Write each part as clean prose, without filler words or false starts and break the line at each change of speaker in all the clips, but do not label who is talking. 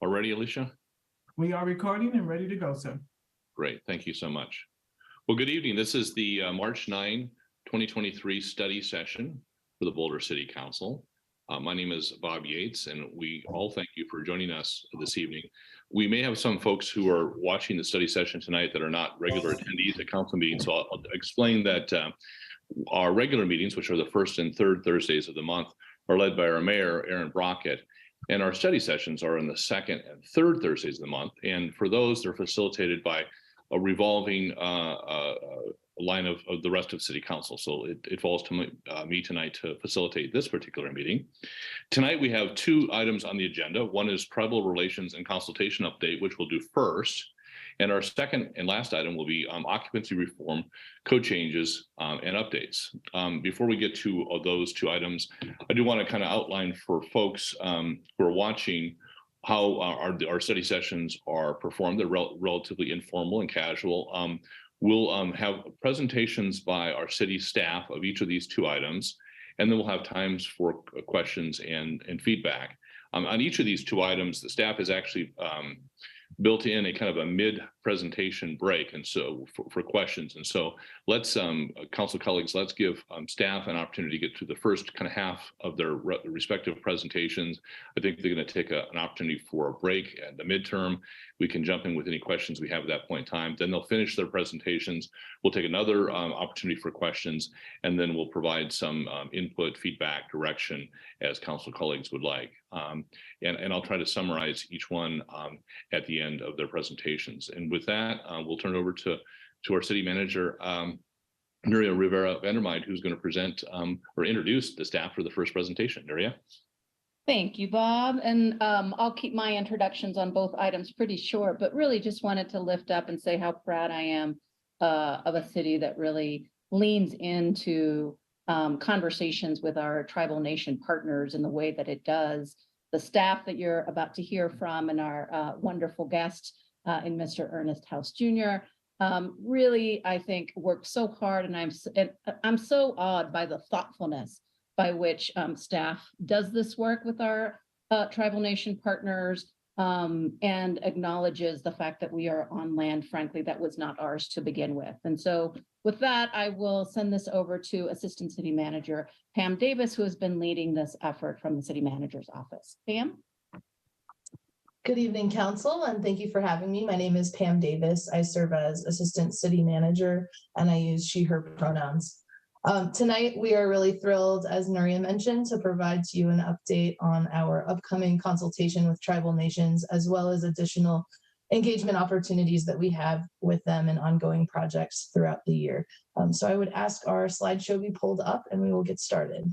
Already, Alicia?
We are recording and ready to go, sir.
Great, thank you so much. Well, good evening. This is the March 9, 2023 study session for the Boulder City Council. My name is Bob Yates, and we all thank you for joining us this evening. We may have some folks who are watching the study session tonight that are not regular attendees at council meetings, so I'll explain that our regular meetings, which are the first and third Thursdays of the month, are led by our mayor, Aaron Brockett, and our study sessions are on the second and third Thursdays of the month. And for those, they're facilitated by a revolving line of the rest of City Council. So it falls to me tonight to facilitate this particular meeting. Tonight, we have two items on the agenda. One is tribal relations and consultation update, which we'll do first. And our second and last item will be occupancy reform, code changes, and updates. Before we get to those two items, I do want to kind of outline for folks who are watching how our study sessions are performed. They're relatively informal and casual. We'll have presentations by our city staff of each of these two items, and then we'll have times for questions and feedback. On each of these two items, the staff is actually built in a kind of a mid-presentation break, and so for questions. And so let's, council colleagues, let's give staff an opportunity to get to the first kind of half of their respective presentations. I think they're going to take an opportunity for a break at the midterm. We can jump in with any questions we have at that point in time. Then they'll finish their presentations. We'll take another opportunity for questions, and then we'll provide some input, feedback, direction as council colleagues would like. And I'll try to summarize each one at the end of their presentations. And with that, we'll turn it over to our city manager, Nuria Rivera-Vandermeide, who's going to present or introduce the staff for the first presentation. Nuria.
Thank you, Bob. And I'll keep my introductions on both items pretty short, but really just wanted to lift up and say how proud I am of a city that really leans into conversations with our tribal nation partners in the way that it does. The staff that you're about to hear from and our wonderful guest in Mr. Ernest House Jr. Really, I think, worked so hard, and I'm so awed by the thoughtfulness by which staff does this work with our tribal nation partners and acknowledges the fact that we are on land, frankly, that was not ours to begin with. And so with that, I will send this over to Assistant City Manager Pam Davis, who has been leading this effort from the City Manager's office. Pam?
Good evening, Council, and thank you for having me. My name is Pam Davis. I serve as Assistant City Manager, and I use she, her pronouns. Tonight, we are really thrilled, as Nuria mentioned, to provide to you an update on our upcoming consultation with tribal nations, as well as additional engagement opportunities that we have with them and ongoing projects throughout the year. So I would ask our slideshow be pulled up and we will get started.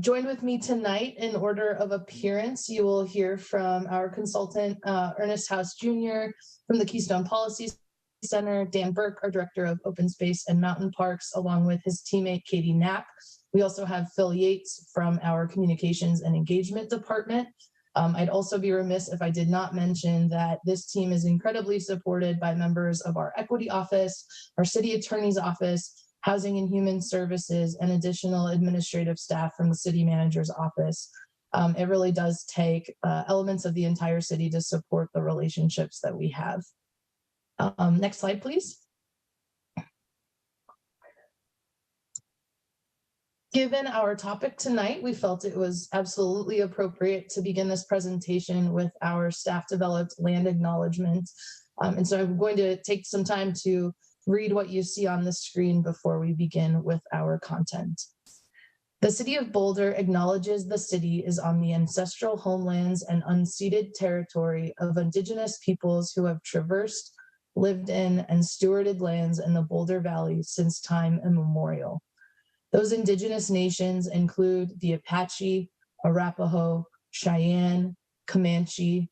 Joined with me tonight in order of appearance, you will hear from our consultant, Ernest House Jr., from the Keystone Policy Center, Dan Burke, our Director of Open Space and Mountain Parks, along with his teammate, Katie Knapp. We also have Phil Yates from our Communications and Engagement Department. I'd also be remiss if I did not mention that this team is incredibly supported by members of our Equity Office, our City Attorney's Office, Housing and Human Services, and additional administrative staff from the City Manager's Office. It really does take elements of the entire city to support the relationships that we have. Next slide, please. Given our topic tonight, we felt it was absolutely appropriate to begin this presentation with our staff-developed land acknowledgement. And so I'm going to take some time to read what you see on the screen before we begin with our content. The City of Boulder acknowledges the city is on the ancestral homelands and unceded territory of Indigenous peoples who have traversed, lived in, and stewarded lands in the Boulder Valley since time immemorial. Those Indigenous nations include the Apache, Arapaho, Cheyenne, Comanche,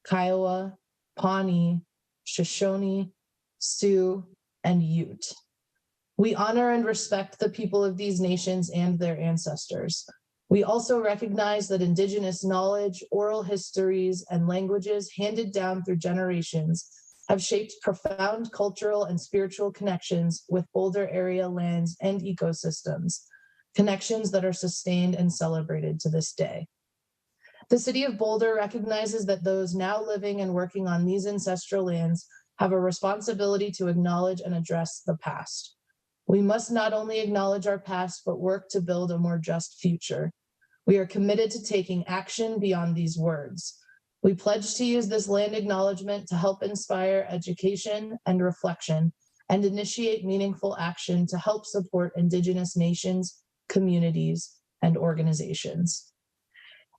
Kiowa, Pawnee, Shoshone, Sioux, and Ute. We honor and respect the people of these nations and their ancestors. We also recognize that Indigenous knowledge, oral histories, and languages handed down through generations have shaped profound cultural and spiritual connections with Boulder area lands and ecosystems. connections that are sustained and celebrated to this day. The City of Boulder recognizes that those now living and working on these ancestral lands have a responsibility to acknowledge and address the past. We must not only acknowledge our past, but work to build a more just future. We are committed to taking action beyond these words. We pledge to use this land acknowledgement to help inspire education and reflection and initiate meaningful action to help support Indigenous nations, communities, and organizations.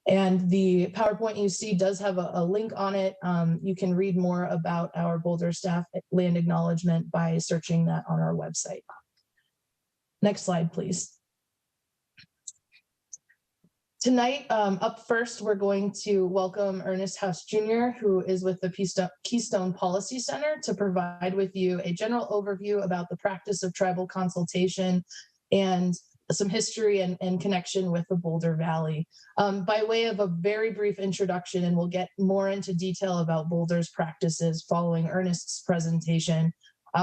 And the PowerPoint you see does have a link on it. You can read more about our Boulder staff land acknowledgement by searching that on our website. Next slide, please. Tonight, up first, we're going to welcome Ernest House Jr., who is with the Keystone Policy Center, to provide with you a general overview about the practice of tribal consultation and some history and connection with the Boulder Valley. By way of a very brief introduction, and we'll get more into detail about Boulder's practices following Ernest's presentation,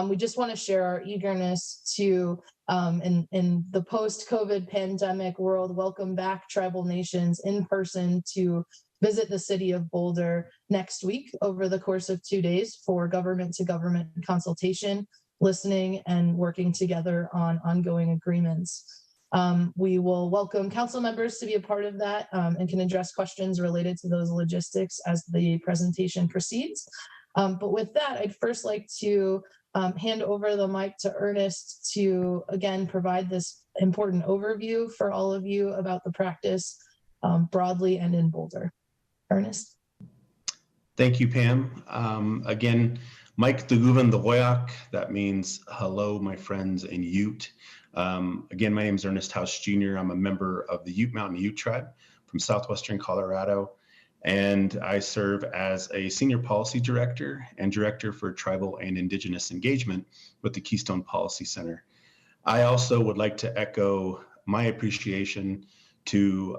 we just want to share our eagerness to, in the post-COVID pandemic world, welcome back tribal nations in person to visit the city of Boulder next week over the course of 2 days for government-to-government consultation, listening, and working together on ongoing agreements. We will welcome council members to be a part of that and can address questions related to those logistics as the presentation proceeds. But with that, I'd first like to hand over the mic to Ernest to, again, provide this important overview for all of you about the practice broadly and in Boulder. Ernest.
Thank you, Pam. Again, Mike Duguvan the Woyak, that means hello, my friends in Ute. Again, my name is Ernest House Jr. I'm a member of the Ute Mountain Ute Tribe from southwestern Colorado, and I serve as a senior policy director and director for tribal and indigenous engagement with the Keystone Policy Center. I also would like to echo my appreciation to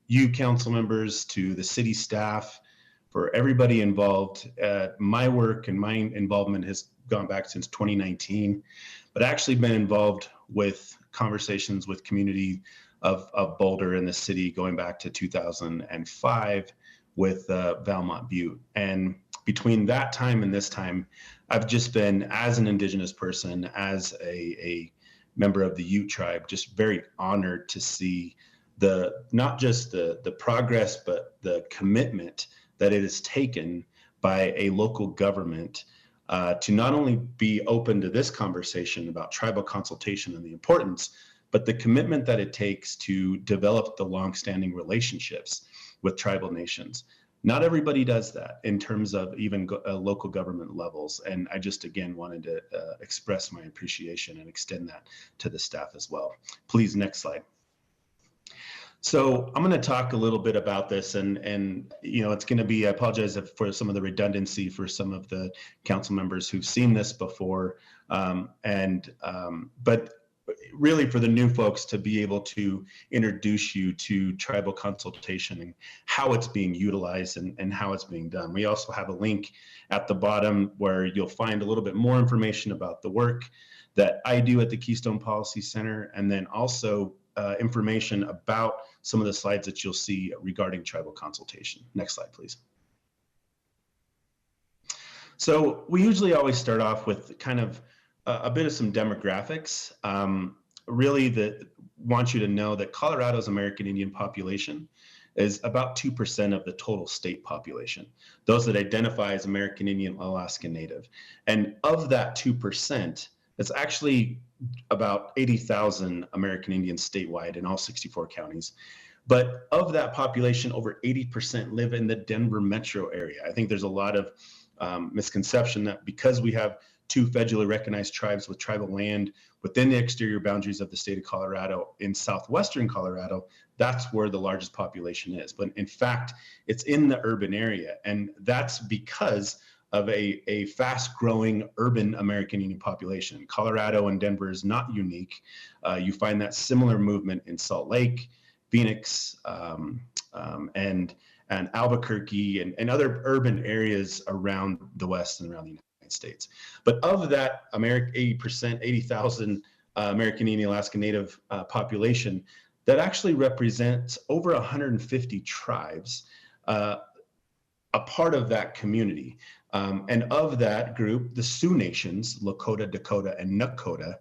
you council members, to the city staff, for everybody involved. My work and my involvement has gone back since 2019, but actually been involved with conversations with community of Boulder and the city going back to 2005 with Valmont Butte. And between that time and this time, I've just been, as an indigenous person, as a member of the Ute tribe, just very honored to see not just the progress, but the commitment that it has taken by a local government to not only be open to this conversation about tribal consultation and the importance, but the commitment that it takes to develop the longstanding relationships with tribal nations. Not everybody does that in terms of even local government levels. And I just, again, wanted to express my appreciation and extend that to the staff as well. Please, next slide. So I'm going to talk a little bit about this, and you know, it's going to be, I apologize for some of the redundancy for some of the council members who've seen this before, but really for the new folks to be able to introduce you to tribal consultation and how it's being utilized and how it's being done. We also have a link at the bottom where you'll find a little bit more information about the work that I do at the Keystone Policy Center, and then also information about some of the slides that you'll see regarding tribal consultation. Next slide, please. So we usually always start off with kind of a bit of some demographics. Really want you to know that Colorado's American Indian population is about 2% of the total state population, those that identify as American Indian, Alaska Native. And of that 2%, it's actually about 80,000 American Indians statewide in all 64 counties. But of that population, over 80% live in the Denver metro area. I think there's a lot of misconception that because we have 2 federally recognized tribes with tribal land within the exterior boundaries of the state of Colorado in southwestern Colorado, that's where the largest population is. But in fact, it's in the urban area. And that's because of a fast-growing urban American Indian population. Colorado and Denver is not unique. You find that similar movement in Salt Lake, Phoenix, and Albuquerque, and other urban areas around the West and around the United States. But of that 80%, 80,000 American Indian Alaska Native population that actually represents over 150 tribes, a part of that community. And of that group, the Sioux nations, Lakota, Dakota, and Nakota,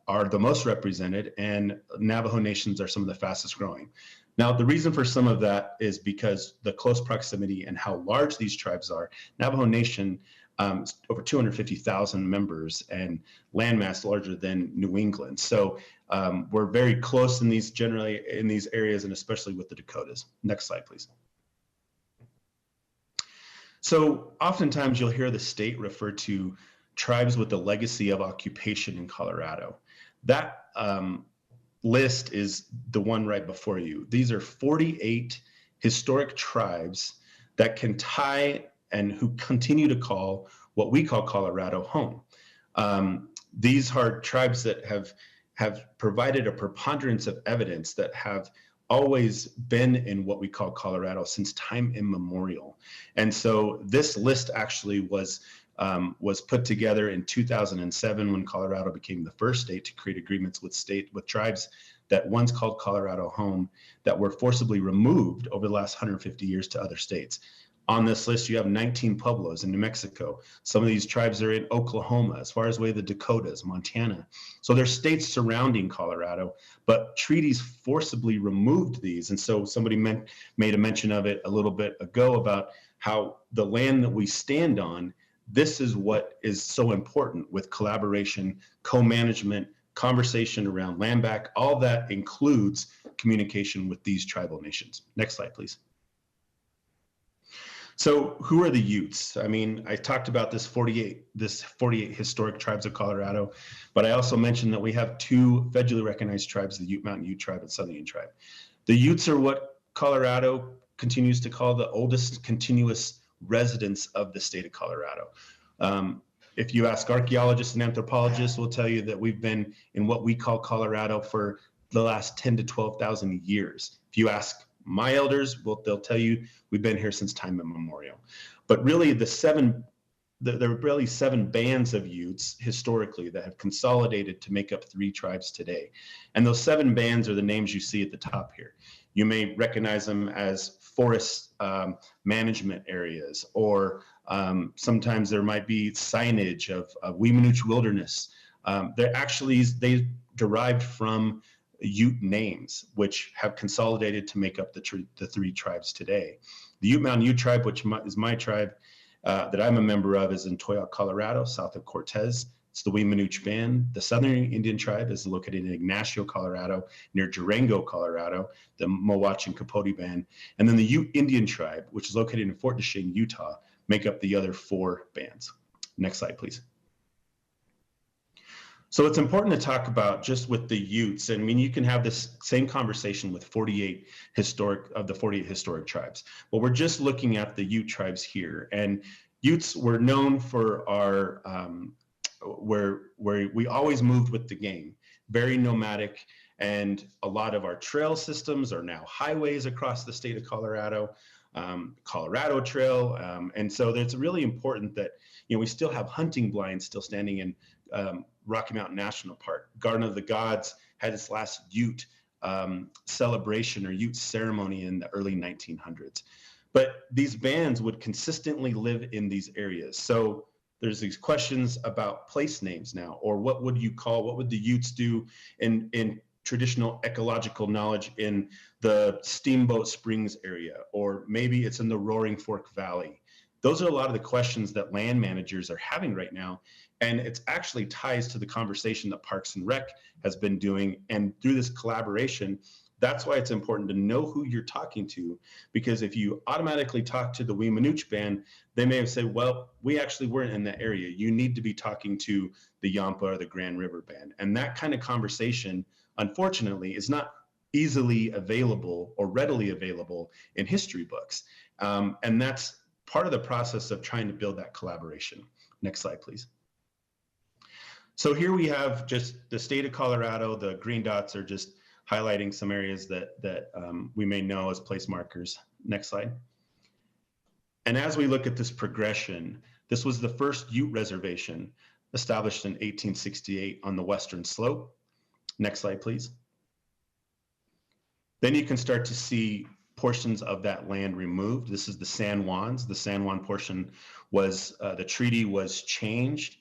are the most represented, and Navajo nations are some of the fastest growing. Now, the reason for some of that is because the close proximity and how large these tribes are. Navajo Nation, over 250,000 members and landmass larger than New England. So we're very close in these areas, and especially with the Dakotas. Next slide, please. So oftentimes you'll hear the state refer to tribes with a legacy of occupation in Colorado. That list is the one right before you. These are 48 historic tribes that can tie and who continue to call what we call Colorado home. These are tribes that have provided a preponderance of evidence that have always been in what we call Colorado since time immemorial. And so this list actually was put together in 2007 when Colorado became the first state to create agreements with tribes that once called Colorado home that were forcibly removed over the last 150 years to other states. On this list, you have 19 pueblos in New Mexico. Some of these tribes are in Oklahoma, as far as way the Dakotas, Montana. So there's states surrounding Colorado, but treaties forcibly removed these. And so somebody made a mention of it a little bit ago about how the land that we stand on, this is what is so important with collaboration, co-management, conversation around land back. All that includes communication with these tribal nations. Next slide, please. So who are the Utes? I mean, I talked about this 48 historic tribes of Colorado, but I also mentioned that we have two federally recognized tribes, the Ute Mountain Ute tribe and Southern Ute tribe. The Utes are what Colorado continues to call the oldest continuous residents of the state of Colorado. If you ask archaeologists and anthropologists, will tell you that we've been in what we call Colorado for the last 10 to 12,000 years. If you ask my elders, they'll tell you we've been here since time immemorial. But really there are really 7 bands of Utes historically that have consolidated to make up 3 tribes today. And those 7 bands are the names you see at the top here. You may recognize them as forest management areas, or sometimes there might be signage of Weemanooch Wilderness. They derived from Ute names, which have consolidated to make up the 3 tribes today. The Ute Mountain Ute tribe, which is my tribe that I'm a member of, is in Toyoak, Colorado, south of Cortez. It's the Weemanooch Band. The Southern Indian tribe is located in Ignacio, Colorado, near Durango, Colorado, the Mowach and Capote Band. And then the Ute Indian tribe, which is located in Fort Duchesne, Utah, make up the other 4 bands. Next slide, please. So it's important to talk about just with the Utes. I mean, you can have this same conversation with 48 historic tribes, but we're just looking at the Ute tribes here. And Utes were known for our, where we always moved with the game, very nomadic. And a lot of our trail systems are now highways across the state of Colorado, Colorado Trail. And so it's really important that, we still have hunting blinds still standing in Rocky Mountain National Park. Garden of the Gods had its last Ute celebration or Ute ceremony in the early 1900s. But these bands would consistently live in these areas. So there's these questions about place names now, or what would the Utes do in traditional ecological knowledge in the Steamboat Springs area, or maybe it's in the Roaring Fork Valley. Those are a lot of the questions that land managers are having right now. And it's actually ties to the conversation that Parks and Rec has been doing. And through this collaboration, that's why it's important to know who you're talking to, because if you automatically talk to the Weemanooch Band, they may have said, well, we actually weren't in that area. You need to be talking to the Yampa or the Grand River Band. And that kind of conversation, unfortunately, is not easily available or readily available in history books. And that's part of the process of trying to build that collaboration. Next slide, please. So here we have just the state of Colorado. The green dots are just highlighting some areas that we may know as place markers. Next slide. And as we look at this progression, this was the first Ute reservation established in 1868 on the western slope. Next slide, please. Then you can start to see portions of that land removed. This is the San Juans. The San Juan portion was, the treaty was changed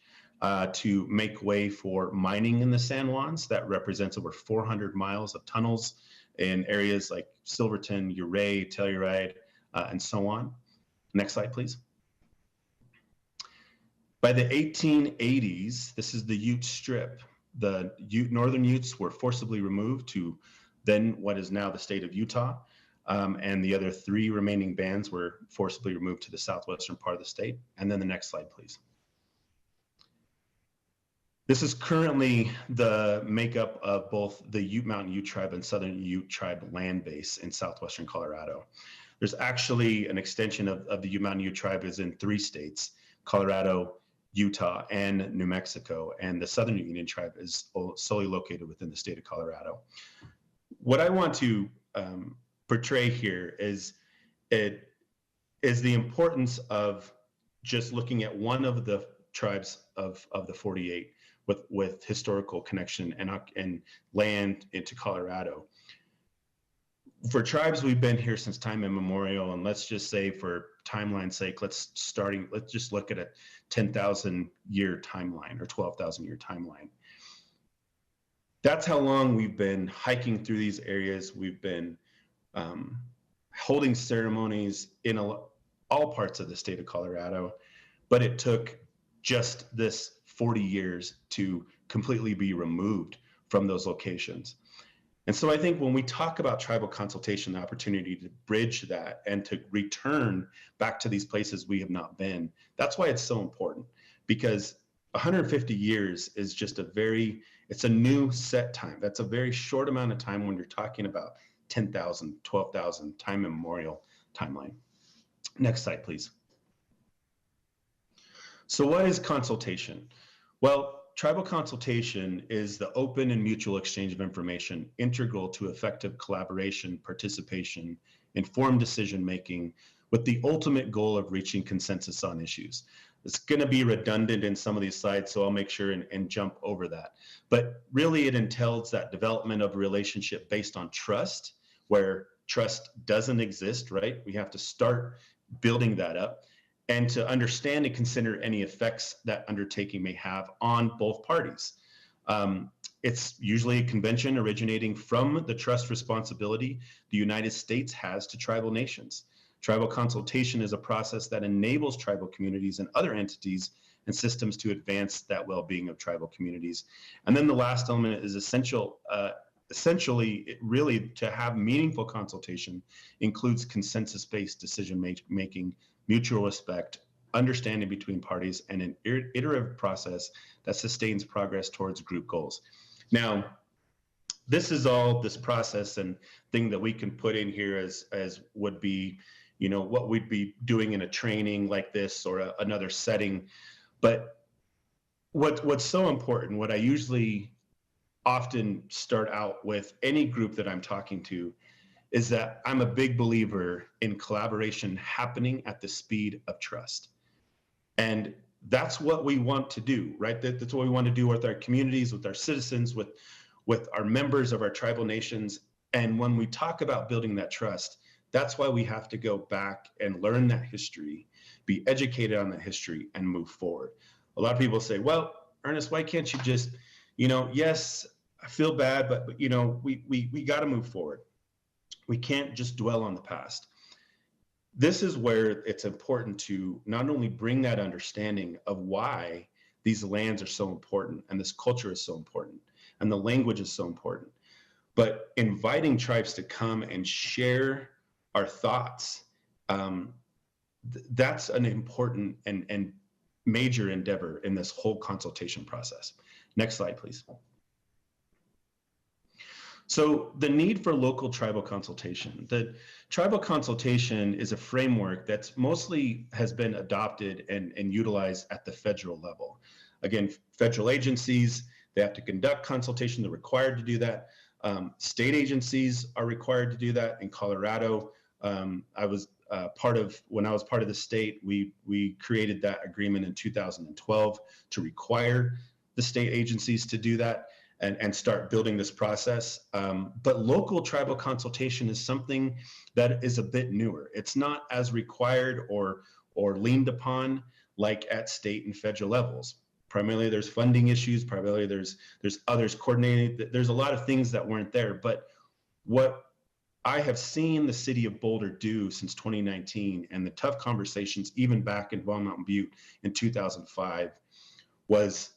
to make way for mining in the San Juans. That represents over 400 miles of tunnels in areas like Silverton, Ouray, Telluride, and so on. Next slide, please. By the 1880s, this is the Ute Strip. The Northern Utes were forcibly removed to then what is now the state of Utah, and the other 3 remaining bands were forcibly removed to the southwestern part of the state. And then the next slide, please. This is currently the makeup of both the Ute Mountain Ute Tribe and Southern Ute Tribe land base in southwestern Colorado. There's actually an extension of the Ute Mountain Ute Tribe is in 3 states, Colorado, Utah, and New Mexico, and the Southern Ute Indian Tribe is solely located within the state of Colorado. What I want to portray here is the importance of just looking at one of the tribes of the 48 with historical connection and land into Colorado. For tribes, we've been here since time immemorial, and let's just say for timeline's sake, let's just look at a 10,000 year timeline or 12,000 year timeline. That's how long we've been hiking through these areas. We've been holding ceremonies in all parts of the state of Colorado, but it took just this 40 years to completely be removed from those locations. And so I think when we talk about tribal consultation, the opportunity to bridge that and to return back to these places we have not been, that's why it's so important, because 150 years is just it's a new set time. That's a very short amount of time when you're talking about 10,000, 12,000 time immemorial timeline. Next slide, please. So what is consultation? Well, tribal consultation is the open and mutual exchange of information integral to effective collaboration, participation, informed decision-making with the ultimate goal of reaching consensus on issues. It's going to be redundant in some of these slides, so I'll make sure and jump over that. But really it entails that development of a relationship based on trust, where trust doesn't exist, right? We have to start building that up, and to understand and consider any effects that undertaking may have on both parties. It's usually a convention originating from the trust responsibility the United States has to tribal nations. Tribal consultation is a process that enables tribal communities and other entities and systems to advance that well-being of tribal communities. And then the last element is essentially, really to have meaningful consultation includes consensus-based decision-making, mutual respect, understanding between parties, and an iterative process that sustains progress towards group goals. Now, this is all this process and thing that we can put in here as would be, you know, what we'd be doing in a training like this or another setting. But what's so important, what I usually often start out with any group that I'm talking to, is that I'm a big believer in collaboration happening at the speed of trust. And that's what we want to do, right? That's what we want to do with our communities, with our citizens, with our members of our tribal nations. And when we talk about building that trust, that's why we have to go back and learn that history, be educated on that history, and move forward. A lot of people say, well, Ernest, why can't you just, you know, yes, I feel bad, but you know, we got to move forward. We can't just dwell on the past. This is where it's important to not only bring that understanding of why these lands are so important and this culture is so important and the language is so important, but inviting tribes to come and share our thoughts. That's an important and major endeavor in this whole consultation process. Next slide, please. So the need for local tribal consultation. The tribal consultation is a framework that's mostly has been adopted and utilized at the federal level. Again, federal agencies, they have to conduct consultation, they're required to do that. State agencies are required to do that. In Colorado, I was when I was part of the state, we created that agreement in 2012 to require the state agencies to do that and start building this process. But local tribal consultation is something that is a bit newer. It's not as required or leaned upon like at state and federal levels. Primarily there's funding issues, primarily there's others coordinating. There's a lot of things that weren't there. But what I have seen the city of Boulder do since 2019 and the tough conversations even back in Bald Mountain Butte in 2005 was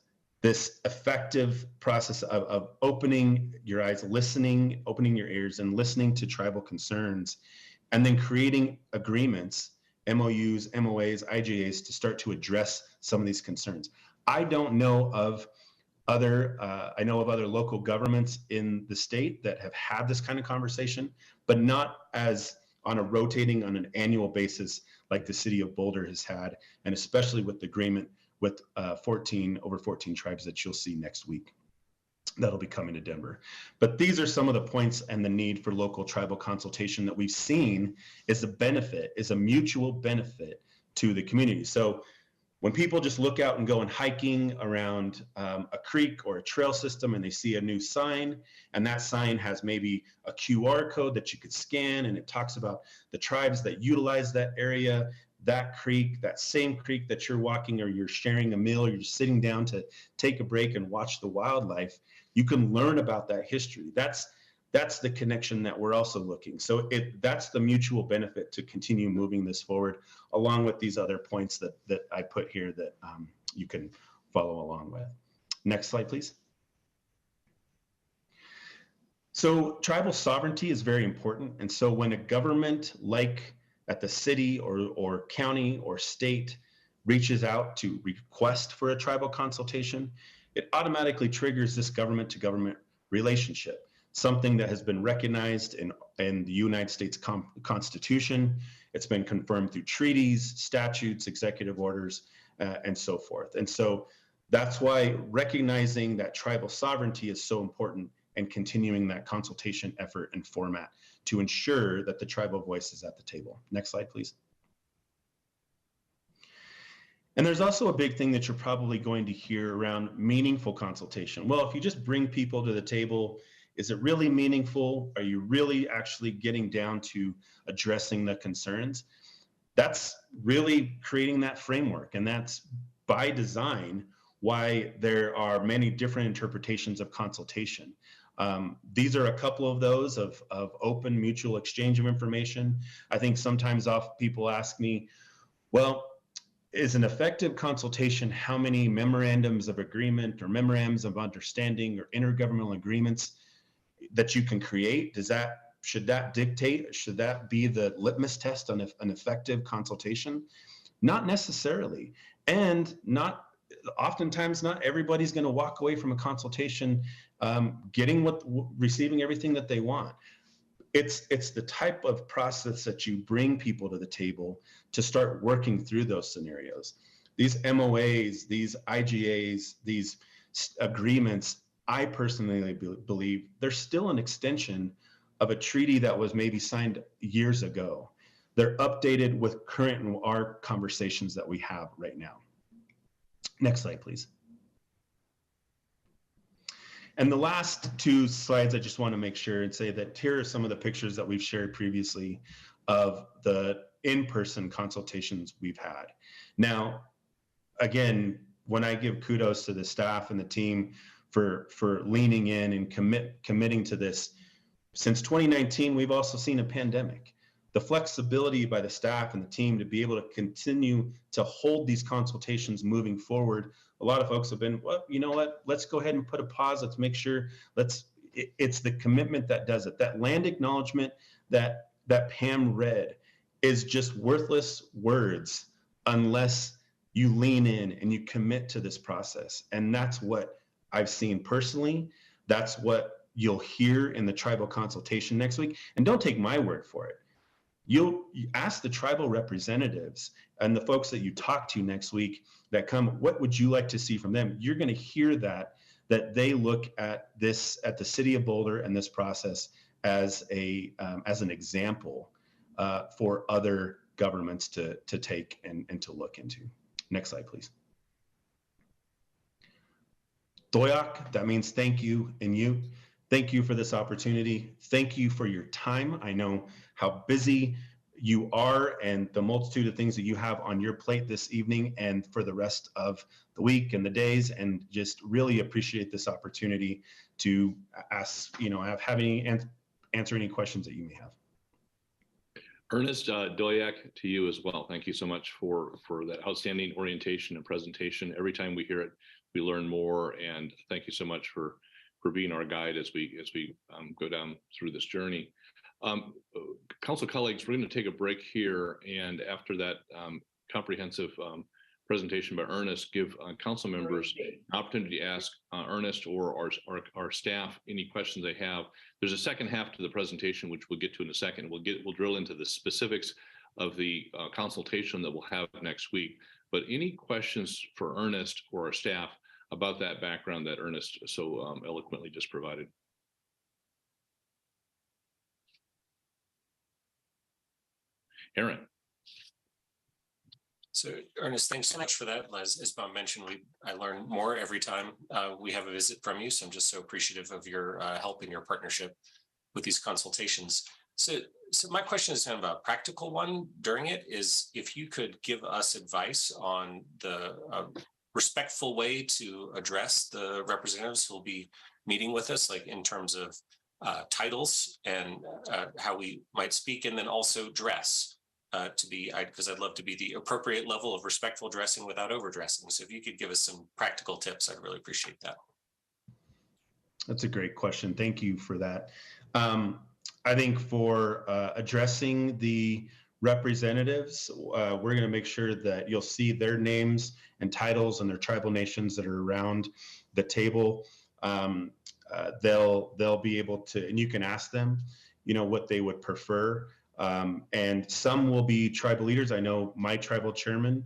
this effective process of opening your eyes, listening, opening your ears and listening to tribal concerns, and then creating agreements, MOUs, MOAs, IGAs to start to address some of these concerns. I don't know of other local governments in the state that have had this kind of conversation, but not as on an annual basis like the city of Boulder has had, and especially with the agreement with over 14 tribes that you'll see next week. That'll be coming to Denver. But these are some of the points and the need for local tribal consultation that we've seen is a mutual benefit to the community. So when people just look out and go and hiking around a creek or a trail system and they see a new sign, and that sign has maybe a QR code that you could scan, and it talks about the tribes that utilize that area, that creek, that same creek that you're walking, or you're sharing a meal, or you're sitting down to take a break and watch the wildlife, you can learn about that history. That's the connection that we're also looking. So that's the mutual benefit to continue moving this forward, along with these other points that I put here that you can follow along with. Next slide, please. So tribal sovereignty is very important. And so when a government like at the city or county or state reaches out to request for a tribal consultation, it automatically triggers this government to government relationship, something that has been recognized in the United States Constitution. It's been confirmed through treaties, statutes, executive orders, and so forth. And so that's why recognizing that tribal sovereignty is so important and continuing that consultation effort and format to ensure that the tribal voice is at the table. Next slide, please. And there's also a big thing that you're probably going to hear around meaningful consultation. Well, if you just bring people to the table, is it really meaningful? Are you really actually getting down to addressing the concerns? That's really creating that framework, and that's by design why there are many different interpretations of consultation. These are a couple of those of open mutual exchange of information. I think sometimes people ask me, well, is an effective consultation how many memorandums of agreement or memorandums of understanding or intergovernmental agreements that you can create? Should that dictate, should that be the litmus test on an effective consultation? Not necessarily. And oftentimes not everybody's going to walk away from a consultation receiving everything that they want. It's the type of process that you bring people to the table to start working through those scenarios. These MOAs, these IGAs, these agreements, I personally believe they're still an extension of a treaty that was maybe signed years ago. They're updated with current and our conversations that we have right now. Next slide, please. And the last two slides, I just want to make sure and say that here are some of the pictures that we've shared previously of the in-person consultations we've had. Now, again, when I give kudos to the staff and the team for leaning in and committing to this, since 2019, we've also seen a pandemic. The flexibility by the staff and the team to be able to continue to hold these consultations moving forward. A lot of folks have been, well, you know what, let's go ahead and put a pause. Let's make sure, it's the commitment that does it. That land acknowledgement that Pam read is just worthless words unless you lean in and you commit to this process. And that's what I've seen personally. That's what you'll hear in the tribal consultation next week. And don't take my word for it. You ask the tribal representatives and the folks that you talk to next week that come, what would you like to see from them? You're going to hear that they look at this, at the city of Boulder and this process as an example for other governments to take and to look into. Next slide, please. Doyak, that means thank you in Ute. Thank you for this opportunity. Thank you for your time. I know how busy you are and the multitude of things that you have on your plate this evening and for the rest of the week and the days, and just really appreciate this opportunity to ask, answer any questions that you may have.
Ernest, Doyak to you as well. Thank you so much for that outstanding orientation and presentation. Every time we hear it, we learn more, and thank you so much for being our guide as we go down through this journey. Council colleagues, we're going to take a break here, and after that comprehensive presentation by Ernest, give council members an opportunity to ask Ernest or our staff any questions they have. There's a second half to the presentation, which we'll get to in a second. We'll drill into the specifics of the consultation that we'll have next week. But any questions for Ernest or our staff about that background that Ernest so eloquently just provided? Aaron.
So Ernest, thanks so much for that. As Bob mentioned, I learn more every time we have a visit from you. So I'm just so appreciative of your help and your partnership with these consultations. So my question is kind of a practical one during it, is if you could give us advice on the respectful way to address the representatives who will be meeting with us, like in terms of titles and how we might speak, and then also dress. Because I'd love to be the appropriate level of respectful dressing without overdressing. So if you could give us some practical tips, I'd really appreciate that.
That's a great question. Thank you for that. I think for addressing the representatives, we're going to make sure that you'll see their names and titles and their tribal nations that are around the table. They'll be able to, and you can ask them, what they would prefer. And some will be tribal leaders. I know my tribal chairman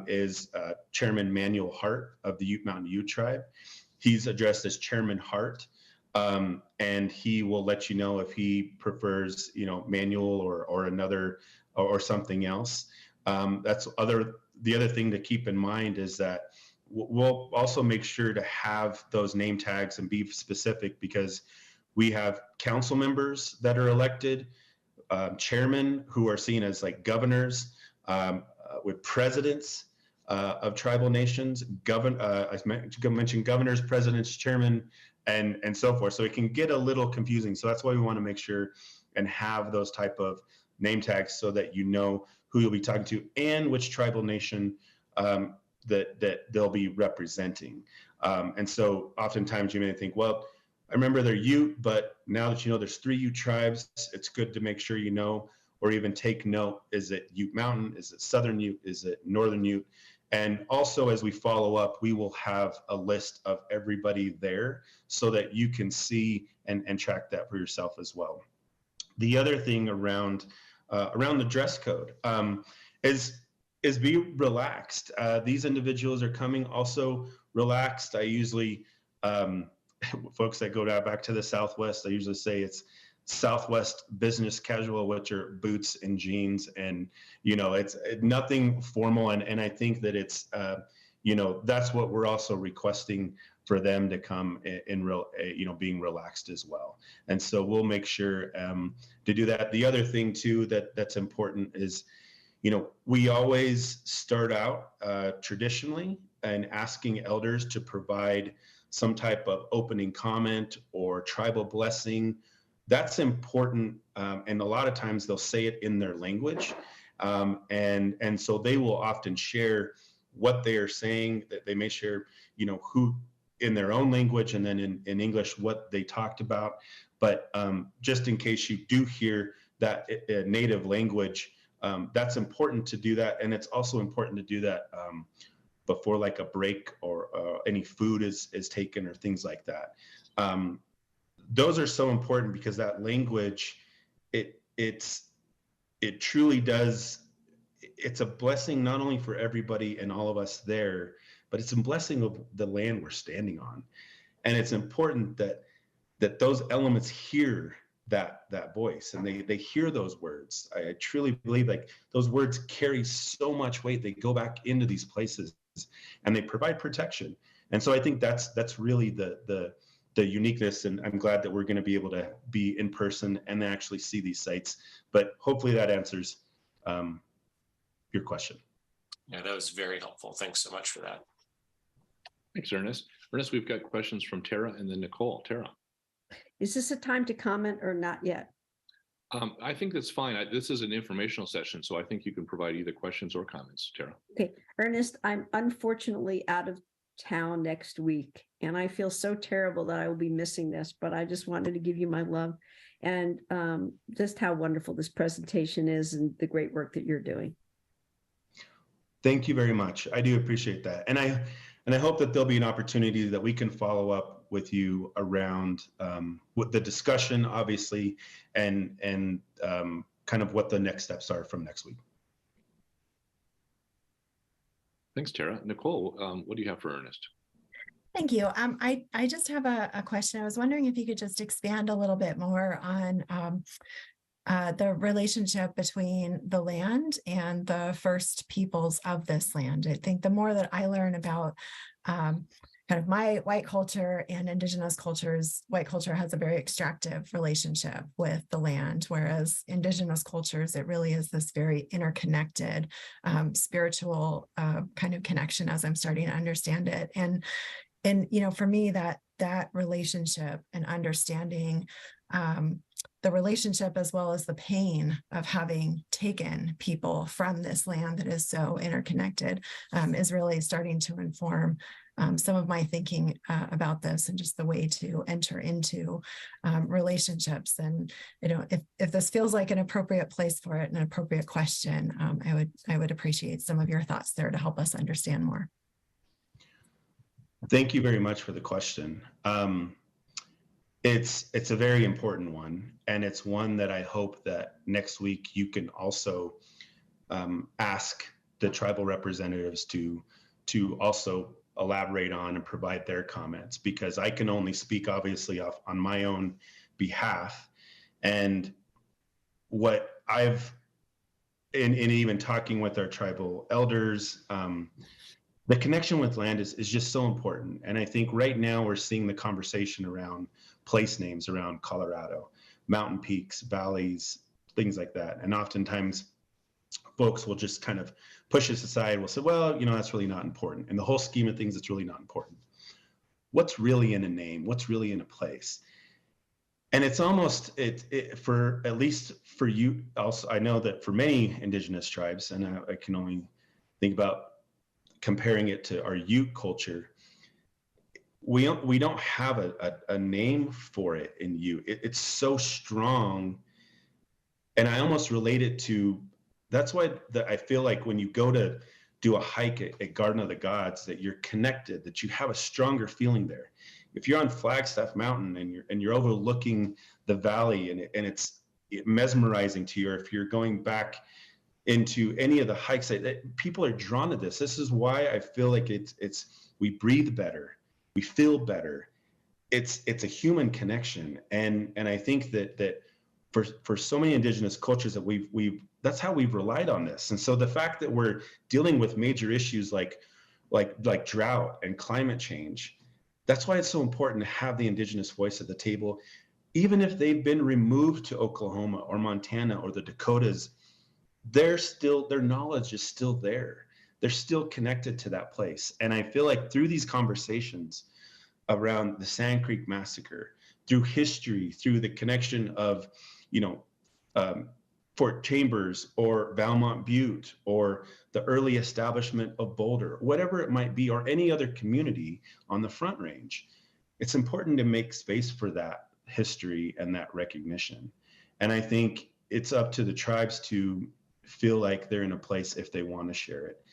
is Chairman Manuel Hart of the Ute Mountain Ute Tribe. He's addressed as Chairman Hart, and he will let you know if he prefers, Manuel or another or something else. The other thing to keep in mind is that we'll also make sure to have those name tags and be specific, because we have council members that are elected, chairmen who are seen as like governors, with presidents of tribal nations, I mentioned governors, presidents, chairmen, and so forth. So it can get a little confusing. So that's why we want to make sure and have those type of name tags so that you know who you'll be talking to and which tribal nation that they'll be representing. And so oftentimes you may think, well, I remember they're Ute, but now that you know there's 3 Ute tribes, it's good to make sure you know, or even take note, is it Ute Mountain? Is it Southern Ute? Is it Northern Ute? And also as we follow up, we will have a list of everybody there so that you can see and track that for yourself as well. The other thing around the dress code is be relaxed. These individuals are coming also relaxed. I usually, folks that go back to the Southwest, I usually say it's Southwest business casual, which are boots and jeans, and it's nothing formal. And I think that it's that's what we're also requesting for them to come in real, being relaxed as well. And so we'll make sure to do that. The other thing too that's important is, we always start out traditionally and asking elders to provide some type of opening comment or tribal blessing. That's important, and a lot of times they'll say it in their language, and so they will often share what they are saying. That they may share, who in their own language, and then in English what they talked about. But just in case you do hear that native language, that's important to do that, and it's also important to do that before like a break or any food is taken or things like that. Those are so important because that language, it truly does, it's a blessing not only for everybody and all of us there, but it's a blessing of the land we're standing on. And it's important that those elements hear that voice, and they hear those words. I truly believe like those words carry so much weight. They go back into these places and they provide protection. And so I think that's really the uniqueness, and I'm glad that we're going to be able to be in person and actually see these sites. But hopefully that answers your question.
Yeah, that was very helpful. Thanks so much for that.
Thanks, Ernest. Ernest, we've got questions from Tara and then Nicole. Tara.
Is this a time to comment or not yet?
I think that's fine. This is an informational session, so I think you can provide either questions or comments, Tara.
Okay, Ernest, I'm unfortunately out of town next week, and I feel so terrible that I will be missing this, but I just wanted to give you my love and just how wonderful this presentation is and the great work that you're doing.
Thank you very much. I do appreciate that. And I hope that there'll be an opportunity that we can follow up with you around with the discussion, obviously, and kind of what the next steps are from next week.
Thanks, Tara. Nicole, what do you have for Ernest?
Thank you. I just have a question. I was wondering if you could just expand a little bit more on the relationship between the land and the first peoples of this land. I think the more that I learn about kind of my white culture and indigenous cultures, white culture has a very extractive relationship with the land, whereas indigenous cultures, it really is this very interconnected spiritual kind of connection as I'm starting to understand it. And you know, for me, that relationship and understanding the relationship as well as the pain of having taken people from this land that is so interconnected is really starting to inform some of my thinking about this and just the way to enter into relationships. And you know, if this feels like an appropriate place for it, an appropriate question, I would appreciate some of your thoughts there to help us understand more.
Thank you very much for the question. It's a very important one, and it's one that I hope that next week you can also ask the tribal representatives to also elaborate on and provide their comments, because I can only speak obviously on my own behalf. And what I've in even talking with our tribal elders, the connection with land is just so important. And I think right now we're seeing the conversation around place names around Colorado, mountain peaks, valleys, things like that. And oftentimes folks will just kind of push us aside. We'll say, well, you know, that's really not important. In the whole scheme of things, it's really not important. What's really in a name? What's really in a place? And it's almost, for at least for you also, I know that for many indigenous tribes, and I can only think about comparing it to our Ute culture, we don't have a name for it in Ute. It's so strong, and I almost relate it to. That's why I feel like when you go to do a hike at Garden of the Gods, that you're connected, that you have a stronger feeling there. If you're on Flagstaff Mountain and you're overlooking the valley and it's mesmerizing to you, or if you're going back into any of the hikes that people are drawn to this. This is why I feel like it's we breathe better, we feel better. It's a human connection, and I think that for so many indigenous cultures that we've that's how we've relied on this. And so the fact that we're dealing with major issues like drought and climate change, that's why it's so important to have the indigenous voice at the table, even if they've been removed to Oklahoma or Montana or the Dakotas. Their knowledge is still there. They're still connected to that place. And I feel like through these conversations around the Sand Creek Massacre, through history, through the connection of, you know, Fort Chambers or Valmont Butte or the early establishment of Boulder, whatever it might be, or any other community on the Front Range, it's important to make space for that history and that recognition. And I think it's up to the tribes to feel like they're in a place if they want to share it.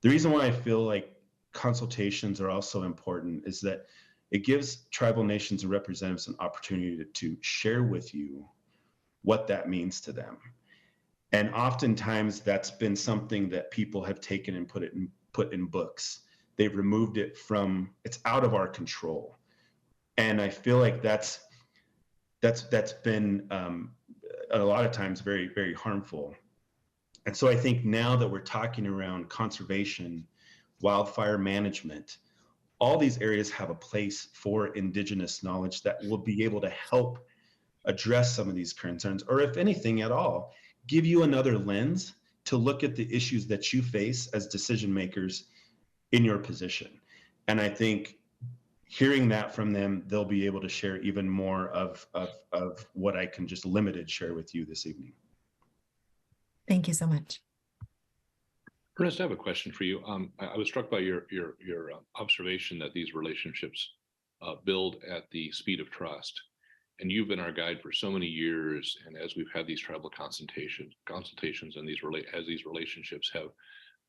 The reason why I feel like consultations are also important is that it gives tribal nations and representatives an opportunity to share with you what that means to them. And oftentimes that's been something that people have taken and put in books. They've removed it from, it's out of our control. And I feel like that's that's been a lot of times very, very harmful. And so I think now that we're talking around conservation, wildfire management, all these areas have a place for Indigenous knowledge that will be able to help address some of these concerns, or if anything at all, give you another lens to look at the issues that you face as decision makers in your position. And I think hearing that from them, they'll be able to share even more of what I can just limited share with you this evening.
Thank you so much.
Ernest, I have a question for you. I was struck by your observation that these relationships build at the speed of trust. And you've been our guide for so many years. And as we've had these tribal consultations and as these relationships have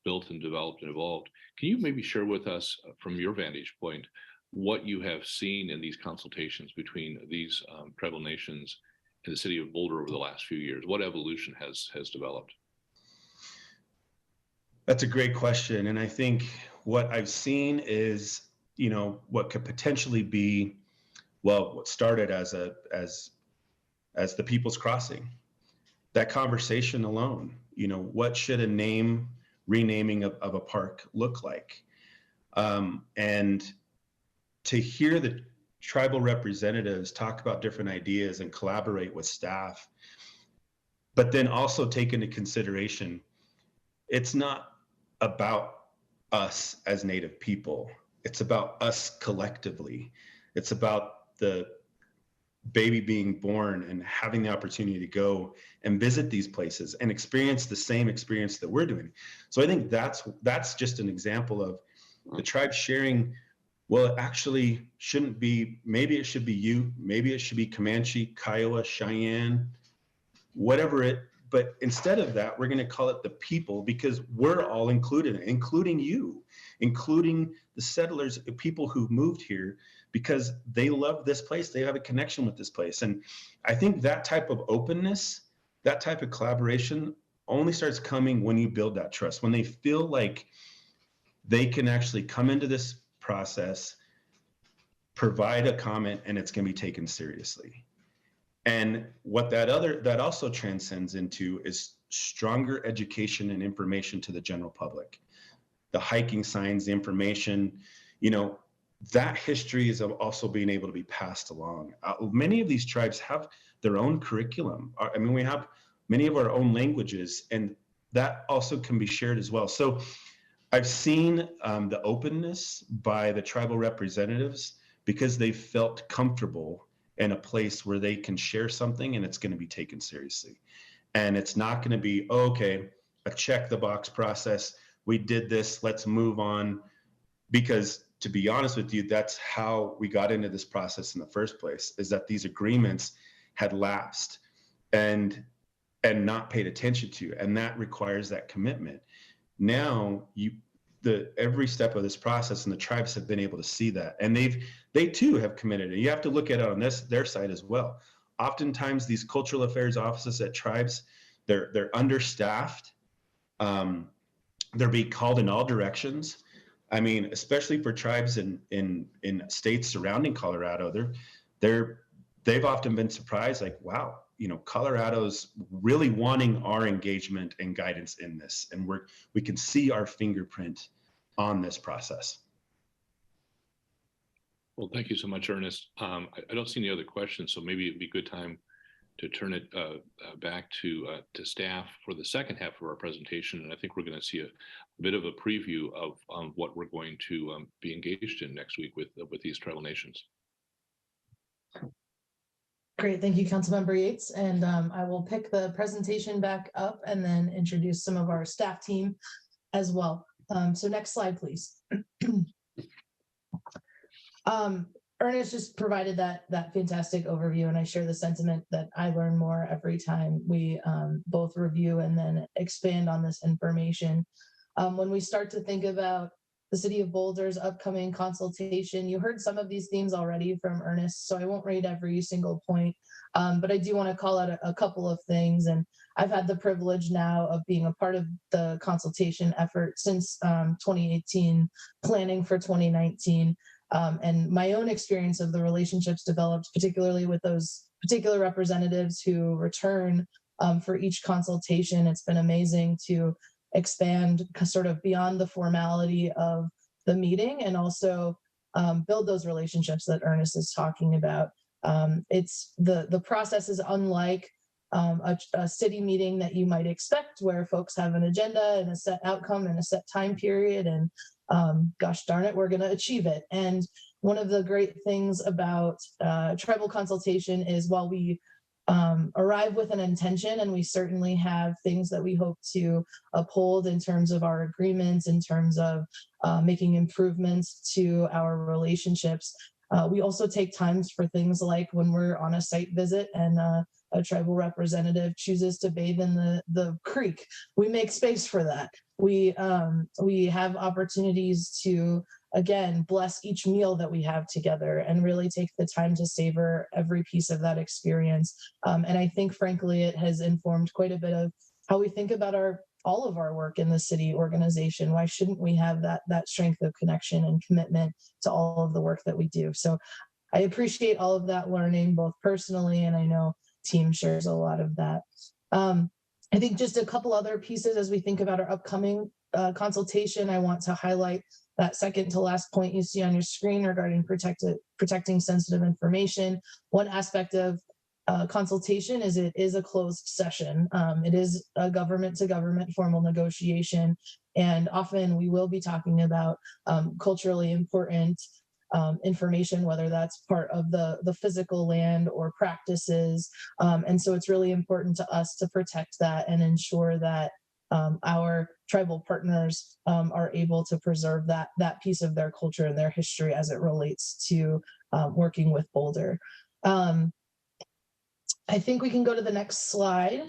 built and developed and evolved, can you maybe share with us from your vantage point what you have seen in these consultations between these tribal nations and the city of Boulder over the last few years? What evolution has developed?
That's a great question. And I think what I've seen is, what could potentially be, well, what started as the People's Crossing, that conversation alone, what should a renaming of a park look like? And to hear the tribal representatives talk about different ideas and collaborate with staff, but then also take into consideration, it's not about us as Native people. It's about us collectively. It's about the baby being born and having the opportunity to go and visit these places and experience the same experience that we're doing. So I think that's just an example of the tribe sharing, well, it actually shouldn't be, maybe it should be Ute, maybe it should be Comanche, Kiowa, Cheyenne, but instead of that, we're going to call it the people, because we're all included, including you, including the settlers, people who moved here because they love this place. They have a connection with this place. And I think that type of openness, that type of collaboration only starts coming when you build that trust, when they feel like they can actually come into this process, provide a comment, and it's going to be taken seriously. And what that also transcends into is stronger education and information to the general public. The hiking signs, the information, that history is also being able to be passed along. Many of these tribes have their own curriculum. I mean, we have many of our own languages, and that also can be shared as well. So I've seen the openness by the tribal representatives because they felt comfortable in a place where they can share something and it's going to be taken seriously. And it's not going to be, oh, okay, a check the box process. We did this, let's move on. Because to be honest with you, that's how we got into this process in the first place, is that these agreements had lapsed and not paid attention to. And that requires that commitment. Now every step of this process, and the tribes have been able to see that, and they too have committed. And you have to look at it on their side as well. Oftentimes these cultural affairs offices at tribes, they're understaffed. They're being called in all directions. I mean, especially for tribes in states surrounding Colorado, they've often been surprised, like, wow, Colorado's really wanting our engagement and guidance in this, and we can see our fingerprint on this process.
Well, thank you so much, Ernest. I don't see any other questions, so maybe it'd be a good time to turn it back to staff for the second half of our presentation. And I think we're going to see a bit of a preview of what we're going to be engaged in next week with these tribal nations.
Great, thank you, Councilmember Yates. And I will pick the presentation back up and then introduce some of our staff team as well. So next slide, please. Ernest just provided that fantastic overview, and I share the sentiment that I learn more every time we both review and then expand on this information. When we start to think about the City of Boulder's upcoming consultation, you heard some of these themes already from Ernest, so I won't read every single point, but I do want to call out a couple of things. And I've had the privilege now of being a part of the consultation effort since 2018, planning for 2019. And my own experience of the relationships developed, particularly with those particular representatives who return for each consultation. It's been amazing to expand sort of beyond the formality of the meeting and also build those relationships that Ernest is talking about. It's the process is unlike a city meeting that you might expect, where folks have an agenda and a set outcome and a set time period, and gosh darn it, we're going to achieve it. And one of the great things about tribal consultation is, while we arrive with an intention, and we certainly have things that we hope to uphold in terms of our agreements, in terms of making improvements to our relationships, we also take times for things like when we're on a site visit and a tribal representative chooses to bathe in the creek. We make space for that. We have opportunities to, again, bless each meal that we have together and really take the time to savor every piece of that experience. And I think, frankly, it has informed quite a bit of how we think about all of our work in the city organization. Why shouldn't we have that strength of connection and commitment to all of the work that we do? So I appreciate all of that learning, both personally, and I know team shares a lot of that. I think just a couple other pieces as we think about our upcoming consultation. I want to highlight that second to last point you see on your screen regarding protecting sensitive information. One aspect of consultation is it is a closed session. It is a government to government formal negotiation, and often we will be talking about culturally important information, whether that's part of the physical land or practices. And so it's really important to us to protect that and ensure that our tribal partners are able to preserve that piece of their culture and their history as it relates to working with Boulder. I think we can go to the next slide.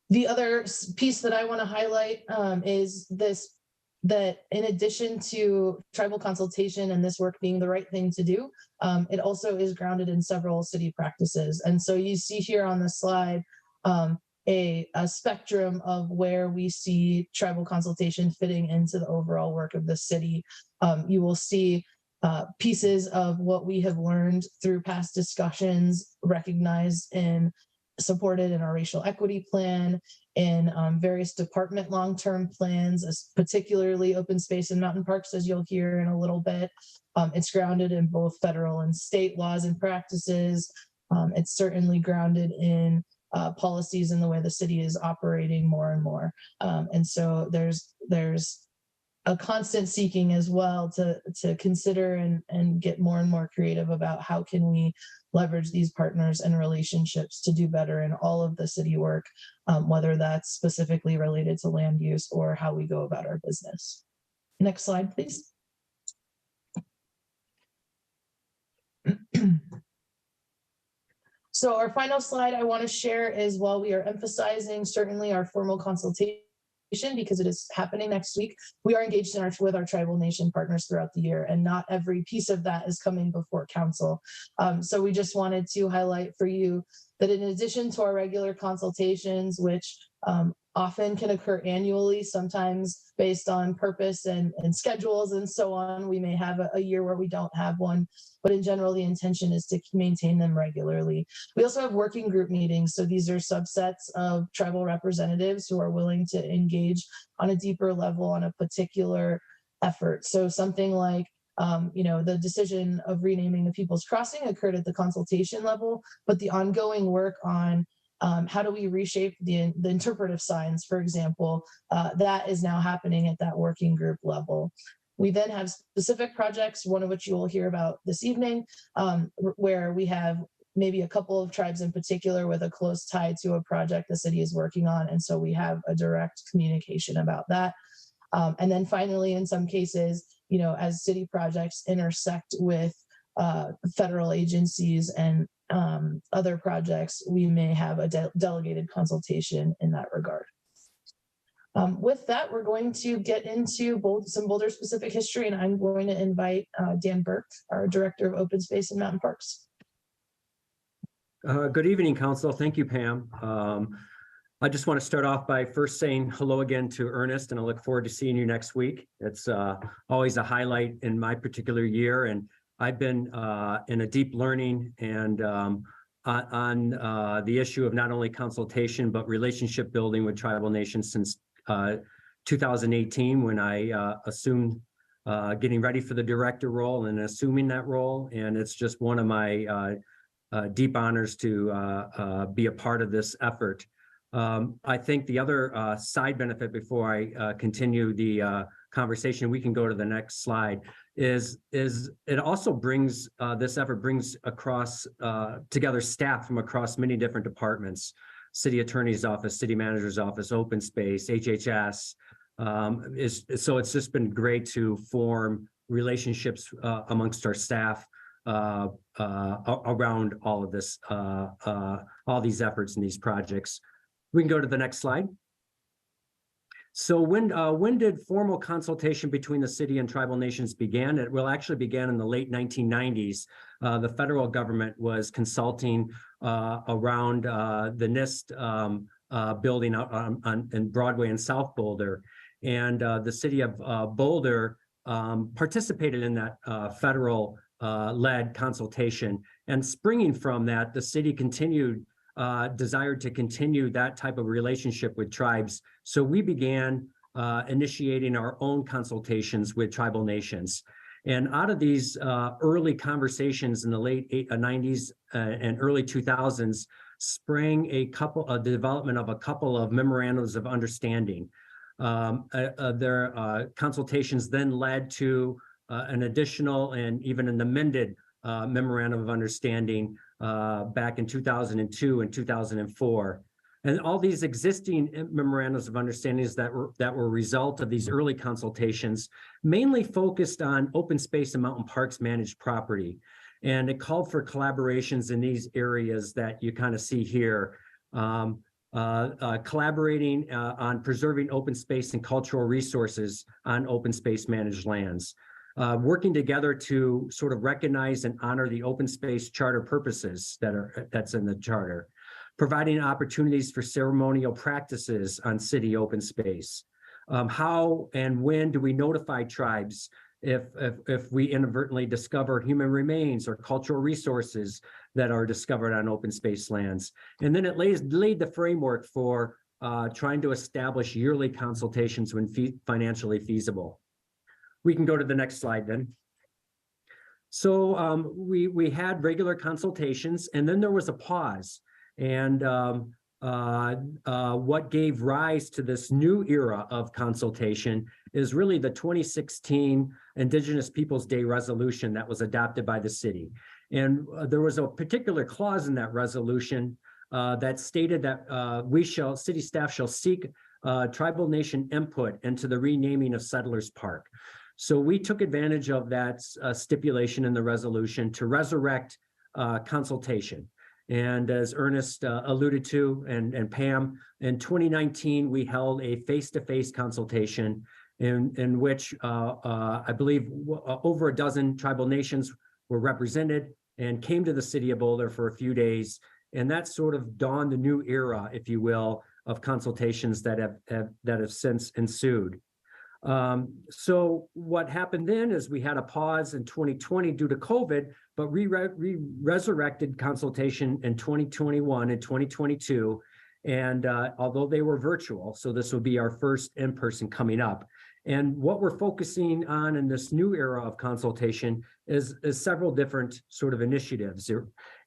The other piece that I want to highlight is this, that in addition to tribal consultation and this work being the right thing to do, it also is grounded in several city practices. And so you see here on the slide a spectrum of where we see tribal consultation fitting into the overall work of the city. You will see pieces of what we have learned through past discussions, recognized and supported in our racial equity plan, in various department long-term plans, particularly open space and mountain parks, as you'll hear in a little bit. It's grounded in both federal and state laws and practices. It's certainly grounded in policies and the way the city is operating more and more. And so there's a constant seeking as well to consider and get more and more creative about how can we leverage these partners and relationships to do better in all of the city work, whether that's specifically related to land use or how we go about our business. Next slide, please. So our final slide I want to share is, while we are emphasizing certainly our formal consultation, because it is happening next week, we are engaged with our tribal nation partners throughout the year, and not every piece of that is coming before council. So we just wanted to highlight for you that in addition to our regular consultations, which often can occur annually, sometimes based on purpose and schedules and so on, we may have a year where we don't have one, but in general, the intention is to maintain them regularly. We also have working group meetings. So these are subsets of tribal representatives who are willing to engage on a deeper level on a particular effort. So something like the decision of renaming the People's Crossing occurred at the consultation level, but the ongoing work on how do we reshape the interpretive signs, for example, that is now happening at that working group level. We then have specific projects, one of which you will hear about this evening, where we have maybe a couple of tribes in particular with a close tie to a project the city is working on. And so we have a direct communication about that. And then finally, in some cases, as city projects intersect with federal agencies and other projects, we may have a delegated consultation in that regard. With that, we're going to get into some Boulder specific history, and I'm going to invite Dan Burke, our Director of Open Space and Mountain Parks.
Good evening, Council. Thank you, Pam. I just want to start off by first saying hello again to Ernest, and I look forward to seeing you next week. It's always a highlight in my particular year, and I've been in a deep learning and on the issue of not only consultation, but relationship building with tribal nations since 2018, when I assumed getting ready for the director role and assuming that role. And it's just one of my deep honors to be a part of this effort. I think the other side benefit before I continue the conversation, we can go to the next slide, is it also brings, this effort brings across together staff from across many different departments: city attorney's office, city manager's office, open space, HHS. So it's just been great to form relationships amongst our staff around all of this, all these efforts and these projects. We can go to the next slide. So when did formal consultation between the city and tribal nations begin? It will actually began in the late 1990s. The federal government was consulting around the NIST building out in Broadway and South Boulder. And the city of Boulder participated in that federal led consultation. And springing from that, the city desired to continue that type of relationship with tribes. So we began initiating our own consultations with tribal nations. And out of these early conversations in the late 90s and early 2000s sprang the development of a couple of memorandums of understanding. Their consultations then led to an additional and even an amended memorandum of understanding back in 2002 and 2004. And all these existing memorandums of understandings that were a result of these early consultations mainly focused on open space and mountain parks managed property. And it called for collaborations in these areas that you kind of see here. Collaborating on preserving open space and cultural resources on open space managed lands. Working together to sort of recognize and honor the open space charter purposes that's in the charter. Providing opportunities for ceremonial practices on city open space. How and when do we notify tribes if we inadvertently discover human remains or cultural resources that are discovered on open space lands? And then it laid the framework for trying to establish yearly consultations when financially feasible. We can go to the next slide then. So we had regular consultations, and then there was a pause. And what gave rise to this new era of consultation is really the 2016 Indigenous Peoples Day resolution that was adopted by the city. And there was a particular clause in that resolution that stated that city staff shall seek tribal nation input into the renaming of Settlers Park. So we took advantage of that stipulation in the resolution to resurrect consultation. And as Ernest alluded to, and Pam, in 2019, we held a face-to-face consultation in which I believe over a dozen tribal nations were represented and came to the city of Boulder for a few days. And that sort of dawned a new era, if you will, of consultations that have since ensued. So what happened then is we had a pause in 2020 due to COVID, but we resurrected consultation in 2021 and 2022. And although they were virtual, so this will be our first in-person coming up. And what we're focusing on in this new era of consultation is several different sort of initiatives.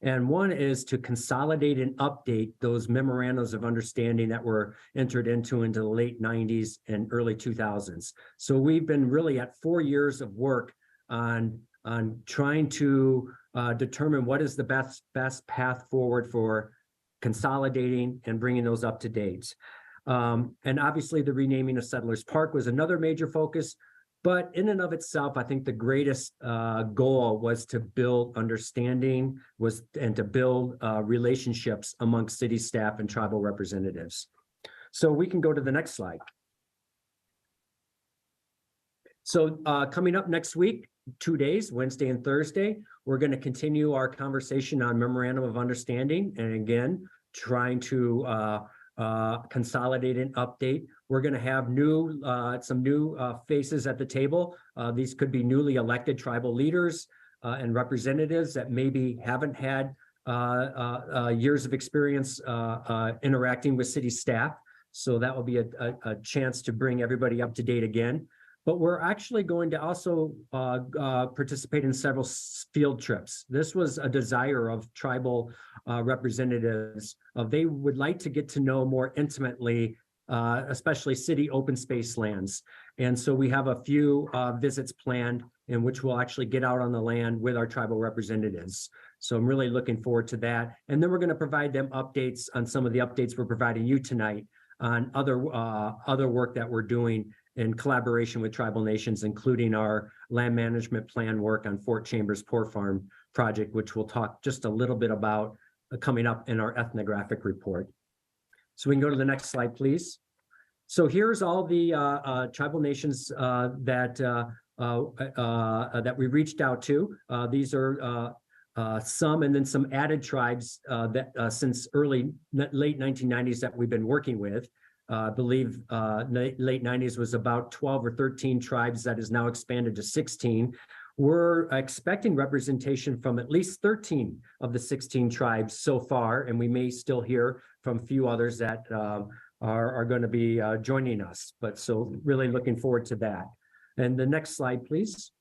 And one is to consolidate and update those memorandums of understanding that were entered into the late 90s and early 2000s. So we've been really at 4 years of work on trying to determine what is the best path forward for consolidating and bringing those up to date. And obviously the renaming of Settlers Park was another major focus, but in and of itself, I think the greatest goal was to build understanding and to build relationships amongst city staff and tribal representatives. So we can go to the next slide. So coming up next week, 2 days, Wednesday and Thursday, we're going to continue our conversation on Memorandum of Understanding. And again, trying to consolidate and update. We're going to have some new faces at the table. These could be newly elected tribal leaders, and representatives that maybe haven't had years of experience interacting with city staff. So that will be a chance to bring everybody up to date again. But we're actually going to also participate in several field trips. This was a desire of tribal representatives. They would like to get to know more intimately, especially city open space lands. And so we have a few visits planned in which we'll actually get out on the land with our tribal representatives. So I'm really looking forward to that. And then we're going to provide them updates on some of the updates we're providing you tonight on other work that we're doing in collaboration with tribal nations, including our land management plan work on Fort Chambers Poor Farm project, which we'll talk just a little bit about coming up in our ethnographic report. So we can go to the next slide, please. So here's all the tribal nations that we reached out to. These are some, and then some added tribes that since late 1990s that we've been working with. I believe late 90s was about 12 or 13 tribes that is now expanded to 16. We're expecting representation from at least 13 of the 16 tribes so far, and we may still hear from a few others that are going to be joining us. But so really looking forward to that. And the next slide, please.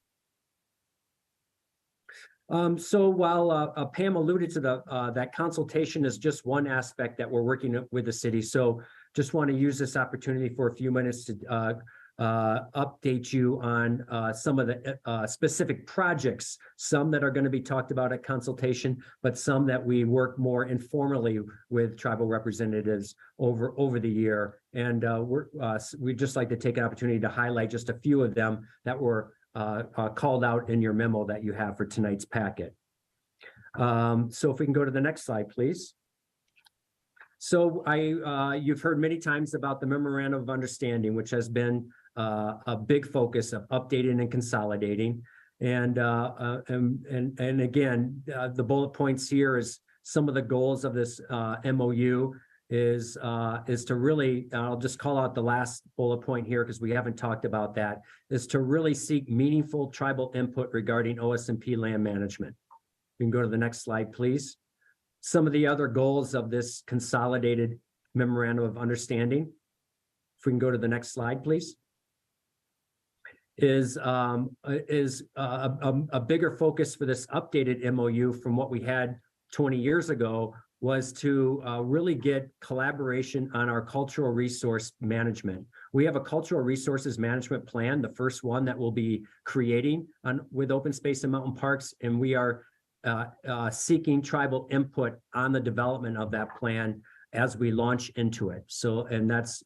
So while Pam alluded to that consultation is just one aspect that we're working with the city. So just want to use this opportunity for a few minutes to update you on some of the specific projects, some that are going to be talked about at consultation, but some that we work more informally with tribal representatives over the year. And we'd just like to take an opportunity to highlight just a few of them that were called out in your memo that you have for tonight's packet. So if we can go to the next slide, please. So you've heard many times about the Memorandum of Understanding, which has been a big focus of updating and consolidating. And again, the bullet points here is some of the goals of this MOU is to really, I'll just call out the last bullet point here because we haven't talked about that, is to really seek meaningful tribal input regarding OS&P land management. You can go to the next slide, please. Some of the other goals of this consolidated Memorandum of Understanding, if we can go to the next slide, please, is a bigger focus for this updated MOU from what we had 20 years ago was to really get collaboration on our cultural resource management. We have a cultural resources management plan, the first one that we'll be creating with open space and mountain parks, and we are seeking tribal input on the development of that plan as we launch into it. So, and that's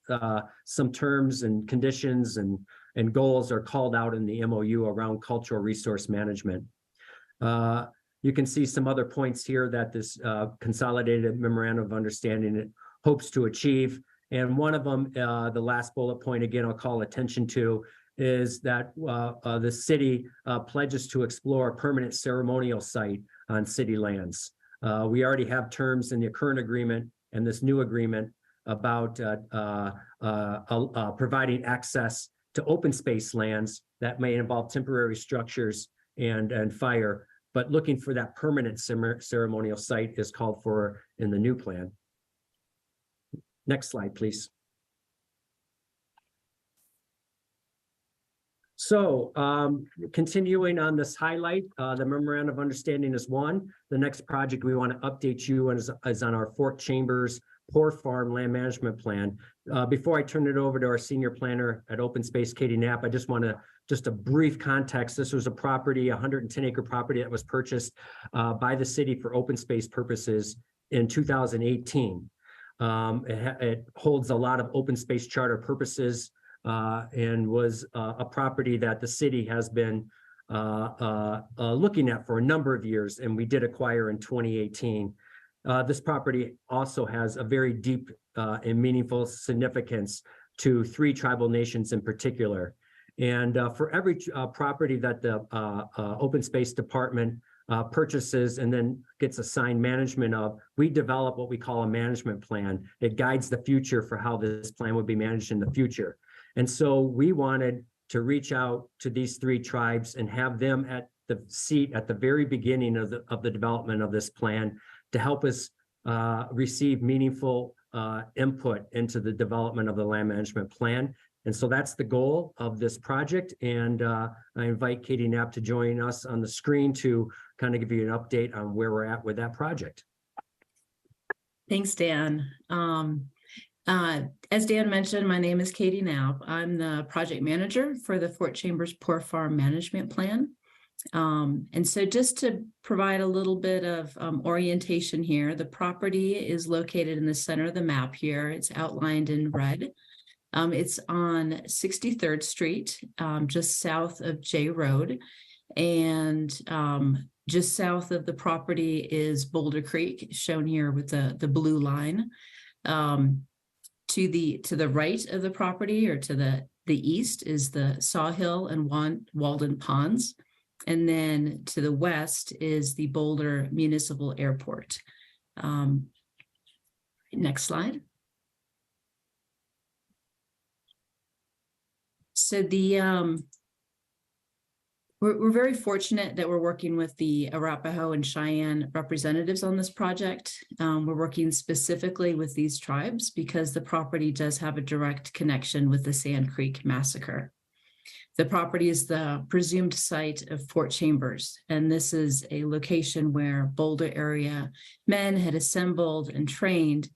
some terms and conditions and goals are called out in the MOU around cultural resource management. You can see some other points here that this consolidated Memorandum of Understanding hopes to achieve. And one of them, the last bullet point, again, I'll call attention to, is that the city pledges to explore a permanent ceremonial site on city lands. We already have terms in the current agreement and this new agreement about providing access to open space lands that may involve temporary structures and fire, but looking for that permanent ceremonial site is called for in the new plan. Next slide, please. So continuing on this highlight, the Memorandum of Understanding is one. The next project we want to update you on is on our Fort Chambers Poor Farm Land Management Plan. Before I turn it over to our senior planner at Open Space, Katie Knapp, I just want to, just a brief context. This was a property, 110-acre property that was purchased by the city for open space purposes in 2018. It holds a lot of open space charter purposes and was a property that the city has been looking at for a number of years, and we did acquire in 2018. This property also has a very deep and meaningful significance to 3 tribal nations in particular. And for every property that the Open Space Department purchases and then gets assigned management of, we develop what we call a management plan. It guides the future for how this plan would be managed in the future. And so we wanted to reach out to these 3 tribes and have them at the seat at the very beginning of the development of this plan to help us receive meaningful input into the development of the land management plan. And so that's the goal of this project. And I invite Katie Knapp to join us on the screen to kind of give you an update on where we're at with that project.
Thanks, Dan. As Dan mentioned, my name is Katie Knapp. I'm the project manager for the Fort Chambers Poor Farm Management Plan. And so just to provide a little bit of orientation here, the property is located in the center of the map here. It's outlined in red. It's on 63rd Street, just south of J Road. And just south of the property is Boulder Creek, shown here with the blue line. To the right of the property, or to the east, is the Sawhill and Walden Ponds. And then to the west is the Boulder Municipal Airport. Next slide. So we're very fortunate that we're working with the Arapaho and Cheyenne representatives on this project. We're working specifically with these tribes because the property does have a direct connection with the Sand Creek Massacre. The property is the presumed site of Fort Chambers, and this is a location where Boulder area men had assembled and trained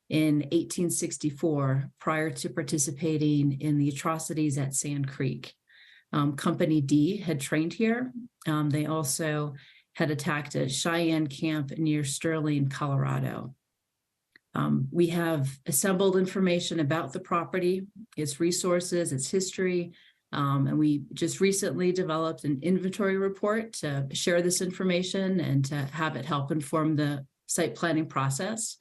in 1864 prior to participating in the atrocities at Sand Creek. Company D had trained here. They also had attacked a Cheyenne camp near Sterling, Colorado. We have assembled information about the property, its resources, its history, and we just recently developed an inventory report to share this information and to have it help inform the site planning process.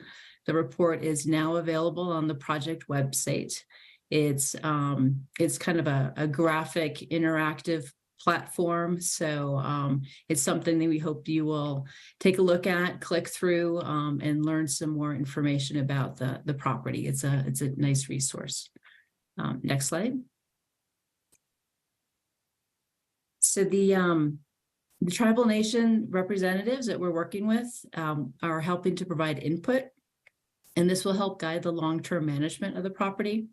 The report is now available on the project website. It's kind of a graphic interactive platform. So it's something that we hope you will take a look at, click through, and learn some more information about the property. It's a nice resource. Next slide. So the tribal nation representatives that we're working with are helping to provide input, and this will help guide the long-term management of the property.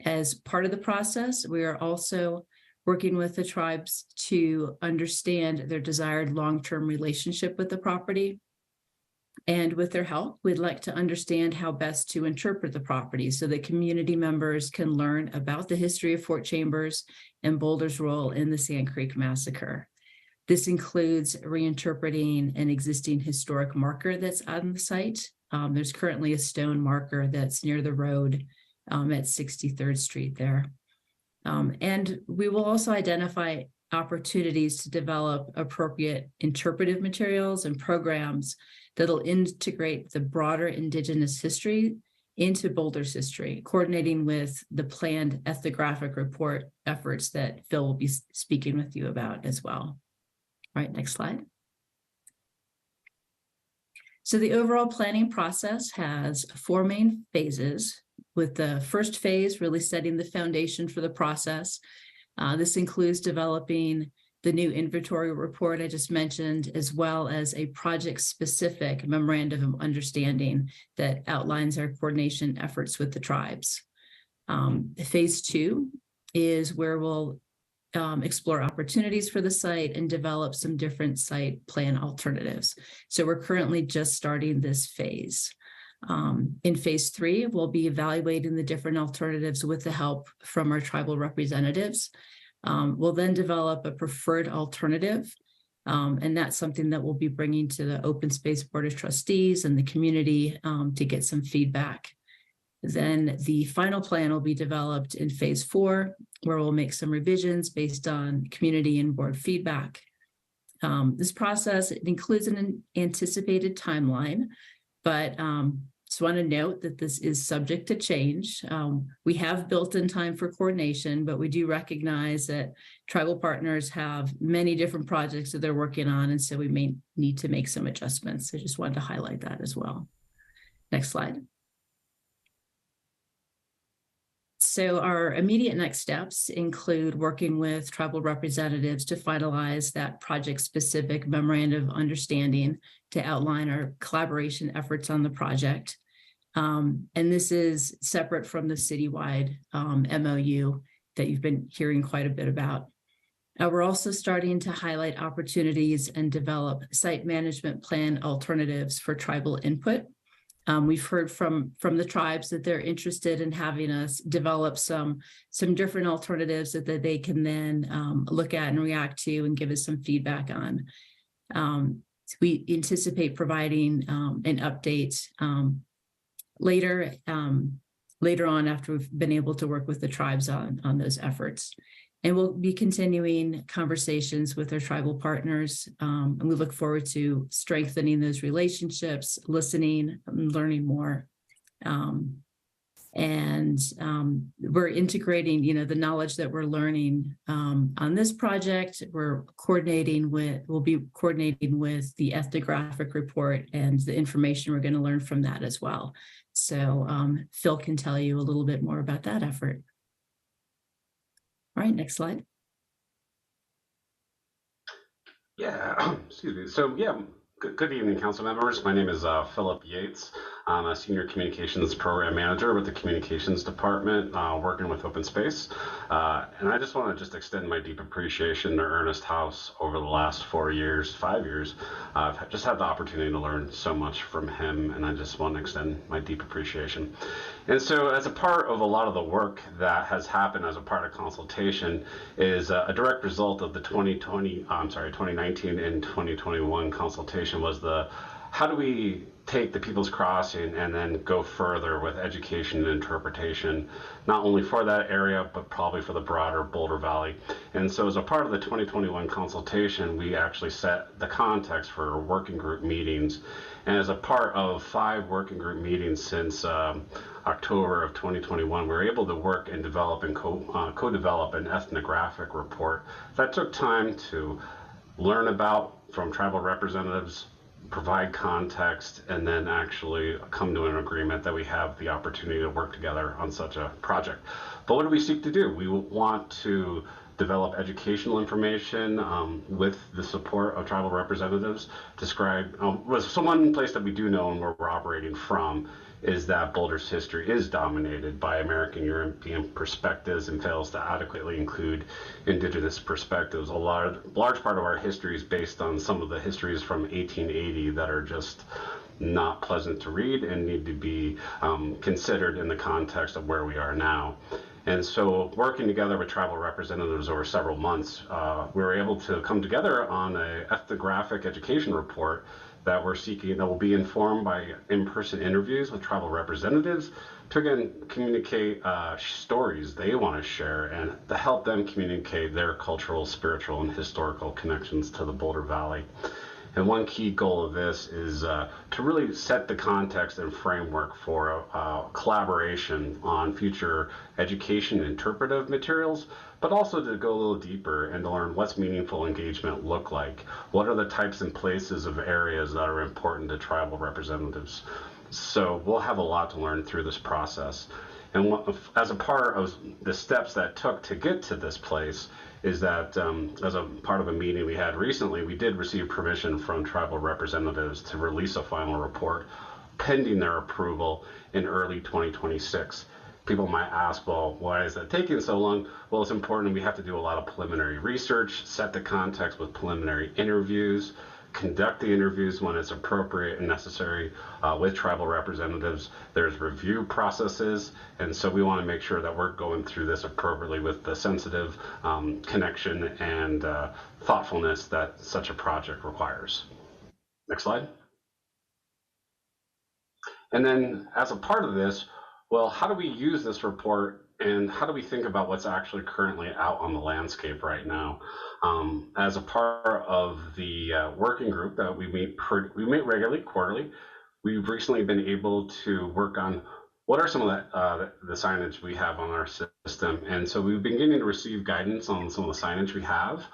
As part of the process, we are also working with the tribes to understand their desired long-term relationship with the property. And with their help, we'd like to understand how best to interpret the property so that community members can learn about the history of Fort Chambers and Boulder's role in the Sand Creek Massacre. This includes reinterpreting an existing historic marker that's on the site. There's currently a stone marker that's near the road at 63rd Street there. And we will also identify opportunities to develop appropriate interpretive materials and programs that'll integrate the broader Indigenous history into Boulder's history, coordinating with the planned ethnographic report efforts that Phil will be speaking with you about as well. All right, next slide. So the overall planning process has 4 main phases, with the first phase really setting the foundation for the process. This includes developing the new inventory report I just mentioned, as well as a project-specific memorandum of understanding that outlines our coordination efforts with the tribes. Phase 2 is where we'll explore opportunities for the site and develop some different site plan alternatives. So we're currently just starting this phase. In phase 3, we'll be evaluating the different alternatives with the help from our tribal representatives. We'll then develop a preferred alternative, and that's something that we'll be bringing to the Open Space Board of Trustees and the community to get some feedback. Then the final plan will be developed in phase 4, where we'll make some revisions based on community and board feedback. This process includes an anticipated timeline, but just want to note that this is subject to change. We have built in time for coordination, but we do recognize that tribal partners have many different projects that they're working on, and so we may need to make some adjustments. I just wanted to highlight that as well. Next slide. So our immediate next steps include working with tribal representatives to finalize that project-specific memorandum of understanding to outline our collaboration efforts on the project. And this is separate from the citywide MOU that you've been hearing quite a bit about. We're also starting to highlight opportunities and develop site management plan alternatives for tribal input. We've heard from the tribes that they're interested in having us develop some different alternatives that they can then look at and react to and give us some feedback on. We anticipate providing an update later on after we've been able to work with the tribes on those efforts. And we'll be continuing conversations with our tribal partners. And we look forward to strengthening those relationships, listening, and learning more. We're integrating, the knowledge that we're learning on this project. We'll be coordinating with the ethnographic report and the information we're going to learn from that as well. So Phil can tell you a little bit more about that effort. All right, next slide.
Yeah, excuse me. So yeah, good evening, council members. My name is Philip Yates. I'm a senior communications program manager with the communications department, working with open space. And I just want to extend my deep appreciation to Ernest House over the last 5 years. I've just had the opportunity to learn so much from him, and I just want to extend my deep appreciation. And so as a part of a lot of the work that has happened as a part of consultation is a direct result of the 2019 and 2021 consultation was how do we take the People's Crossing and then go further with education and interpretation, not only for that area, but probably for the broader Boulder Valley. And so as a part of the 2021 consultation, we actually set the context for working group meetings. And as a part of 5 working group meetings since October of 2021, we were able to work and develop and co-develop an ethnographic report that took time to learn about from tribal representatives, provide context, and then actually come to an agreement that we have the opportunity to work together on such a project. But what do we seek to do? We want to develop educational information with the support of tribal representatives. So one place that we do know and where we're operating from is that Boulder's history is dominated by American European perspectives and fails to adequately include Indigenous perspectives. A large part of our history is based on some of the histories from 1880 that are just not pleasant to read and need to be considered in the context of where we are now. And so working together with tribal representatives over several months, we were able to come together on an ethnographic education report that we're seeking that will be informed by in-person interviews with tribal representatives to again communicate stories they want to share and to help them communicate their cultural, spiritual, and historical connections to the Boulder Valley. And one key goal of this is to really set the context and framework for collaboration on future education and interpretive materials, but also to go a little deeper and to learn what's meaningful engagement look like. What are the types and places of areas that are important to tribal representatives? So we'll have a lot to learn through this process. And as a part of the steps that took to get to this place is that as a part of a meeting we had recently, we did receive permission from tribal representatives to release a final report pending their approval in early 2026. People might ask, well, why is that taking so long? Well, it's important. We have to do a lot of preliminary research, set the context with preliminary interviews, conduct the interviews when it's appropriate and necessary with tribal representatives. There's review processes, and so we want to make sure that we're going through this appropriately with the sensitive connection and thoughtfulness that such a project requires. Next slide. And then as a part of this, well, how do we use this report and how do we think about what's actually currently out on the landscape right now? As a part of the working group that we meet regularly, quarterly, we've recently been able to work on what are some of the signage we have on our system. And so we've been getting to receive guidance on some of the signage we have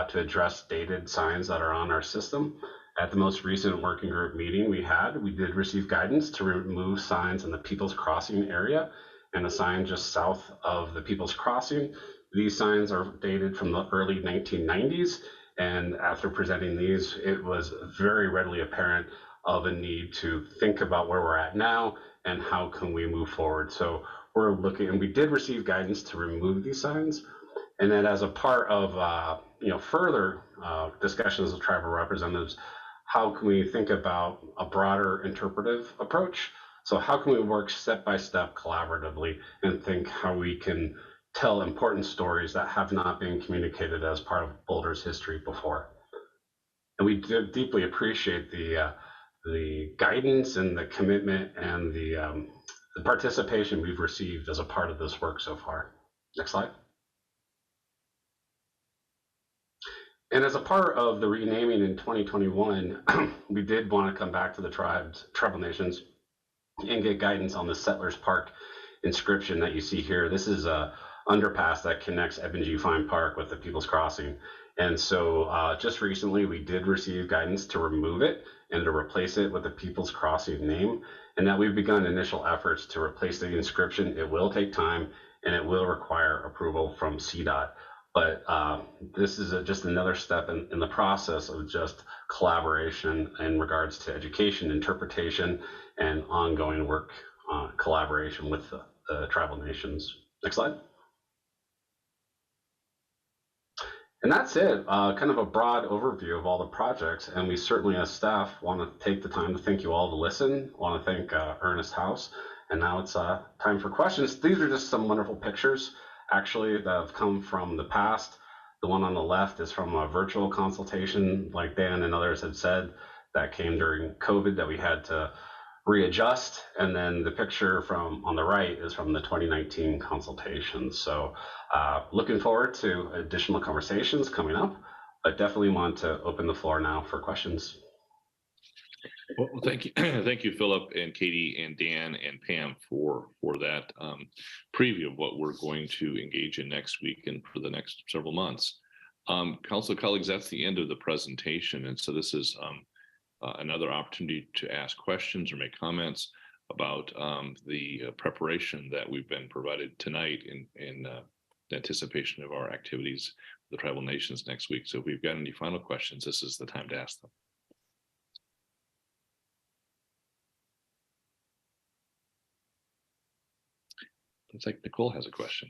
to address dated signs that are on our system. At the most recent working group meeting we did receive guidance to remove signs in the People's Crossing area and a sign just south of the People's Crossing. These signs are dated from the early 1990s, and after presenting these, it was very readily apparent of a need to think about where we're at now and how can we move forward. So we're looking, and we did receive guidance to remove these signs. And then as a part of further discussions with tribal representatives, how can we think about a broader interpretive approach? So how can we work step by step collaboratively and think how we can tell important stories that have not been communicated as part of Boulder's history before? And we deeply appreciate the guidance and the commitment and the participation we've received as a part of this work so far. Next slide. And as a part of the renaming in 2021, we did want to come back to the tribal nations and get guidance on the Settlers Park inscription that you see here. This is a underpass that connects Eben G. Fine Park with the People's Crossing. And so just recently, we did receive guidance to remove it and to replace it with the People's Crossing name, and that we've begun initial efforts to replace the inscription. It will take time, and it will require approval from CDOT. But this is just another step in the process of just collaboration in regards to education, interpretation, and ongoing work collaboration with the tribal nations. Next slide. And that's it, kind of a broad overview of all the projects. And we certainly as staff want to take the time to thank you all to listen. Want to thank Ernest House. And now it's time for questions. These are just some wonderful pictures actually that have come from the past. The one on the left is from a virtual consultation, like Dan and others had said, that came during COVID that we had to readjust. And then the picture from on the right is from the 2019 consultation. So looking forward to additional conversations coming up, but definitely want to open the floor now for questions.
Well, thank you. Thank you, Philip and Katie and Dan and Pam for that preview of what we're going to engage in next week and for the next several months. Council colleagues, that's the end of the presentation. And so this is another opportunity to ask questions or make comments about the preparation that we've been provided tonight in anticipation of our activities with the tribal nations next week. So if we've got any final questions, this is the time to ask them. Looks like Nicole has a question.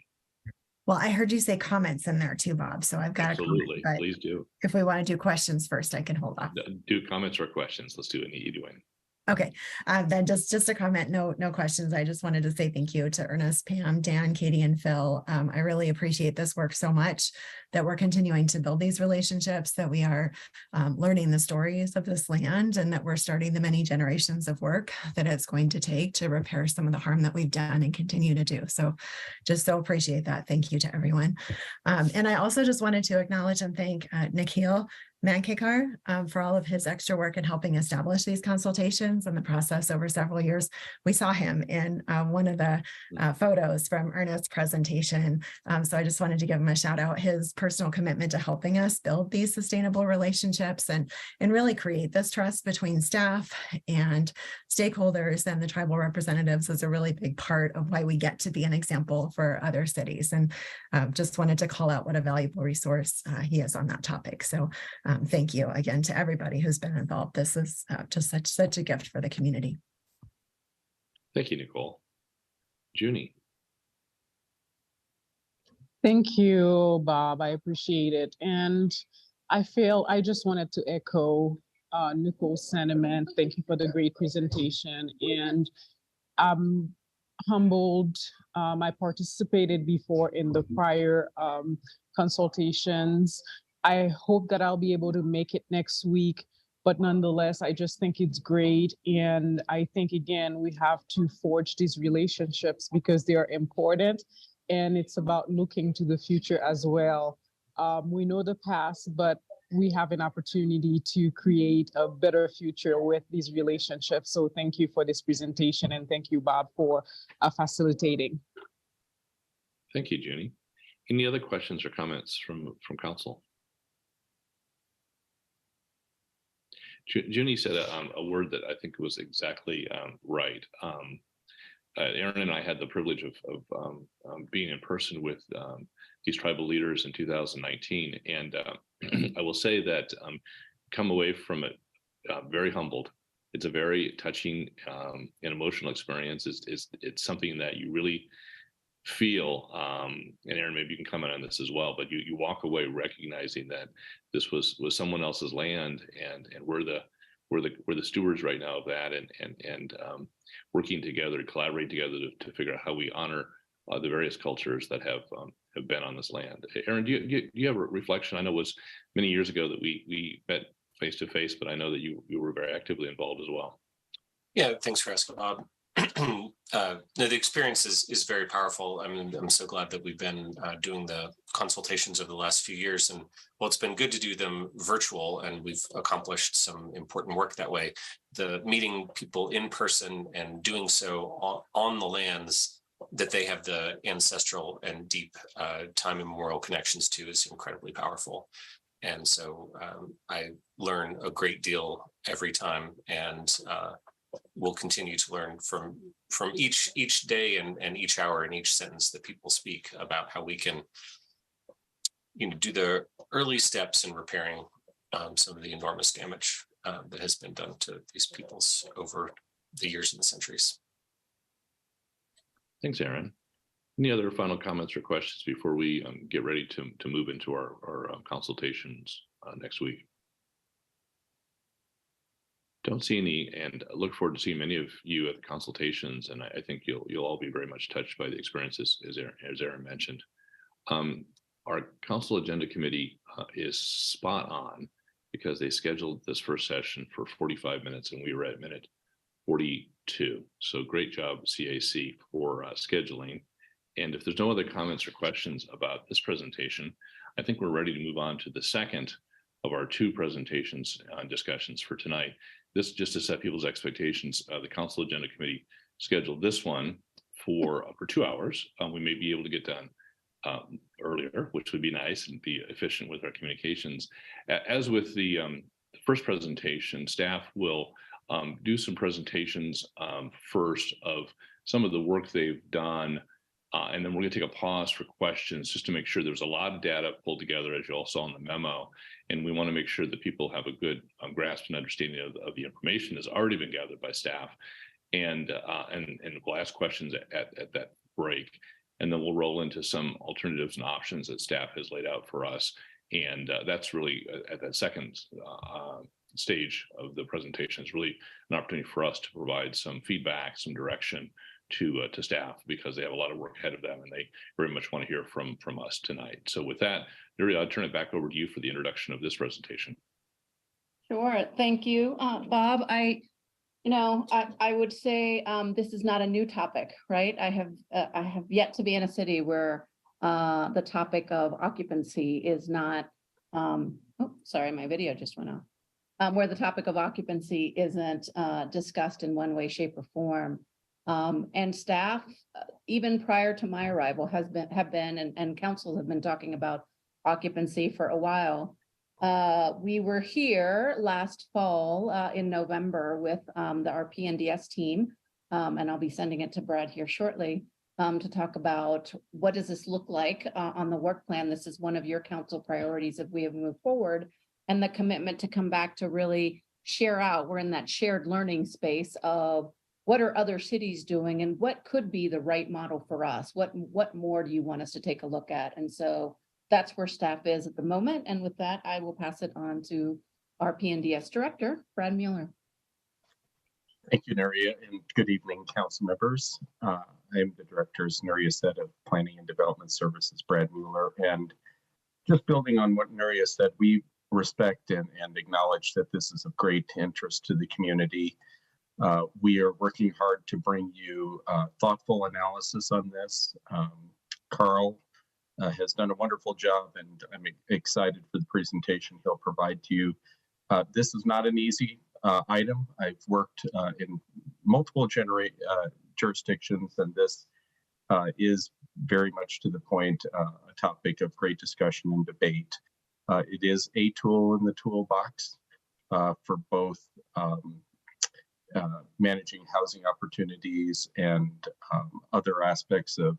Well, I heard you say comments in there too, Bob. So I've got
Absolutely.
a comment.
Please do.
If we want to do questions first, I can hold off.
Do comments or questions. Let's do it either way.
Okay, then just a comment, no questions. I just wanted to say thank you to Ernest, Pam, Dan, Katie, and Phil. I really appreciate this work so much, that we're continuing to build these relationships, that we are learning the stories of this land, and that we're starting the many generations of work that it's going to take to repair some of the harm that we've done and continue to do. So just so appreciate that. Thank you to everyone. And I also just wanted to acknowledge and thank Nikhil Mankekar for all of his extra work in helping establish these consultations and the process over several years. We saw him in one of the photos from Ernest's presentation. So I just wanted to give him a shout out. His personal commitment to helping us build these sustainable relationships and really create this trust between staff and stakeholders and the tribal representatives is a really big part of why we get to be an example for other cities. And just wanted to call out what a valuable resource he is on that topic. So thank you again to everybody who's been involved. This is just such a gift for the community.
Thank you, Nicole. Junie.
Thank you, Bob. I appreciate it. And I just wanted to echo Nicole's sentiment. Thank you for the great presentation. And I'm humbled. I participated before in the prior consultations. I hope that I'll be able to make it next week, but nonetheless, I just think it's great. And I think, again, we have to forge these relationships because they are important. And it's about looking to the future as well. We know the past, but we have an opportunity to create a better future with these relationships. So thank you for this presentation. And thank you, Bob, for facilitating.
Thank you, Junie. Any other questions or comments from council? Junie said a word that I think was exactly right. Aaron and I had the privilege of being in person with these tribal leaders in 2019, and I will say that come away from it very humbled. It's a very touching and emotional experience. It's something that you really feel, and Aaron, maybe you can comment on this as well, but you walk away recognizing that this was someone else's land, and we're the stewards right now of that, and working together, collaborate together to figure out how we honor the various cultures that have been on this land. Aaron, do you have a reflection? I know it was many years ago that we met face to face, but I know that you were very actively involved as well.
Yeah, thanks for asking, Bob. No, the experience is very powerful. I mean, I'm so glad that we've been doing the consultations over the last few years, and well, it's been good to do them virtual, and we've accomplished some important work that way. The meeting people in person and doing so on the lands that they have the ancestral and deep time immemorial connections to is incredibly powerful. And so I learn a great deal every time, and we'll continue to learn from each day and each hour and each sentence that people speak about how we can, do the early steps in repairing some of the enormous damage that has been done to these peoples over the years and the centuries.
Thanks, Aaron. Any other final comments or questions before we get ready to move into our consultations next week? Don't see any, and look forward to seeing many of you at the consultations. And I think you'll all be very much touched by the experiences, as Aaron mentioned. Our council agenda committee is spot on because they scheduled this first session for 45 minutes, and we were at minute 42. So great job, CAC, for scheduling. And if there's no other comments or questions about this presentation, I think we're ready to move on to the second of our two presentations and discussions for tonight. This, just to set people's expectations, the Council Agenda Committee scheduled this one for 2 hours. We may be able to get done earlier, which would be nice and be efficient with our communications. As with the first presentation, staff will do some presentations first of some of the work they've done, and then we're going to take a pause for questions just to make sure there's a lot of data pulled together, as you all saw in the memo, and we want to make sure that people have a good grasp and understanding of the information that's already been gathered by staff, and we'll ask questions at that break, and then we'll roll into some alternatives and options that staff has laid out for us, and that's really at that second stage of the presentation is really an opportunity for us to provide some feedback, some direction to staff, because they have a lot of work ahead of them and they very much want to hear from us tonight. So with that, Nuri, I'll turn it back over to you for the introduction of this presentation.
Sure. Thank you, Bob. I would say this is not a new topic, right? I have yet to be in a city where the topic of occupancy is not, oh, sorry, my video just went off. Where the topic of occupancy isn't discussed in one way, shape, or form. And staff, even prior to my arrival, have been and councils have been talking about occupancy for a while. We were here last fall in November with our PNDS team, and I'll be sending it to Brad here shortly to talk about what does this look like on the work plan. This is one of your council priorities if we have moved forward, and the commitment to come back to really share out. We're in that shared learning space of what are other cities doing and what could be the right model for us? What more do you want us to take a look at? And so that's where staff is at the moment. And with that, I will pass it on to our PNDS director, Brad Mueller.
Thank you, Nuria, and good evening, council members. I am the director, as Nuria said, of Planning and Development Services, Brad Mueller. And just building on what Nuria said, we respect and acknowledge that this is of great interest to the community. We are working hard to bring you thoughtful analysis on this. Carl has done a wonderful job, and I'm excited for the presentation he'll provide to you. This is not an easy item. I've worked in multiple jurisdictions, and this is very much to the point a topic of great discussion and debate. It is a tool in the toolbox for both managing housing opportunities and other aspects of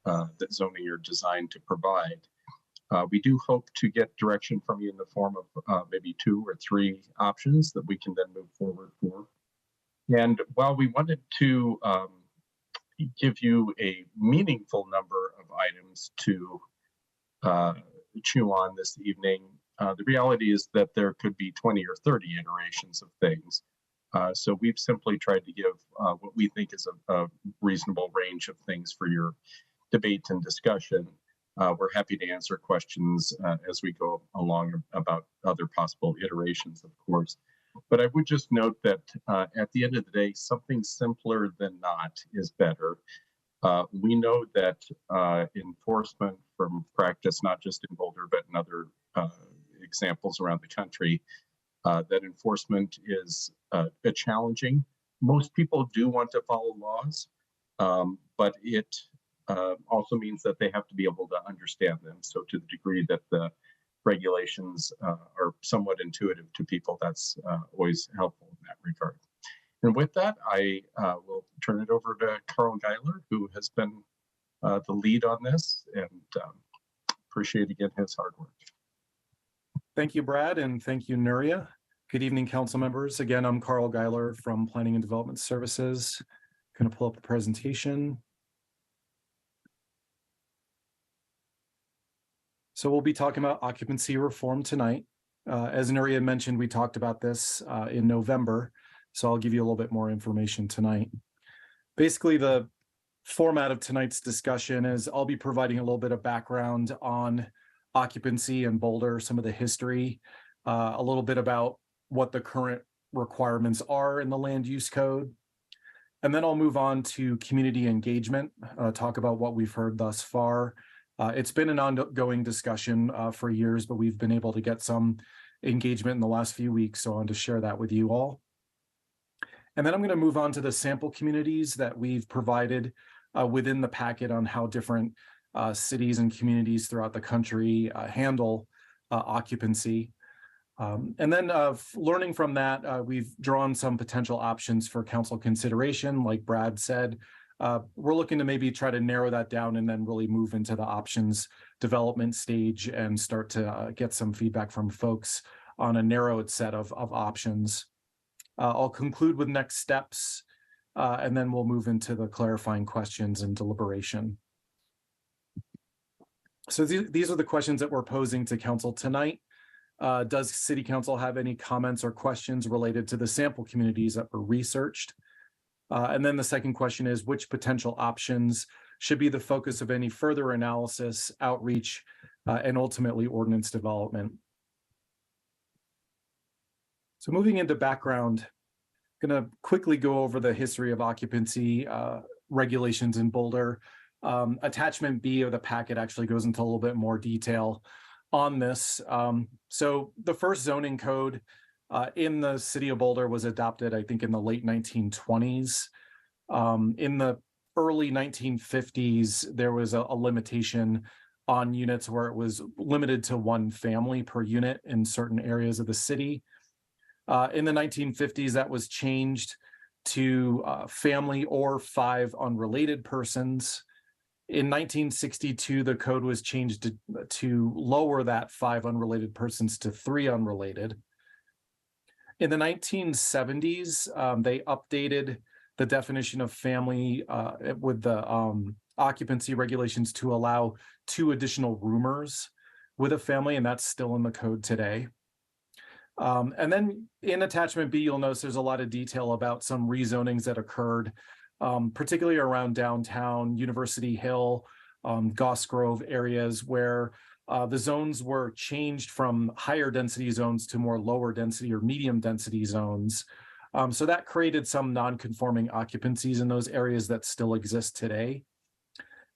that zoning are designed to provide. We do hope to get direction from you in the form of maybe 2 or 3 options that we can then move forward for. And while we wanted to give you a meaningful number of items to chew on this evening, the reality is that there could be 20 or 30 iterations of things. So we've simply tried to give what we think is a reasonable range of things for your debate and discussion. We're happy to answer questions as we go along about other possible iterations, of course. But I would just note that at the end of the day, something simpler than not is better. We know that enforcement from practice, not just in Boulder, but in other examples around the country, that enforcement is challenging. Most people do want to follow laws, but it also means that they have to be able to understand them. So to the degree that the regulations are somewhat intuitive to people, that's always helpful in that regard. And with that, I will turn it over to Carl Geiler, who has been the lead on this, and appreciate again his hard work.
Thank you, Brad, and thank you, Nuria. Good evening, council members. Again, I'm Carl Geiler from Planning and Development Services. Going to pull up the presentation. So we'll be talking about occupancy reform tonight. As Nuria mentioned, we talked about this in November, so I'll give you a little bit more information tonight. Basically, the format of tonight's discussion is I'll be providing a little bit of background on occupancy in Boulder, some of the history, a little bit about what the current requirements are in the land use code. And then I'll move on to community engagement, talk about what we've heard thus far. It's been an ongoing discussion for years, but we've been able to get some engagement in the last few weeks, so I want to share that with you all. And then I'm going to move on to the sample communities that we've provided within the packet on how different cities and communities throughout the country handle occupancy. And then learning from that, we've drawn some potential options for council consideration. Like Brad said, we're looking to maybe try to narrow that down and then really move into the options development stage and start to get some feedback from folks on a narrowed set of options. I'll conclude with next steps, and then we'll move into the clarifying questions and deliberation. So these are the questions that we're posing to council tonight. Does City Council have any comments or questions related to the sample communities that were researched? And then the second question is, which potential options should be the focus of any further analysis, outreach, and ultimately ordinance development? So moving into background, I'm going to quickly go over the history of occupancy regulations in Boulder. Attachment B of the packet actually goes into a little bit more detail on this. So the first zoning code in the city of Boulder was adopted, I think, in the late 1920s. In the early 1950s, there was a limitation on units where it was limited to 1 family per unit in certain areas of the city. In the 1950s, that was changed to family or 5 unrelated persons. In 1962, the code was changed to lower that 5 unrelated persons to 3 unrelated. In the 1970s, they updated the definition of family with the occupancy regulations to allow 2 additional roomers with a family, and that's still in the code today. And then in attachment B, you'll notice there's a lot of detail about some rezonings that occurred, particularly around downtown, University Hill, Goss Grove areas where the zones were changed from higher density zones to more lower density or medium density zones. So that created some non-conforming occupancies in those areas that still exist today.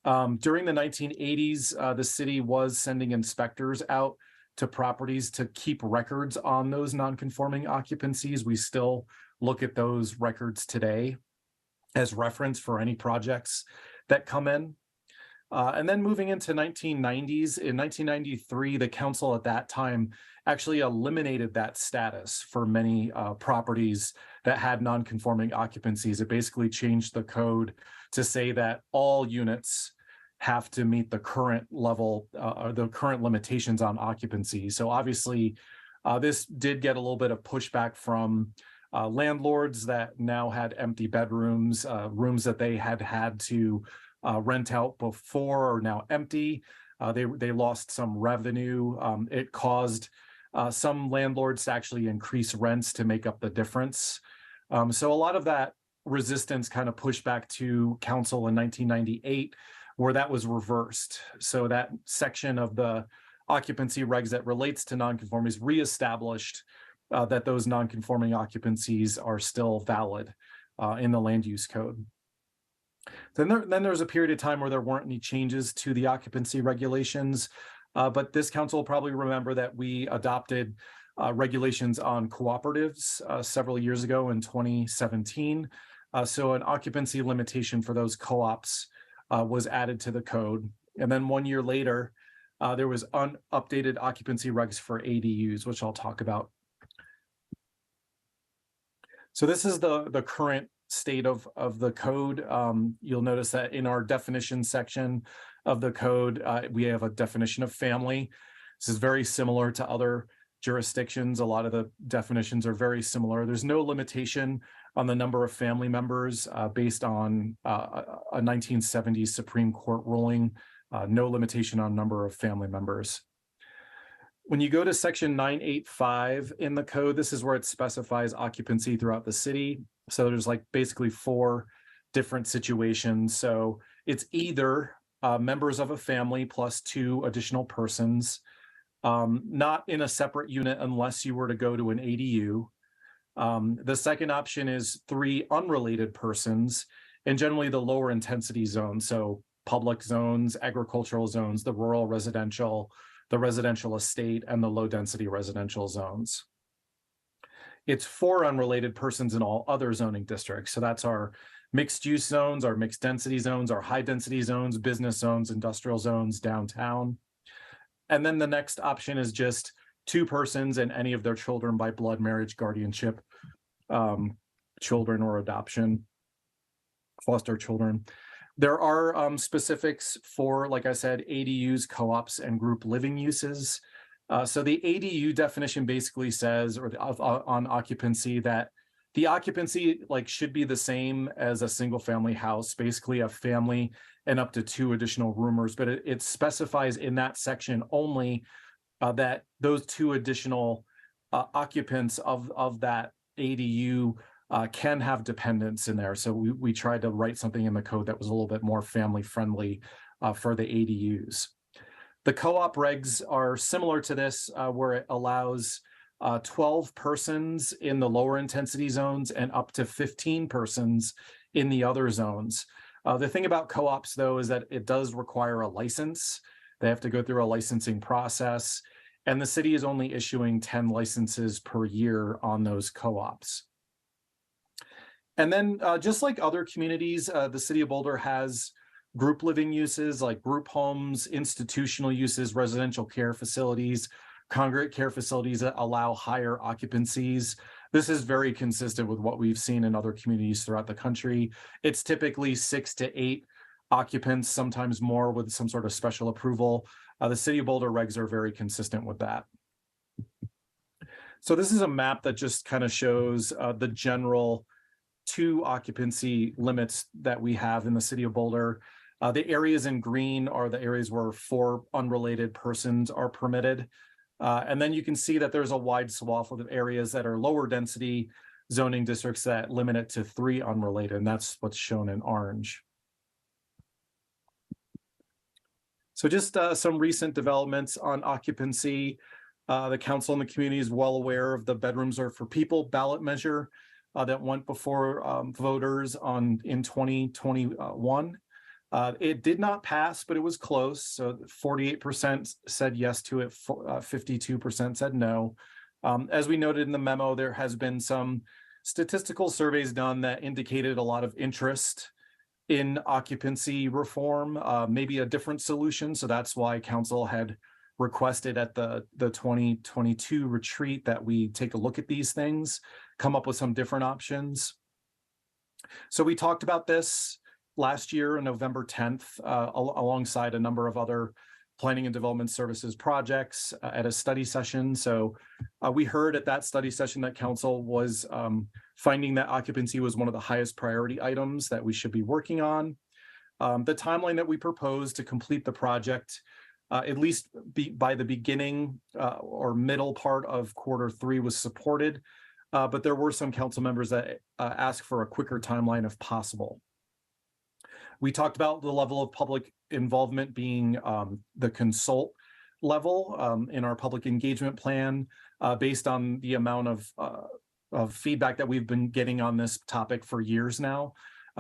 During the 1980s, the city was sending inspectors out to properties to keep records on those non-conforming occupancies. We still look at those records today as reference for any projects that come in. And then moving into 1990s, in 1993, the council at that time actually eliminated that status for many properties that had non-conforming occupancies. It basically changed the code to say that all units have to meet the current level or the current limitations on occupancy. So obviously, this did get a little bit of pushback from landlords that now had empty bedrooms, rooms that they had to rent out before are now empty. They lost some revenue. It caused some landlords to actually increase rents to make up the difference. So a lot of that resistance kind of pushed back to council in 1998, where that was reversed. So that section of the occupancy regs that relates to nonconformities reestablished that those nonconforming occupancies are still valid in the land use code. Then there was a period of time where there weren't any changes to the occupancy regulations, but this council will probably remember that we adopted regulations on cooperatives several years ago in 2017. So an occupancy limitation for those co-ops was added to the code. And then 1 year later, there was updated occupancy regs for ADUs, which I'll talk about. So this is the current state of the code. You'll notice that in our definition section of the code, we have a definition of family. This is very similar to other jurisdictions. A lot of the definitions are very similar. There's no limitation on the number of family members based on a 1970s Supreme Court ruling, no limitation on number of family members. When you go to section 985 in the code, this is where it specifies occupancy throughout the city. So there's like basically 4 different situations. So it's either members of a family plus 2 additional persons, not in a separate unit unless you were to go to an ADU. The second option is 3 unrelated persons, and generally the lower intensity zones. So public zones, agricultural zones, the rural residential, the residential estate, and the low density residential zones. It's 4 unrelated persons in all other zoning districts. So that's our mixed use zones, our mixed density zones, our high density zones, business zones, industrial zones, downtown. And then the next option is just 2 persons and any of their children by blood, marriage, guardianship, children or adoption, foster children. There are specifics for, like I said, ADUs, co-ops, and group living uses. So the ADU definition basically says, or on occupancy, that the occupancy should be the same as a single family house, basically a family and up to 2 additional roomers, but it specifies in that section only that those 2 additional occupants of that ADU can have dependents in there. So we tried to write something in the code that was a little bit more family friendly for the ADUs. The co-op regs are similar to this, where it allows 12 persons in the lower intensity zones and up to 15 persons in the other zones. The thing about co-ops, though, is that it does require a license. They have to go through a licensing process, and the city is only issuing 10 licenses per year on those co-ops. And then just like other communities, the city of Boulder has group living uses like group homes, institutional uses, residential care facilities, congregate care facilities that allow higher occupancies. This is very consistent with what we've seen in other communities throughout the country. It's typically 6 to 8 occupants, sometimes more with some sort of special approval. The city of Boulder regs are very consistent with that. So this is a map that just kind of shows the general 2 occupancy limits that we have in the city of Boulder. The areas in green are the areas where 4 unrelated persons are permitted. And then you can see that there's a wide swath of areas that are lower density zoning districts that limit it to 3 unrelated, and that's what's shown in orange. So just some recent developments on occupancy. The council and the community is well aware of the Bedrooms Are for People ballot measure that went before voters in 2021. It did not pass, but it was close. So 48% said yes to it, 52% said no. As we noted in the memo, there has been some statistical surveys done that indicated a lot of interest in occupancy reform, maybe a different solution. So that's why council had requested at the 2022 retreat that we take a look at these things, come up with some different options. So we talked about this last year on November 10th, alongside a number of other planning and development services projects at a study session. So we heard at that study session that council was finding that occupancy was one of the highest priority items that we should be working on. The timeline that we proposed to complete the project, at least by the beginning or middle part of Q3 was supported, but there were some council members that asked for a quicker timeline if possible. We talked about the level of public involvement being the consult level in our public engagement plan, based on the amount of feedback that we've been getting on this topic for years now.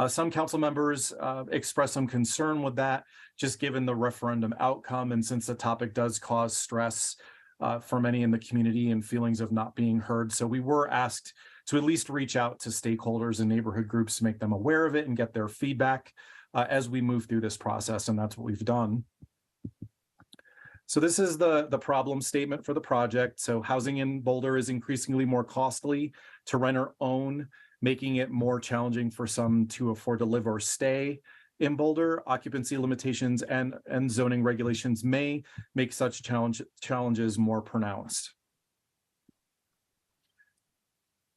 Some council members expressed some concern with that, just given the referendum outcome, and since the topic does cause stress for many in the community and feelings of not being heard. So we were asked to at least reach out to stakeholders and neighborhood groups to make them aware of it and get their feedback as we move through this process, and that's what we've done. So this is the problem statement for the project. So housing in Boulder is increasingly more costly to rent or own, making it more challenging for some to afford to live or stay in Boulder. Occupancy limitations and zoning regulations may make such challenges more pronounced.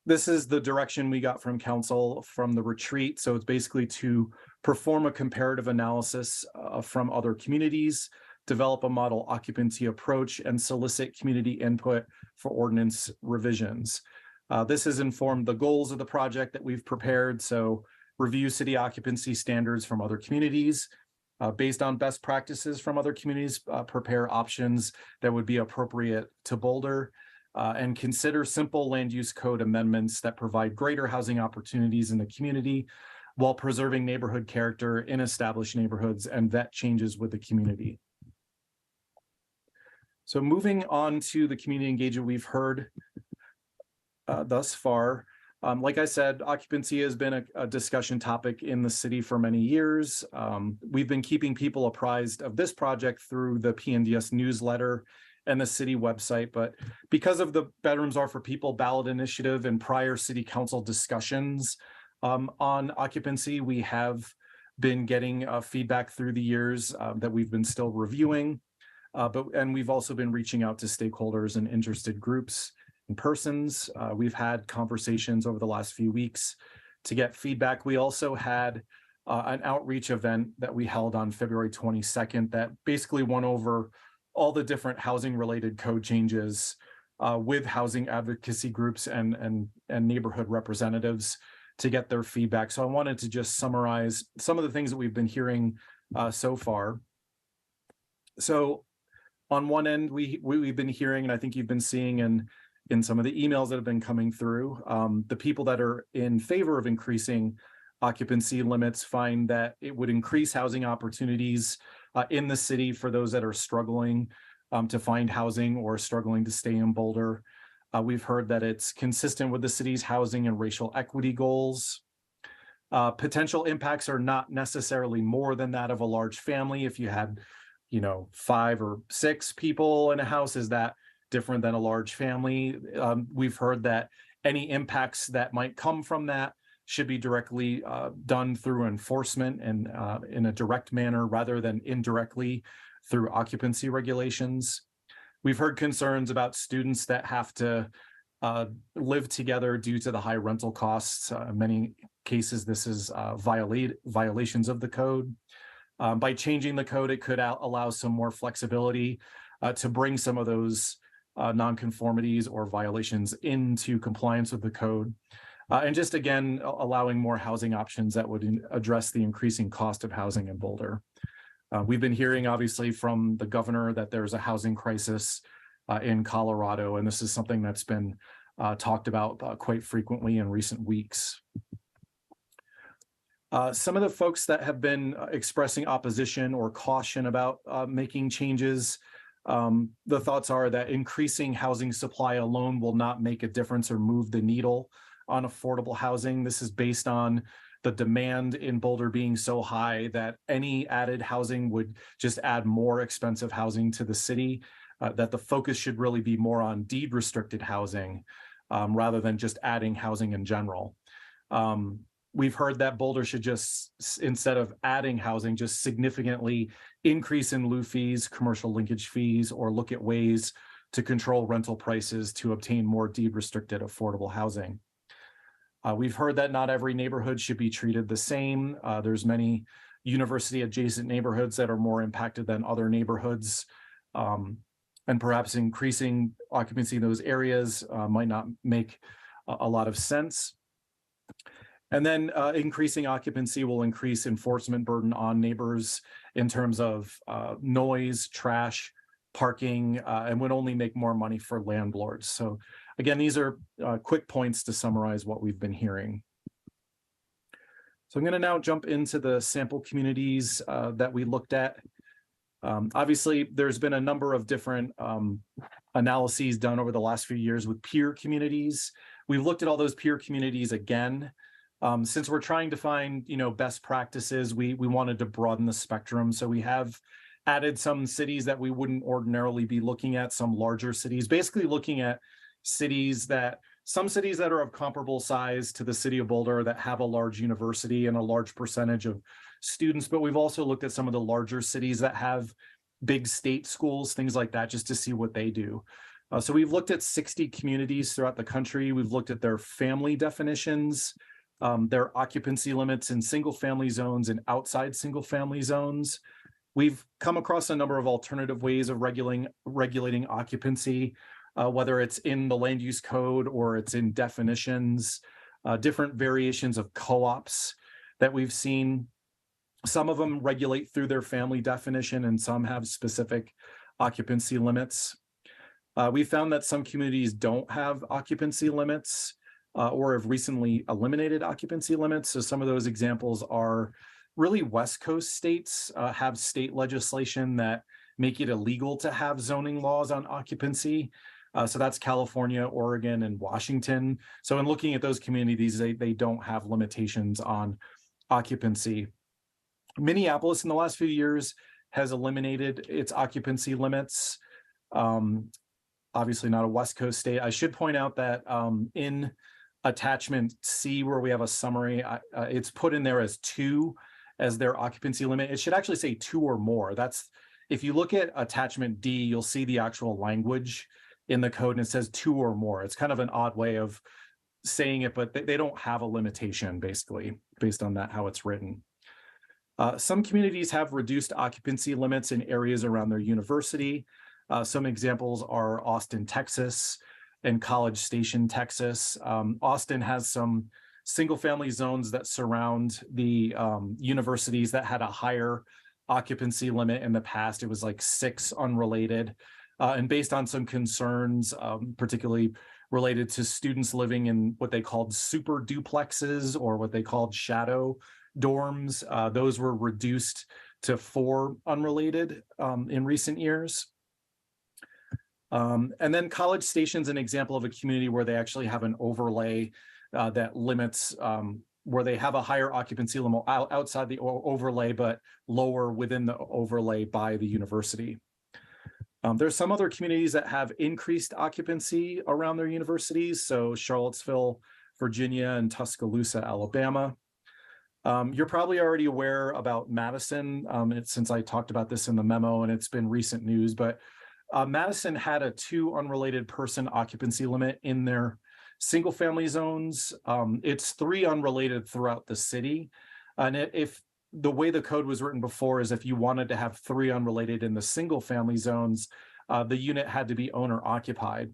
This is the direction we got from council from the retreat. So it's basically to perform a comparative analysis from other communities, develop a model occupancy approach, and solicit community input for ordinance revisions. This has informed the goals of the project that we've prepared. So review city occupancy standards from other communities, based on best practices from other communities, prepare options that would be appropriate to Boulder, and consider simple land use code amendments that provide greater housing opportunities in the community while preserving neighborhood character in established neighborhoods, and vet changes with the community. So moving on to the community engagement we've heard thus far. Like I said, occupancy has been a discussion topic in the city for many years. We've been keeping people apprised of this project through the PNDS newsletter and the city website, but because of the Bedrooms Are for People ballot initiative and prior city council discussions on occupancy, we have been getting feedback through the years that we've been still reviewing, and we've also been reaching out to stakeholders and interested groups and persons. We've had conversations over the last few weeks to get feedback. We also had an outreach event that we held on February 22nd that basically went over all the different housing related code changes with housing advocacy groups and neighborhood representatives to get their feedback. So I wanted to just summarize some of the things that we've been hearing so far. So on one end, we've been hearing, and I think you've been seeing in some of the emails that have been coming through, the people that are in favor of increasing occupancy limits find that it would increase housing opportunities in the city for those that are struggling to find housing or struggling to stay in Boulder. We've heard that it's consistent with the city's housing and racial equity goals. Potential impacts are not necessarily more than that of a large family. If you had, 5 or 6 people in a house, is that different than a large family? We've heard that any impacts that might come from that should be directly done through enforcement and in a direct manner rather than indirectly through occupancy regulations. We've heard concerns about students that have to live together due to the high rental costs. In many cases, this is violations of the code. By changing the code, it could allow some more flexibility to bring some of those nonconformities or violations into compliance with the code. And just again, allowing more housing options that would address the increasing cost of housing in Boulder. We've been hearing obviously from the governor that there's a housing crisis in Colorado, and this is something that's been talked about quite frequently in recent weeks. Some of the folks that have been expressing opposition or caution about making changes, the thoughts are that increasing housing supply alone will not make a difference or move the needle on affordable housing. This is based on the demand in Boulder being so high that any added housing would just add more expensive housing to the city. that the focus should really be more on deed restricted housing rather than just adding housing in general. We've heard that Boulder should just, instead of adding housing, just significantly increase in lieu fees, commercial linkage fees, or look at ways to control rental prices to obtain more deed restricted affordable housing. We've heard that not every neighborhood should be treated the same. There's many university adjacent neighborhoods that are more impacted than other neighborhoods. And perhaps increasing occupancy in those areas might not make a lot of sense. And then increasing occupancy will increase enforcement burden on neighbors in terms of noise, trash, parking, and would only make more money for landlords. So again, these are quick points to summarize what we've been hearing. So I'm going to now jump into the sample communities that we looked at. Obviously, there's been a number of different analyses done over the last few years with peer communities. We've looked at all those peer communities again. Since we're trying to find, best practices, we wanted to broaden the spectrum. So we have added some cities that we wouldn't ordinarily be looking at, some larger cities, basically looking at some cities that are of comparable size to the city of Boulder that have a large university and a large percentage of students. But we've also looked at some of the larger cities that have big state schools, things like that, just to see what they do. So we've looked at 60 communities throughout the country. We've looked at their family definitions, their occupancy limits in single family zones and outside single family zones. We've come across a number of alternative ways of regulating occupancy, whether it's in the land use code or it's in definitions, different variations of co-ops that we've seen. Some of them regulate through their family definition and some have specific occupancy limits. We found that some communities don't have occupancy limits or have recently eliminated occupancy limits. So some of those examples are really West Coast states have state legislation that make it illegal to have zoning laws on occupancy. So that's California, Oregon, and Washington. So in looking at those communities, they don't have limitations on occupancy. Minneapolis in the last few years has eliminated its occupancy limits. Obviously not a West Coast state. I should point out that in attachment C, where we have a summary, it's put in there as 2 as their occupancy limit. It should actually say 2 or more. That's, if you look at attachment D, you'll see the actual language in the code and it says 2 or more. It's kind of an odd way of saying it, but they don't have a limitation basically based on that, how it's written. Some communities have reduced occupancy limits in areas around their university. Some examples are Austin, Texas, and College Station, Texas. Austin has some single-family zones that surround the universities that had a higher occupancy limit in the past. It was like 6 unrelated. And based on some concerns, particularly related to students living in what they called super duplexes or what they called shadow dorms, those were reduced to 4 unrelated in recent years. And then College Station's an example of a community where they actually have an overlay that limits, where they have a higher occupancy limit outside the overlay, but lower within the overlay by the university. There's some other communities that have increased occupancy around their universities. So Charlottesville, Virginia, and Tuscaloosa, Alabama. You're probably already aware about Madison, since I talked about this in the memo and it's been recent news, but Madison had a 2 unrelated person occupancy limit in their single family zones. It's 3 unrelated throughout the city. And if the way the code was written before is if you wanted to have 3 unrelated in the single family zones, the unit had to be owner occupied.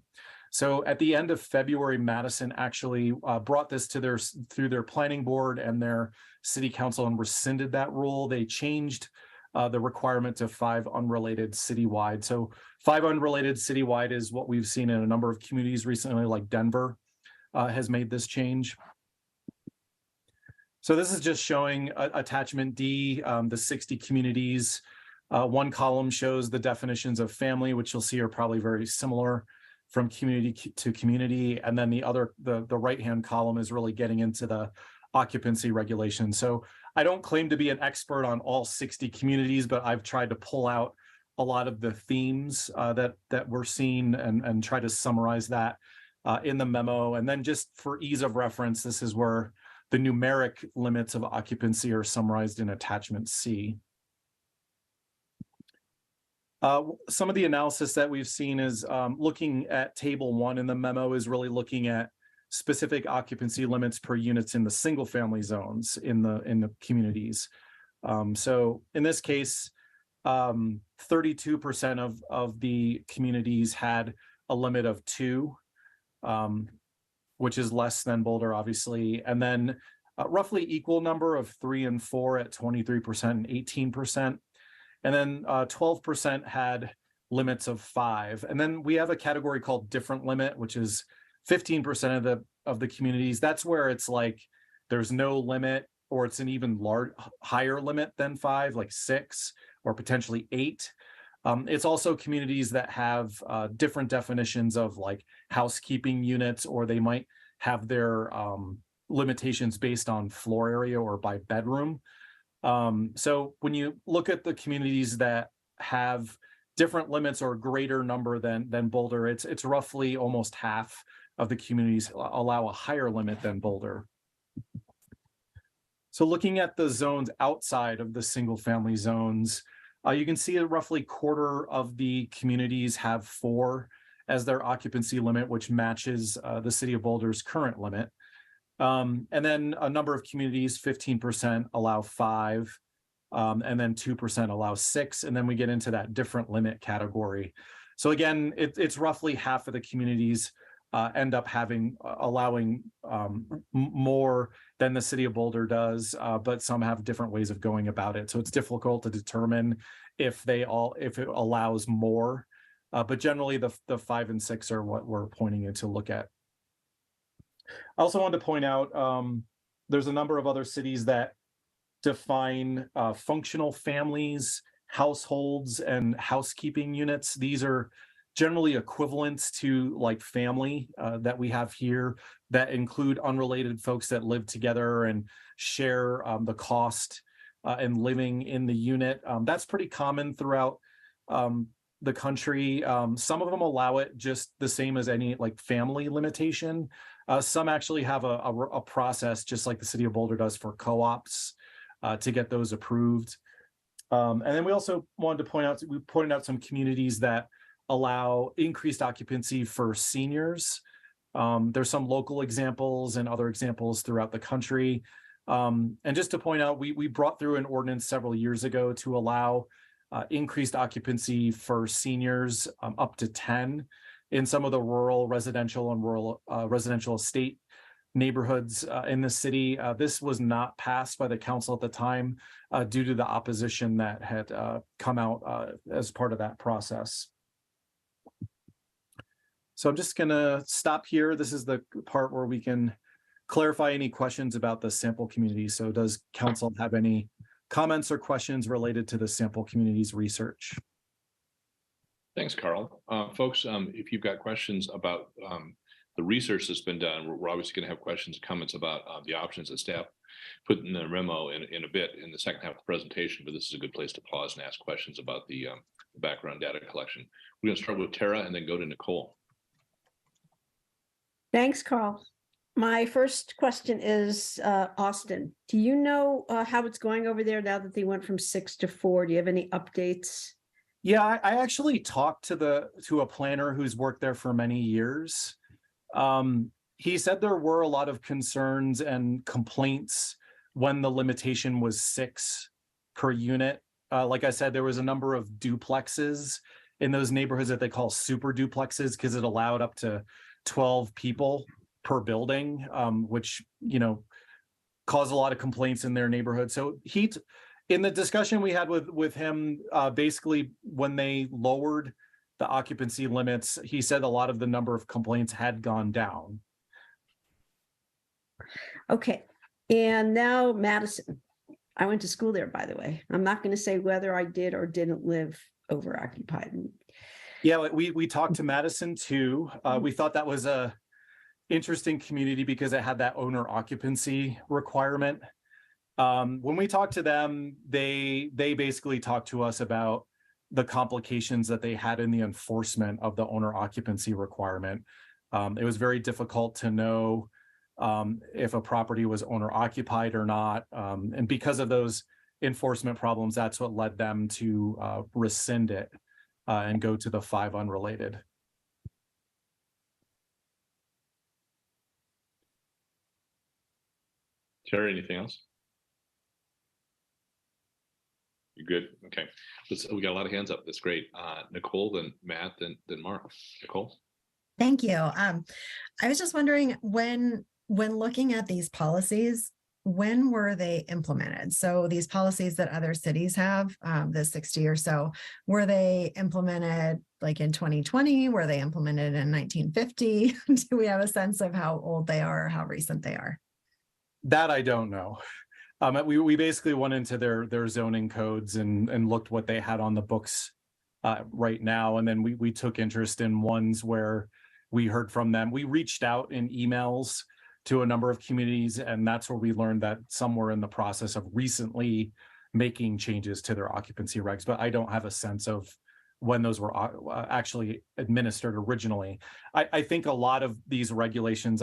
So at the end of February, Madison actually brought this to through their planning board and their city council and rescinded that rule. They changed the requirement to 5 unrelated citywide. So 5 unrelated citywide is what we've seen in a number of communities recently, like Denver has made this change. So this is just showing attachment D, the 60 communities. One column shows the definitions of family, which you'll see are probably very similar from community to community. And then the right-hand column is really getting into the occupancy regulation. So I don't claim to be an expert on all 60 communities, but I've tried to pull out a lot of the themes that we're seeing and try to summarize that in the memo. And then just for ease of reference, this is where the numeric limits of occupancy are summarized in attachment C. Some of the analysis that we've seen is looking at table 1 in the memo is really looking at specific occupancy limits per units in the single family zones in the communities. So in this case, 32% of the communities had a limit of 2, which is less than Boulder, obviously. And then roughly equal number of 3 and 4 at 23% and 18%. And then 12% had limits of 5. And then we have a category called different limit, which is 15% of the communities. That's where it's like there's no limit, or it's an even higher limit than 5, like 6 or potentially 8. It's also communities that have different definitions of like housekeeping units, or they might have their limitations based on floor area or by bedroom. So when you look at the communities that have different limits or greater number than Boulder, it's roughly almost half of the communities allow a higher limit than Boulder. So looking at the zones outside of the single family zones, you can see a roughly quarter of the communities have 4 as their occupancy limit, which matches the city of Boulder's current limit. And then a number of communities, 15% allow 5, and then 2% allow 6. And then we get into that different limit category. So again, it's roughly half of the communities end up allowing more than the city of Boulder does, but some have different ways of going about it. So it's difficult to determine if it allows more, but generally the 5 and 6 are what we're pointing in to look at. I also wanted to point out there's a number of other cities that define functional families, households, and housekeeping units. These are generally equivalents to like family that we have here, that include unrelated folks that live together and share the cost and living in the unit. That's pretty common throughout the country. Some of them allow it just the same as any like family limitation. Some actually have a process, just like the city of Boulder does for co-ops, to get those approved. And then we also wanted to point out, we pointed out some communities that allow increased occupancy for seniors. There's some local examples and other examples throughout the country. And just to point out, we brought through an ordinance several years ago to allow increased occupancy for seniors up to 10 in some of the rural residential and rural residential estate neighborhoods in the city. This was not passed by the council at the time due to the opposition that had come out as part of that process. So I'm just gonna stop here. This is the part where we can clarify any questions about the sample community. So does council have any comments or questions related to the sample community's research?
Thanks, Carl. Folks, if you've got questions about the research that's been done, we're obviously going to have questions and comments about the options that staff put in the memo in a bit in the second half of the presentation, but this is a good place to pause and ask questions about the background data collection. We're going to start with Tara and then go to Nicole.
Thanks, Carl. My first question is, Austin, do you know how it's going over there now that they went from 6 to 4? Do you have any updates?
Yeah, I actually talked to a planner who's worked there for many years. He said there were a lot of concerns and complaints when the limitation was 6 per unit. Like I said, there was a number of duplexes in those neighborhoods that they call super duplexes because it allowed up to 12 people per building, which, you know, caused a lot of complaints in their neighborhood. So in the discussion we had with him, basically when they lowered the occupancy limits, he said a lot of the number of complaints had gone down.
Okay, and now Madison. I went to school there, by the way. I'm not going to say whether I did or didn't live over occupied.
Yeah, we talked to Madison too. We thought that was a interesting community because it had that owner occupancy requirement. When we talked to them, they basically talked to us about the complications that they had in the enforcement of the owner occupancy requirement. It was very difficult to know if a property was owner occupied or not. And because of those enforcement problems, that's what led them to rescind it and go to the 5 unrelated.
Terry, anything else? You good? Okay. We got a lot of hands up. That's great. Nicole, then Matt, then Mark. Nicole?
Thank you. I was just wondering when looking at these policies, when were they implemented? So these policies that other cities have, the 60 or so, were they implemented like in 2020? Were they implemented in 1950? Do we have a sense of how old they are or how recent they are?
That I don't know. We basically went into their zoning codes and looked what they had on the books right now. And then we took interest in ones where we heard from them. We reached out in emails to a number of communities, and that's where we learned that some were in the process of recently making changes to their occupancy regs, but I don't have a sense of when those were actually administered originally. I think a lot of these regulations,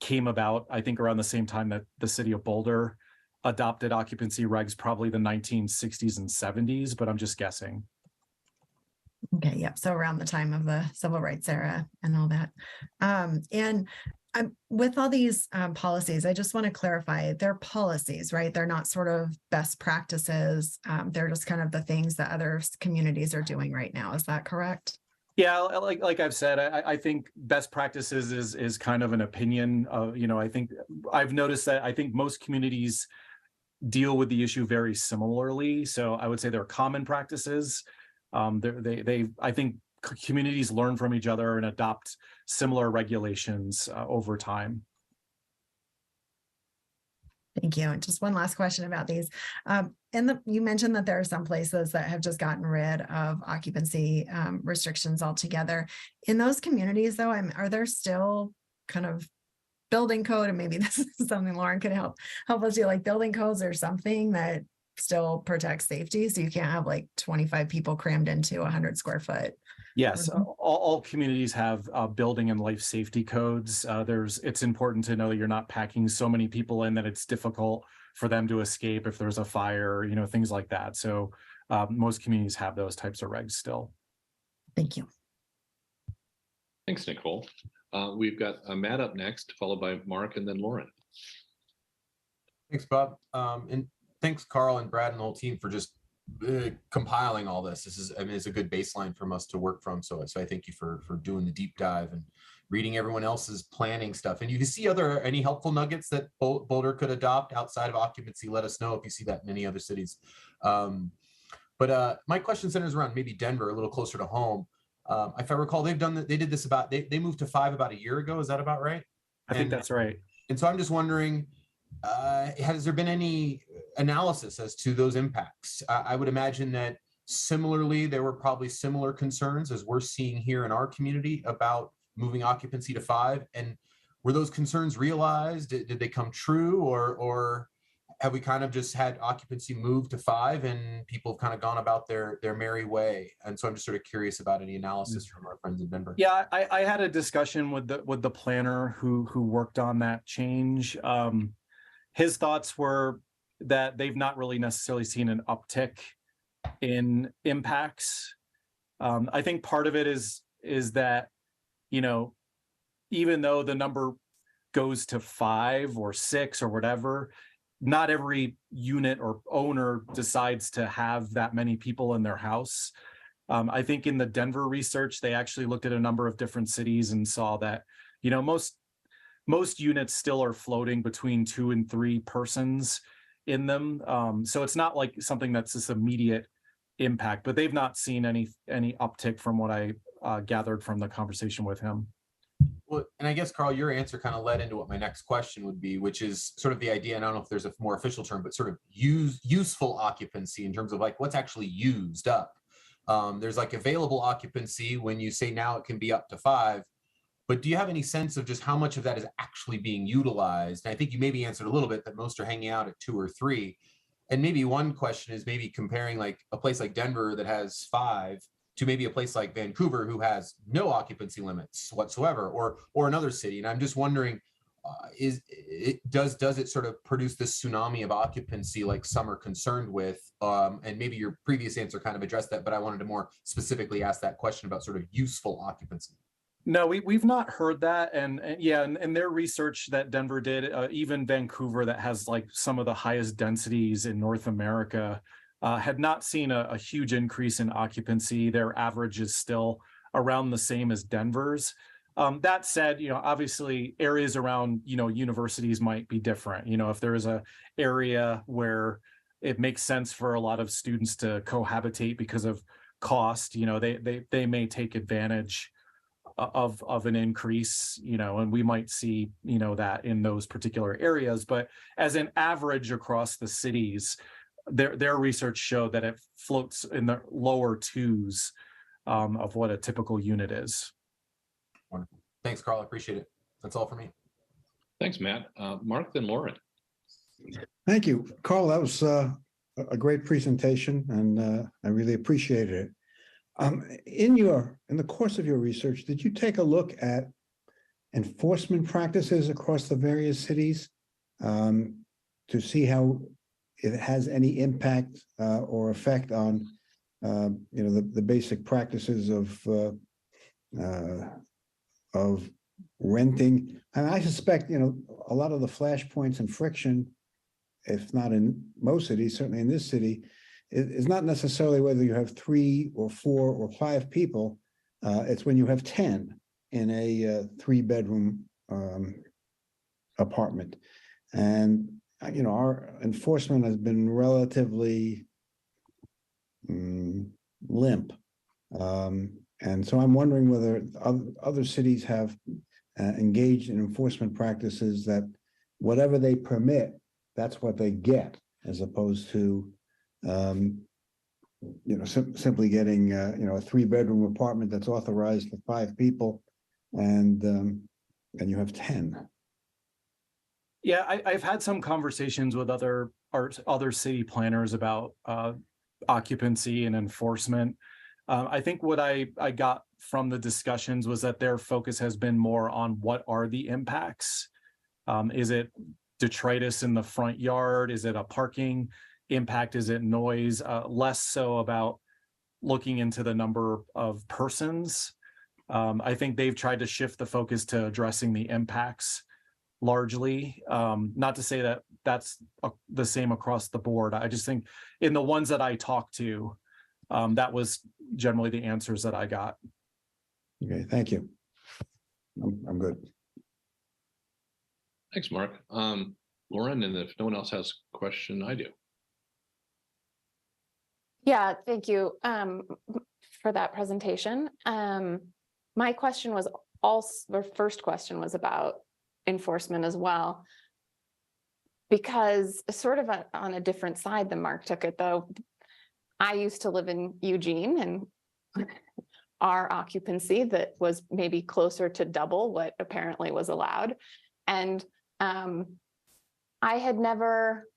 came about, around the same time that the city of Boulder adopted occupancy regs, probably the 1960s and 70s, but I'm just guessing.
Okay, yep. So around the time of the civil rights era and all that. And with all these policies, I just want to clarify, they're policies, right? They're not sort of best practices. They're just kind of the things that other communities are doing right now. Is that correct?
Yeah, like I've said, I think best practices is kind of an opinion. I think I've noticed that I think most communities deal with the issue very similarly. So I would say they're common practices. I think communities learn from each other and adopt similar regulations over time.
Thank you. And just one last question about these. You mentioned that there are some places that have just gotten rid of occupancy restrictions altogether. In those communities, though, are there still kind of building code, and maybe this is something Lauren could help us do, like building codes or something that still protects safety, so you can't have like 25 people crammed into 100 square foot?
Yes, all communities have building and life safety codes. It's important to know that you're not packing so many people in that it's difficult for them to escape if there's a fire, things like that. So most communities have those types of regs still.
Thank you.
Thanks, Nicole. We've got Matt up next, followed by Mark and then Lauren.
Thanks, Bob. And thanks, Carl and Brad and the whole team for just compiling all this. It's a good baseline from us to work from. So I thank you for doing the deep dive and reading everyone else's planning stuff. And you can see any helpful nuggets that Boulder could adopt outside of occupancy. Let us know if you see that in any other cities. But my question centers around maybe Denver, a little closer to home. If I recall, they did this they moved to 5 about a year ago. Is that about right?
I think that's right.
And so I'm just wondering, has there been any analysis as to those impacts? I would imagine that similarly, there were probably similar concerns as we're seeing here in our community about moving occupancy to 5. And were those concerns realized? Did they come true, or have we kind of just had occupancy move to 5 and people have kind of gone about their merry way? And so I'm just sort of curious about any analysis from our friends in Denver.
Yeah, I had a discussion with the planner who worked on that change. His thoughts were that they've not really necessarily seen an uptick in impacts. I think part of it is that, even though the number goes to 5 or 6 or whatever, not every unit or owner decides to have that many people in their house. I think in the Denver research, they actually looked at a number of different cities and saw that, most units still are floating between 2 and 3 persons in them. So it's not like something that's this immediate impact, but they've not seen any uptick from what I gathered from the conversation with him.
Well, and I guess, Carl, your answer kind of led into what my next question would be, which is sort of the idea, and I don't know if there's a more official term, but sort of useful occupancy in terms of like what's actually used up. There's like available occupancy when you say now it can be up to 5. But do you have any sense of just how much of that is actually being utilized? And I think you maybe answered a little bit that most are hanging out at 2 or 3. And maybe one question is maybe comparing like a place like Denver that has 5 to maybe a place like Vancouver who has no occupancy limits whatsoever, or another city. And I'm just wondering, does it sort of produce this tsunami of occupancy like some are concerned with? And maybe your previous answer kind of addressed that, but I wanted to more specifically ask that question about sort of useful occupancy.
No, we've not heard that, and yeah, and their research that Denver did, even Vancouver, that has like some of the highest densities in North America, had not seen a huge increase in occupancy. Their average is still around the same as Denver's. That said, obviously areas around, universities might be different. If there is a area where it makes sense for a lot of students to cohabitate because of cost, they may take advantage of an increase, and we might see, that in those particular areas. But as an average across the cities, their research showed that it floats in the lower 2s of what a typical unit is.
Wonderful. Thanks, Carl. I appreciate it. That's all for me.
Thanks, Matt. Mark, then Lauren.
Thank you, Carl. That was a great presentation, and I really appreciated it. In the course of your research, did you take a look at enforcement practices across the various cities to see how it has any impact or effect on the basic practices of renting? And I suspect a lot of the flashpoints and friction, if not in most cities, certainly in this city, is not necessarily whether you have 3 or 4 or 5 people. It's when you have 10 in a 3-bedroom apartment. And, our enforcement has been relatively limp. And so I'm wondering whether other cities have engaged in enforcement practices that whatever they permit, that's what they get, as opposed to simply getting a 3-bedroom apartment that's authorized for 5 people, and you have 10.
Yeah, I've had some conversations with other city planners about occupancy and enforcement. I think what I got from the discussions was that their focus has been more on what are the impacts. Is it detritus in the front yard? Is it a parking impact? Is it noise? Less so about looking into the number of persons. I think they've tried to shift the focus to addressing the impacts largely. Not to say that that's the same across the board. I just think in the ones that I talked to, that was generally the answers that I got.
Okay, thank you. I'm good.
Thanks, Mark. Lauren, and if no one else has a question, I do.
Yeah, thank you for that presentation. My question was the first question was about enforcement as well, because sort of on a different side than Mark took it, though. I used to live in Eugene, and our occupancy that was maybe closer to double what apparently was allowed. And I had never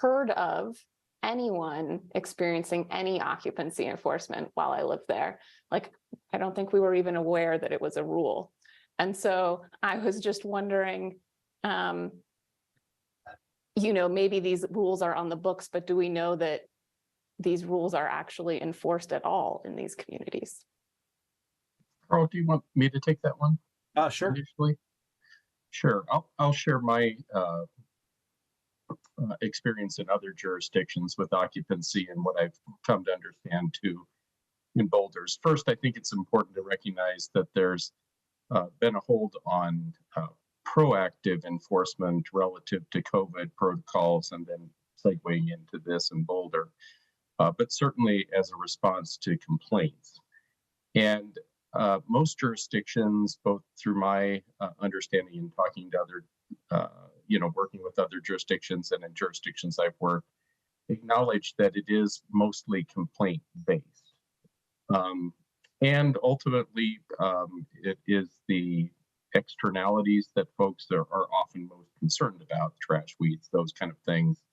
heard of anyone experiencing any occupancy enforcement while I lived there. Like, I don't think we were even aware that it was a rule. And so I was just wondering, maybe these rules are on the books, but do we know that these rules are actually enforced at all in these communities?
Carl, do you want me to take that one?
Sure.
Initially? Sure. I'll share my experience in other jurisdictions with occupancy and what I've come to understand too in Boulder's. First, I think it's important to recognize that there's been a hold on proactive enforcement relative to COVID protocols, and then segueing into this in Boulder, but certainly as a response to complaints. And most jurisdictions, both through my understanding and talking to other, working with other jurisdictions and in jurisdictions I've worked, acknowledge that it is mostly complaint-based. And ultimately, it is the externalities that folks are often most concerned about, trash, weeds, those kind of things,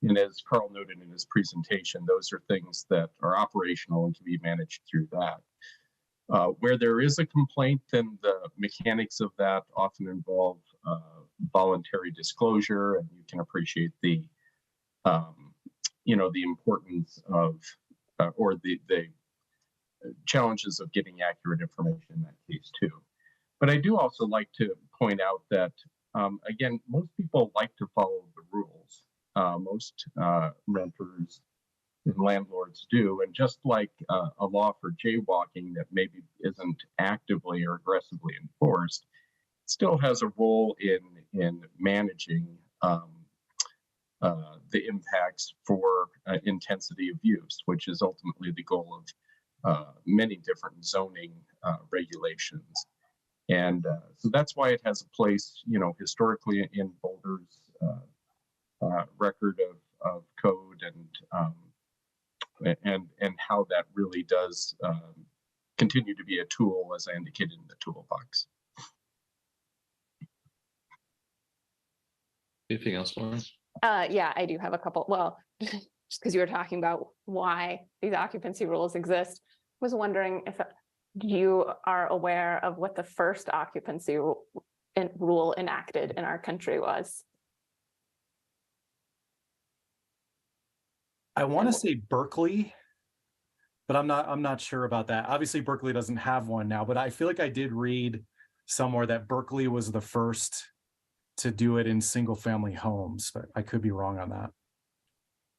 And as Carl noted in his presentation, those are things that are operational and can be managed through that. Where there is a complaint, then the mechanics of that often involve voluntary disclosure, and you can appreciate the, the importance of, or the challenges of getting accurate information in that case too. But I do also like to point out that, again, most people like to follow the rules. Most renters and landlords do. And just like a law for jaywalking that maybe isn't actively or aggressively enforced, still has a role in managing the impacts for intensity of use, which is ultimately the goal of many different zoning regulations. And so that's why it has a place, historically in Boulder's record of code and how that really does continue to be a tool, as I indicated in the toolbox.
Anything else, Lauren?
Yeah, I do have a couple. Well, just because you were talking about why these occupancy rules exist, I was wondering if you are aware of what the first occupancy rule enacted in our country was.
I want to say Berkeley, but I'm not sure about that. Obviously, Berkeley doesn't have one now, but I feel like I did read somewhere that Berkeley was the first to do it in single family homes, but I could be wrong on that.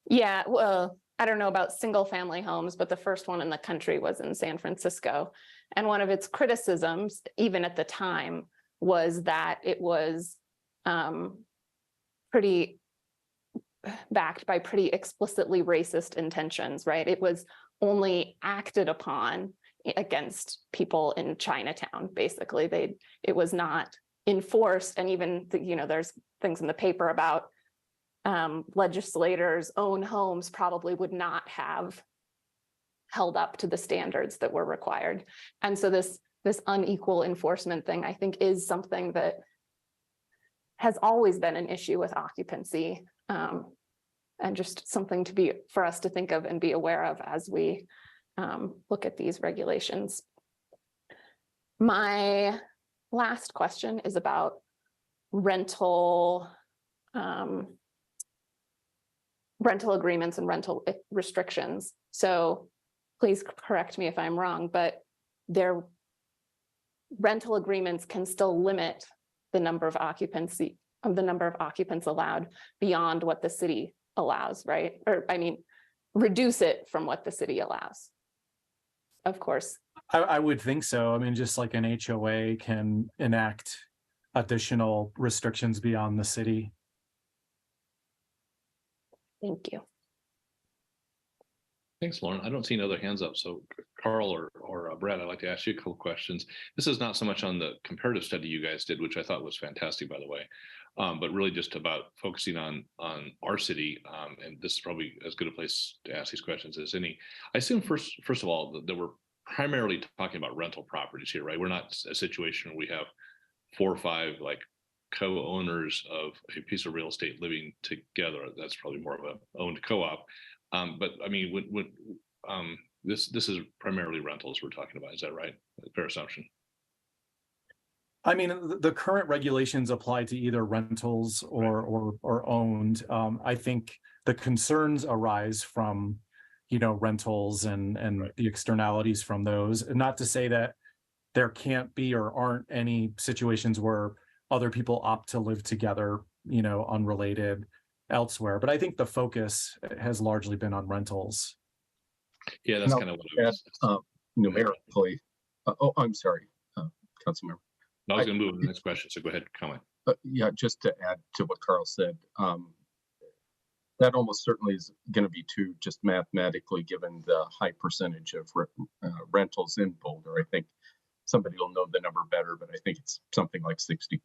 Yeah, well, I don't know about single family homes, but the first one in the country was in San Francisco. And one of its criticisms, even at the time, was that it was pretty backed by pretty explicitly racist intentions, right? It was only acted upon against people in Chinatown, basically. It was not enforced. And even, there's things in the paper about legislators' own homes probably would not have held up to the standards that were required. And so this unequal enforcement thing, I think, is something that has always been an issue with occupancy, and just something for us to think of and be aware of as we look at these regulations. My last question is about rental agreements and rental restrictions. So please correct me if I'm wrong, but their rental agreements can still limit the number of occupants allowed beyond what the city allows, right? Or reduce it from what the city allows. Of course.
I would think so. I mean, just like an HOA can enact additional restrictions beyond the city.
Thank you.
Thanks, Lauren. I don't see any other hands up. So Carl or Brad, I'd like to ask you a couple questions. This is not so much on the comparative study you guys did, which I thought was fantastic, by the way, but really just about focusing on our city. And this is probably as good a place to ask these questions as any. I assume first of all, that we're primarily talking about rental properties here, right? We're not a situation where we have 4 or 5 like co-owners of a piece of real estate living together. That's probably more of a owned co-op. But I mean, this is primarily rentals we're talking about. Is that right? Fair assumption.
I mean, the current regulations apply to either rentals or owned. I think the concerns arise from, rentals and the externalities from those. And not to say that there can't be or aren't any situations where other people opt to live together, unrelated elsewhere. But I think the focus has largely been on rentals.
Yeah, that's kind of what I was.
Numerically. I'm sorry, Councilmember.
I was going to move to the next question, so go ahead, comment.
Yeah, just to add to what Carl said, that almost certainly is going to be true just mathematically, given the high percentage of rentals in Boulder. I think somebody will know the number better, but I think it's something like 65%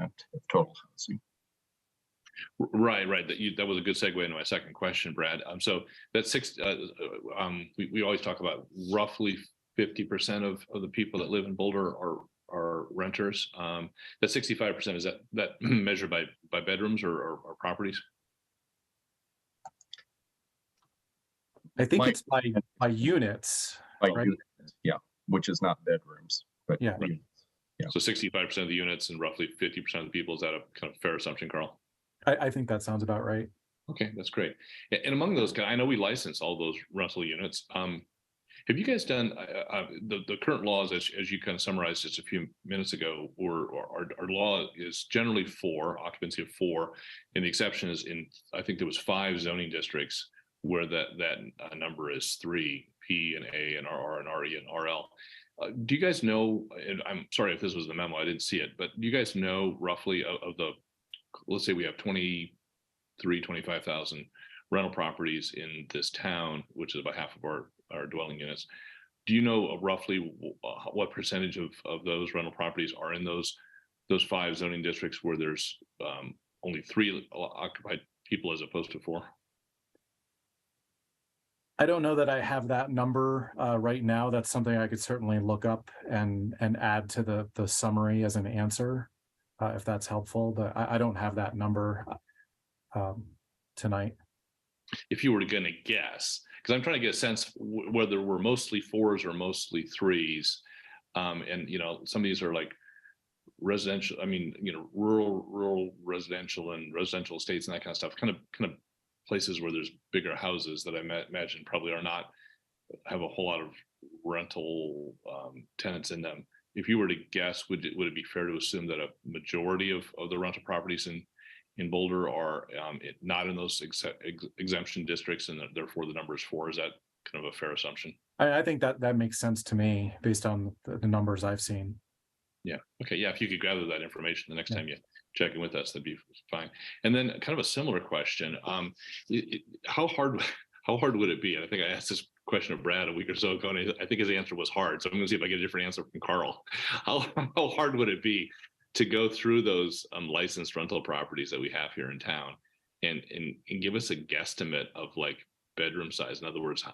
of total housing.
Right. That was a good segue into my second question, Brad. So that's we always talk about roughly 50% of the people that live in Boulder are renters. That 65%, is that measured by bedrooms or properties?
I think
My-
it's by units,
By
right?
unit, yeah, which is not bedrooms, but
Yeah.
units. Yeah.
So 65% of the units and roughly 50% of the people, is that a kind of fair assumption, Carl?
I think that sounds about right.
Okay, that's great. And among those, I know we license all those rental units. Have you guys done the current laws, as you kind of summarized just a few minutes ago, or our law is generally 4, occupancy of 4, and the exception is in, I think there was 5 zoning districts where that number is 3, P and A and RR and RE and RL. Do you guys know, and I'm sorry if this was the memo, I didn't see it, but do you guys know roughly of the, let's say we have 25,000 rental properties in this town, which is about half of our dwelling units. Do you know roughly what percentage of those rental properties are in those 5 zoning districts where there's only 3 occupied people as opposed to 4?
I don't know that I have that number right now. That's something I could certainly look up and add to the summary as an answer, if that's helpful. But I don't have that number tonight.
If you were going to guess, because I'm trying to get a sense whether we're mostly 4s or mostly 3s, and some of these are like residential. I mean, rural residential and residential estates and that kind of stuff. Kind of places where there's bigger houses that I imagine probably have a whole lot of rental tenants in them. If you were to guess, would it be fair to assume that a majority of the rental properties in Boulder are not in those exemption districts, and therefore the number is 4? Is that kind of a fair assumption?
I think that makes sense to me based on the numbers I've seen.
Yeah. Okay. Yeah. If you could gather that information the next time you check in with us, that'd be fine. And then kind of a similar question. How hard would it be? And I think I asked this question of Brad a week or so ago, and I think his answer was hard. So I'm going to see if I get a different answer from Carl. How hard would it be to go through those licensed rental properties that we have here in town and give us a guesstimate of like bedroom size? In other words,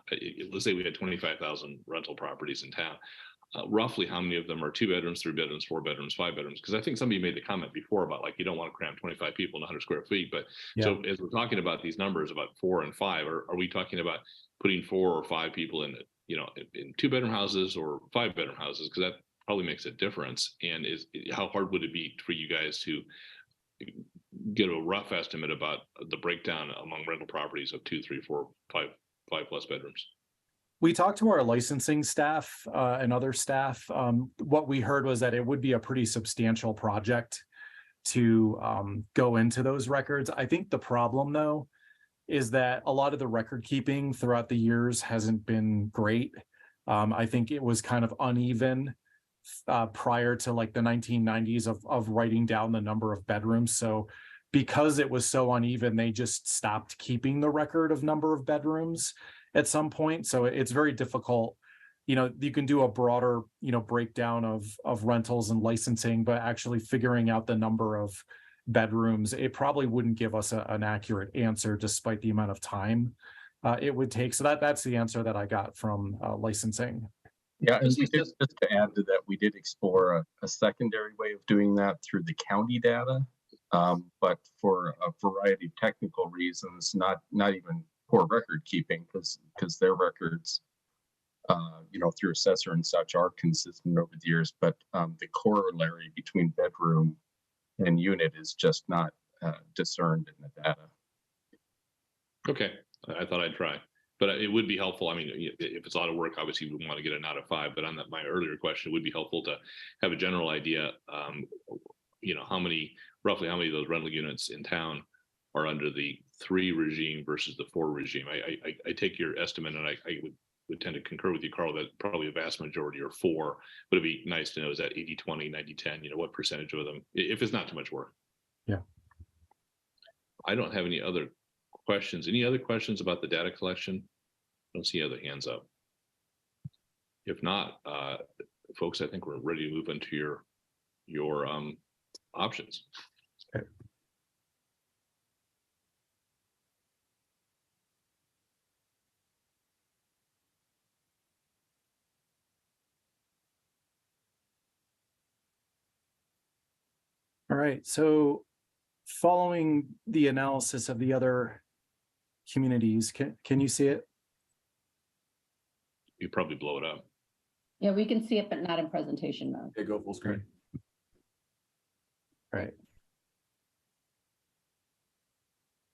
let's say we had 25,000 rental properties in town. Roughly how many of them are 2 bedrooms, 3 bedrooms, 4 bedrooms, 5 bedrooms? Because I think somebody made the comment before about like you don't want to cram 25 people in 100 square feet. But so as we're talking about these numbers about 4 and 5, are we talking about putting 4 or 5 people in in 2-bedroom houses or 5-bedroom houses? Because that probably makes a difference. And how hard would it be for you guys to get a rough estimate about the breakdown among rental properties of 2, 3, 4, 5 plus bedrooms?
We talked to our licensing staff and other staff. What we heard was that it would be a pretty substantial project to go into those records. I think the problem, though, is that a lot of the record keeping throughout the years hasn't been great. I think it was kind of uneven prior to like the 1990s of writing down the number of bedrooms. So because it was so uneven, they just stopped keeping the record of number of bedrooms at some point. So it's very difficult. You can do a broader, breakdown of rentals and licensing, but actually figuring out the number of bedrooms, it probably wouldn't give us an accurate answer despite the amount of time it would take. So that's the answer that I got from licensing.
Yeah, and just to add to that, we did explore a secondary way of doing that through the county data, but for a variety of technical reasons, not even poor record keeping, because their records, through assessor and such are consistent over the years, but the corollary between bedroom and unit is just not discerned in the data.
Okay, I thought I'd try, but it would be helpful. I mean, if it's a lot of work, obviously we want to get it out of 5, but on my earlier question, it would be helpful to have a general idea, roughly how many of those rental units in town are under the 3 regime versus the 4 regime. I take your estimate, and I would tend to concur with you, Carl, that probably a vast majority are 4, but it'd be nice to know, is that 80-20, 90-10, what percentage of them, if it's not too much work.
Yeah.
I don't have any other questions. Any other questions about the data collection? I don't see other hands up. If not, folks, I think we're ready to move into your options.
Okay. All right, so following the analysis of the other communities, can you see it?
you probably blow it up.
Yeah, we can see it, but not in presentation mode.
Okay, go full screen. All right.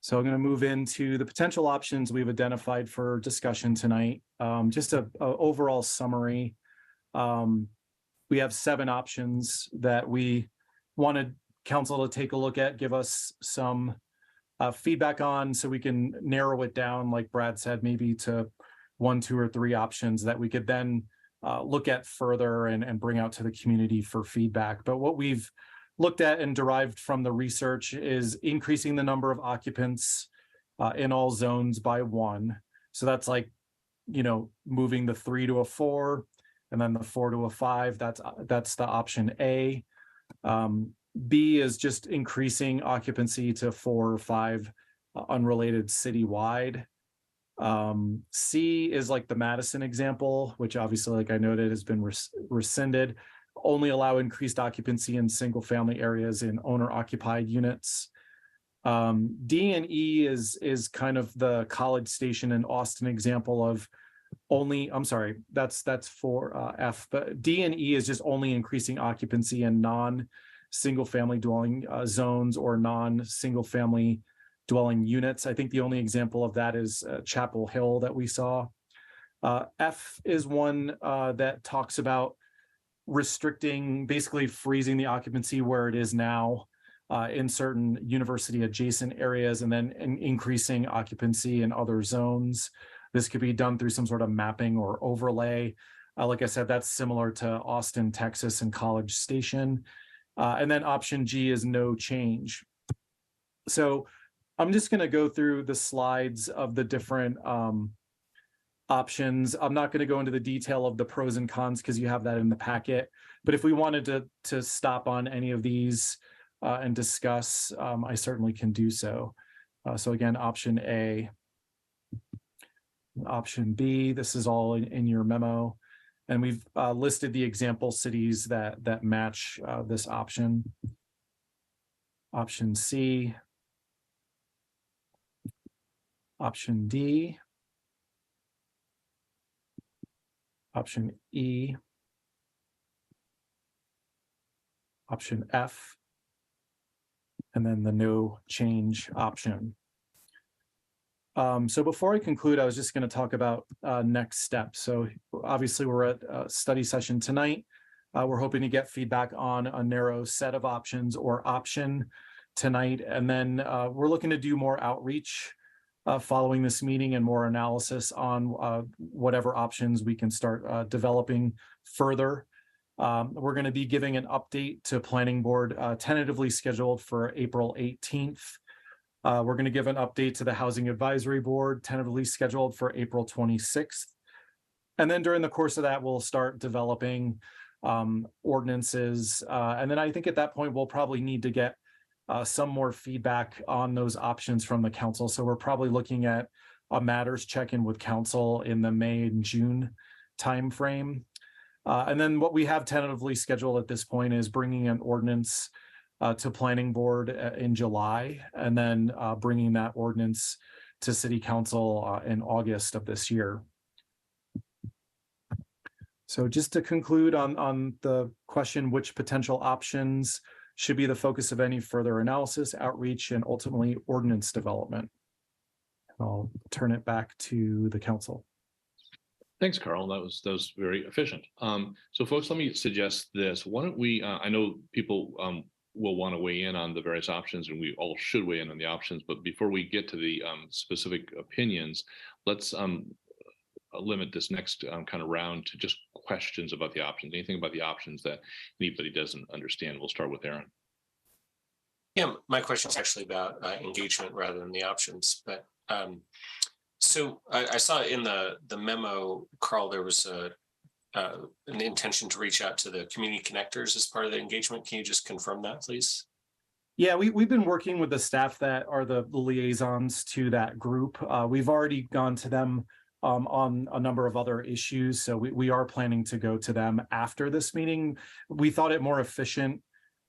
So I'm going to move into the potential options we've identified for discussion tonight. Just a overall summary. We have 7 options that we wanted council to take a look at, give us some feedback on, so we can narrow it down, like Brad said, maybe to 1, 2, or 3 options that we could then look at further and bring out to the community for feedback. But what we've looked at and derived from the research is increasing the number of occupants in all zones by 1. So that's like, you know, moving the 3 to a 4, and then the 4 to a 5. That's the option A. B is just increasing occupancy to 4 or 5 unrelated citywide. C is like the Madison example, which obviously, like I noted, has been rescinded. Only allow increased occupancy in single family areas in owner occupied units. D and E is kind of the College Station in Austin example of only, I'm sorry, that's for F, but D and E is just only increasing occupancy in non-single family dwelling zones or non-single family dwelling units. I think the only example of that is Chapel Hill that we saw. F is one that talks about restricting, basically freezing the occupancy where it is now in certain university adjacent areas, and then increasing occupancy in other zones. This could be done through some sort of mapping or overlay. Like I said, that's similar to Austin, Texas, and College Station. And then option G is no change. So I'm just going to go through the slides of the different options. I'm not going to go into the detail of the pros and cons because you have that in the packet. But if we wanted to stop on any of these and discuss, I certainly can do so. So again, option A. Option B, this is all in your memo. And we've listed the example cities that match this option. Option C. Option D. Option E. Option F. And then the no change option. So before I conclude, I was just going to talk about next steps. So obviously we're at a study session tonight. We're hoping to get feedback on a narrow set of options or option tonight. And then we're looking to do more outreach following this meeting and more analysis on whatever options we can start developing further. We're going to be giving an update to Planning Board tentatively scheduled for April 18th. We're going to give an update to the Housing Advisory Board, tentatively scheduled for April 26th. And then during the course of that, we'll start developing ordinances. And then I think at that point, we'll probably need to get some more feedback on those options from the council. So we're probably looking at a matters check-in with council in the May and June timeframe. And then what we have tentatively scheduled at this point is bringing an ordinance to Planning Board in July, and then bringing that ordinance to City Council in August of this year. So just to conclude on the question, which potential options should be the focus of any further analysis, outreach, and ultimately ordinance development? I'll turn it back to the council.
Thanks, Carl. That was very efficient. So folks, let me suggest this. Why don't we, I know people will want to weigh in on the various options, and we all should weigh in on the options. But before we get to the specific opinions, let's limit this next kind of round to just questions about the options. Anything about the options that anybody doesn't understand? We'll start with Aaron.
Yeah, my question is actually about engagement rather than the options. But so I saw in the memo, Carl, there was an intention to reach out to the community connectors as part of the engagement. Can you just confirm that, please?
Yeah, we've been working with the staff that are the liaisons to that group. We've already gone to them on a number of other issues. So we are planning to go to them after this meeting. We thought it more efficient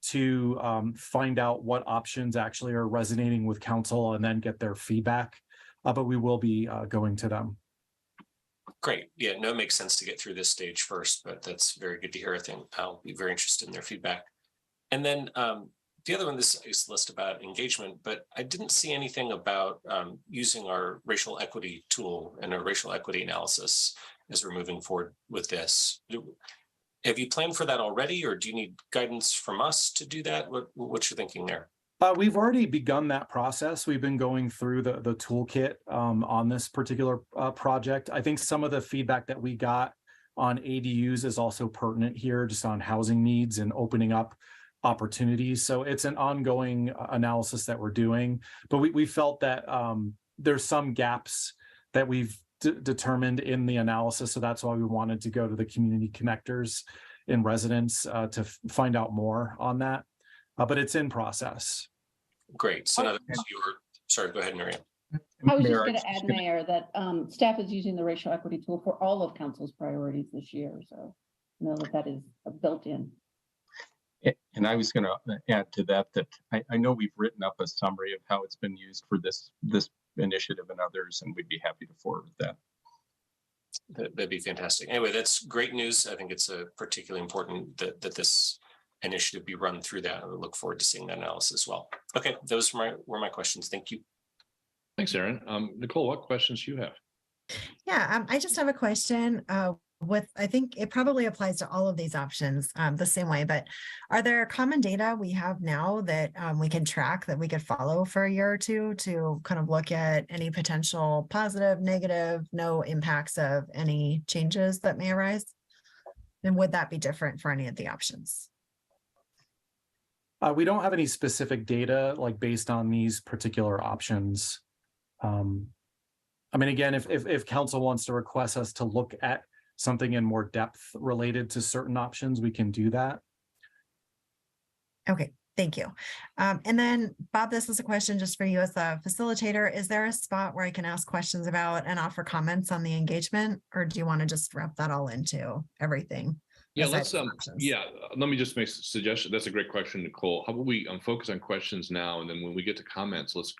to find out what options actually are resonating with council and then get their feedback. But we will be going to them.
Great. Yeah, no, it makes sense to get through this stage first, but that's very good to hear. I think I'll be very interested in their feedback. And then the other one, this is a list about engagement, but I didn't see anything about using our racial equity tool and our racial equity analysis as we're moving forward with this. Have you planned for that already, or do you need guidance from us to do that? What's your thinking there?
We've already begun that process. We've been going through the toolkit on this particular project. I think some of the feedback that we got on ADUs is also pertinent here, just on housing needs and opening up opportunities. So it's an ongoing analysis that we're doing, but we felt that there's some gaps that we've determined in the analysis. So that's why we wanted to go to the community connectors in residents to find out more on that. But it's in process.
Great. So now sorry, go ahead, Maria.
I was just going to add, Mayor, that staff is using the racial equity tool for all of council's priorities this year. So know that is built in.
And I was going to add to that I know we've written up a summary of how it's been used for this initiative and others, and we'd be happy to forward that.
That'd be fantastic. Anyway, that's great news. I think it's particularly important that this initiative be run through that. I look forward to seeing that analysis as well. Okay, those were my questions. Thank you.
Thanks, Aaron. Nicole, what questions do you have?
Yeah, I just have a question I think it probably applies to all of these options the same way, but are there common data we have now that we can track, that we could follow for a year or two to kind of look at any potential positive, negative, no impacts of any changes that may arise? And would that be different for any of the options?
We don't have any specific data like based on these particular options. I mean, again, if council wants to request us to look at something in more depth related to certain options, we can do that.
Okay, thank you. And then Bob, this is a question just for you as a facilitator. Is there a spot where I can ask questions about and offer comments on the engagement, or do you want to just wrap that all into everything?
Yeah, let me just make a suggestion. That's a great question, Nicole. How about we focus on questions now, and then when we get to comments, let's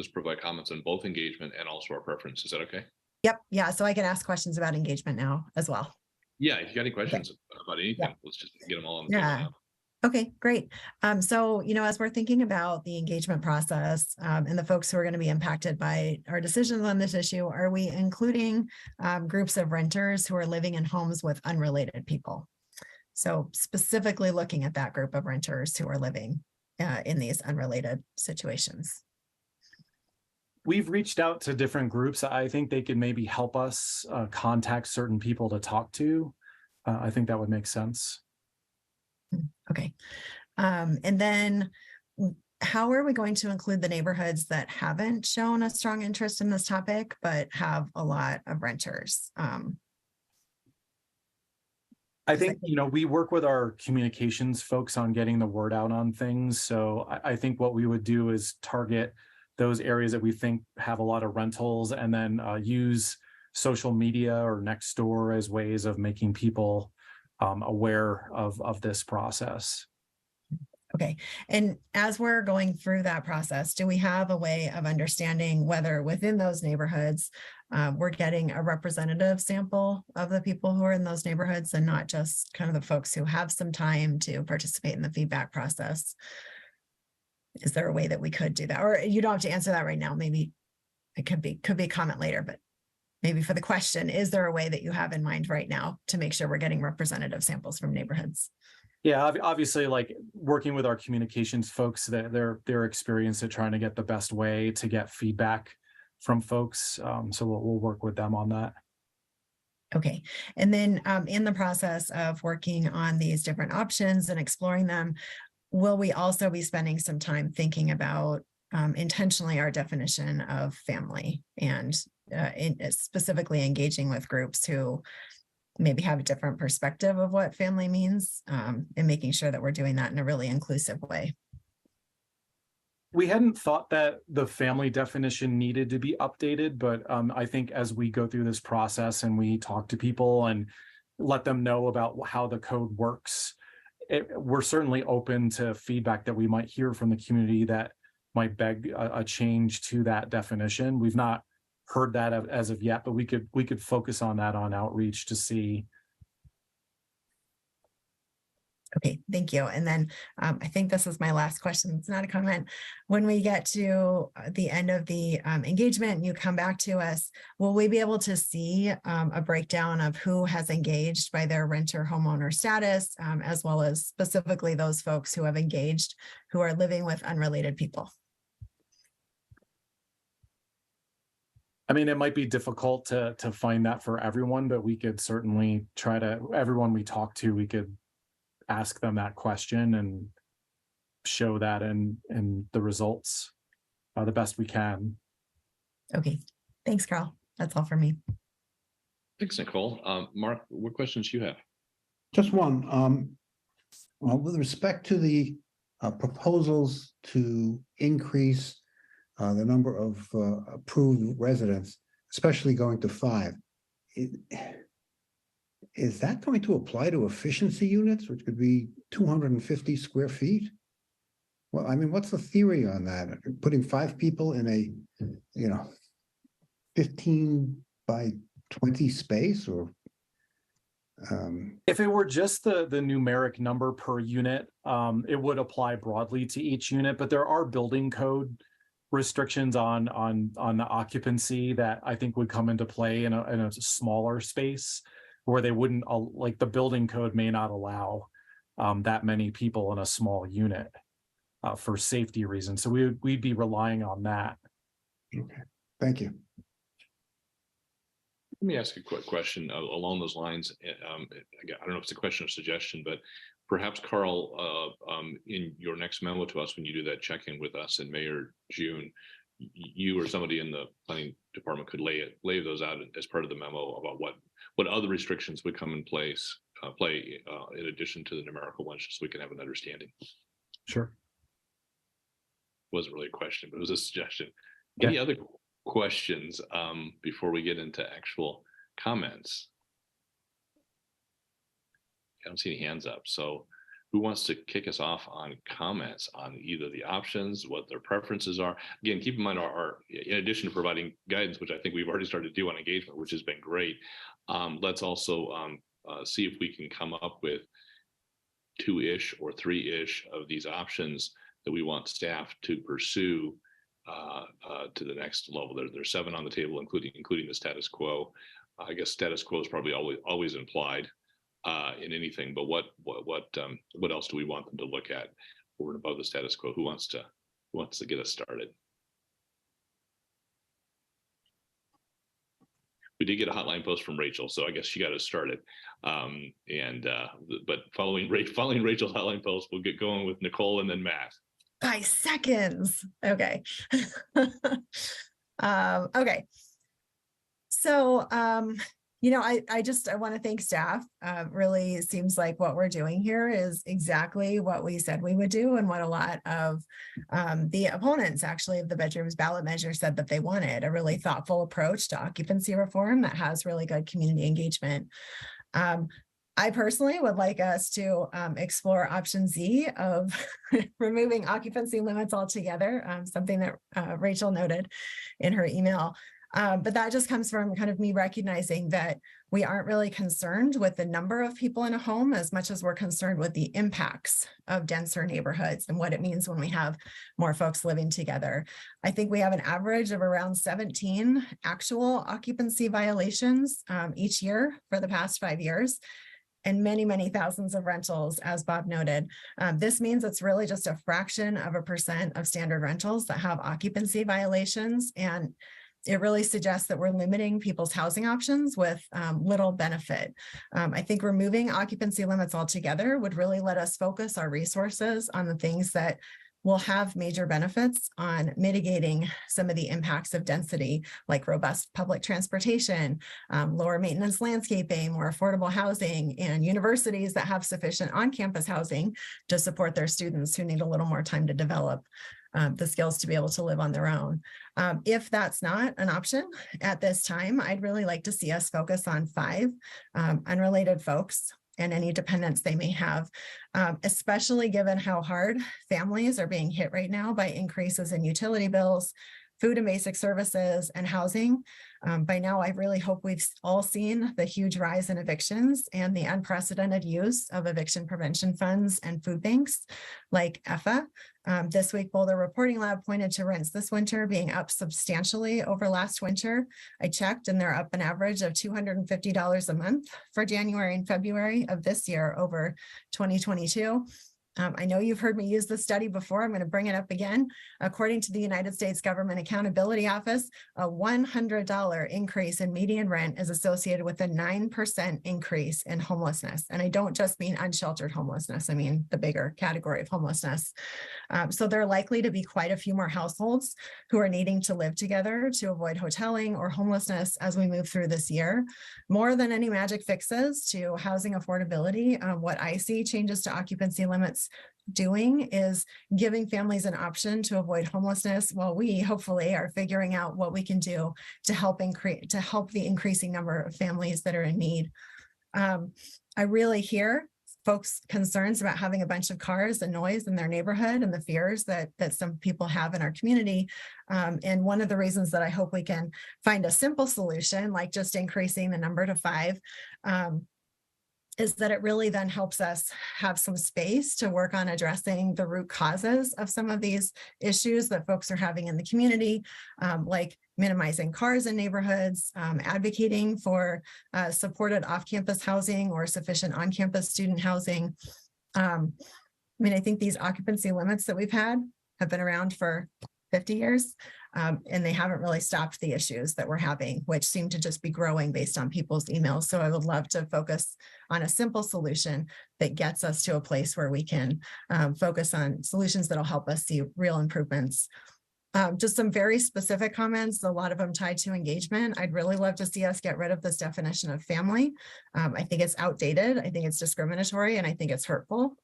provide comments on both engagement and also our preference. Is that okay?
Yep. Yeah. So I can ask questions about engagement now as well.
Yeah. If you got any questions about anything, let's just get them all on the table now.
Okay, great. So, as we're thinking about the engagement process and the folks who are going to be impacted by our decisions on this issue, are we including groups of renters who are living in homes with unrelated people? So specifically looking at that group of renters who are living in these unrelated situations.
We've reached out to different groups. I think they could maybe help us contact certain people to talk to. I think that would make sense.
Okay. And then how are we going to include the neighborhoods that haven't shown a strong interest in this topic, but have a lot of renters?
I think, we work with our communications folks on getting the word out on things. So I think what we would do is target those areas that we think have a lot of rentals, and then use social media or Nextdoor as ways of making people aware of this process.
Okay. And as we're going through that process, do we have a way of understanding whether within those neighborhoods, we're getting a representative sample of the people who are in those neighborhoods and not just kind of the folks who have some time to participate in the feedback process? Is there a way that we could do that? Or you don't have to answer that right now. Maybe it could be a comment later, but maybe for the question, is there a way that you have in mind right now to make sure we're getting representative samples from neighborhoods?
Yeah, obviously, like working with our communications folks, their experience at trying to get the best way to get feedback from folks. So we'll work with them on that.
Okay. And then in the process of working on these different options and exploring them, will we also be spending some time thinking about intentionally our definition of family and specifically engaging with groups who maybe have a different perspective of what family means, and making sure that we're doing that in a really inclusive way?
We hadn't thought that the family definition needed to be updated, but I think as we go through this process and we talk to people and let them know about how the code works, we're certainly open to feedback that we might hear from the community that might beg a change to that definition. We've not heard that as of yet, but we could focus on that on outreach to see.
Okay, thank you. And then I think this is my last question. It's not a comment. When we get to the end of the engagement and you come back to us, will we be able to see a breakdown of who has engaged by their renter homeowner status, as well as specifically those folks who have engaged who are living with unrelated people?
I mean, it might be difficult to find that for everyone, but we could certainly try to, everyone we talk to, we could ask them that question and show that in the results the best we can.
Okay, thanks, Carl. That's all for me.
Thanks, Nicole. Mark, what questions do you have?
Just one. Well, with respect to the proposals to increase the number of approved residents, especially going to 5, is that going to apply to efficiency units, which could be 250 square feet? Well, I mean, what's the theory on that? Putting 5 people in a, 15 by 20 space, or?
If it were just the numeric number per unit, it would apply broadly to each unit, but there are building code restrictions on the occupancy that I think would come into play in a smaller space, where they wouldn't, like the building code may not allow that many people in a small unit for safety reasons. So we'd be relying on that.
Okay, thank you.
Let me ask a quick question along those lines. I don't know if it's a question or suggestion, but perhaps Carl, in your next memo to us, when you do that check-in with us in May or June, you or somebody in the planning department could lay those out as part of the memo about what other restrictions would come in place, in addition to the numerical ones, just so we can have an understanding.
Sure.
Wasn't really a question, but it was a suggestion.
Okay.
Any other questions before we get into actual comments? I don't see any hands up. So who wants to kick us off on comments on either the options, what their preferences are? Again, keep in mind our in addition to providing guidance, which I think we've already started to do on engagement, which has been great. Let's also see if we can come up with 2-ish or 3-ish of these options that we want staff to pursue to the next level. There's 7 on the table, including the status quo. I guess status quo is probably always implied in anything, but what else do we want them to look at over and above the status quo? Who wants to get us started? We did get a hotline post from Rachel, so I guess she got us started. But following Rachel's hotline post, we'll get going with Nicole and then Matt.
By seconds. Okay. Okay. So, I want to thank staff. Really seems like what we're doing here is exactly what we said we would do, and what a lot of the opponents actually of the bedrooms ballot measure said that they wanted: a really thoughtful approach to occupancy reform that has really good community engagement. I personally would like us to explore option Z of removing occupancy limits altogether, something that Rachel noted in her email. But that just comes from kind of me recognizing that we aren't really concerned with the number of people in a home as much as we're concerned with the impacts of denser neighborhoods and what it means when we have more folks living together. I think we have an average of around 17 actual occupancy violations each year for the past 5 years, and many, many thousands of rentals, as Bob noted. This means it's really just a fraction of a % of standard rentals that have occupancy violations. And it really suggests that we're limiting people's housing options with little benefit. I think removing occupancy limits altogether would really let us focus our resources on the things that will have major benefits on mitigating some of the impacts of density, like robust public transportation, lower maintenance landscaping, more affordable housing, and universities that have sufficient on-campus housing to support their students who need a little more time to develop the skills to be able to live on their own. If that's not an option at this time, I'd really like to see us focus on 5 unrelated folks and any dependents they may have, especially given how hard families are being hit right now by increases in utility bills, food and basic services, and housing. By now, I really hope we've all seen the huge rise in evictions and the unprecedented use of eviction prevention funds and food banks like EFA. This week, Boulder Reporting Lab pointed to rents this winter being up substantially over last winter. I checked and they're up an average of $250 a month for January and February of this year over 2022. I know you've heard me use this study before. I'm going to bring it up again. According to the United States Government Accountability Office, a $100 increase in median rent is associated with a 9% increase in homelessness. And I don't just mean unsheltered homelessness. I mean the bigger category of homelessness. So there are likely to be quite a few more households who are needing to live together to avoid hoteling or homelessness as we move through this year. More than any magic fixes to housing affordability, what I see changes to occupancy limits doing is giving families an option to avoid homelessness while we hopefully are figuring out what we can do to help the increasing number of families that are in need. I really hear folks' concerns about having a bunch of cars and noise in their neighborhood and the fears that some people have in our community. And one of the reasons that I hope we can find a simple solution, like just increasing the number to 5, is that it really then helps us have some space to work on addressing the root causes of some of these issues that folks are having in the community, like minimizing cars in neighborhoods, advocating for supported off-campus housing or sufficient on-campus student housing. I think these occupancy limits that we've had have been around for 50 years. And they haven't really stopped the issues that we're having, which seem to just be growing based on people's emails. So I would love to focus on a simple solution that gets us to a place where we can focus on solutions that'll help us see real improvements. Just some very specific comments, a lot of them tied to engagement. I'd really love to see us get rid of this definition of family. I think it's outdated. I think it's discriminatory, and I think it's hurtful.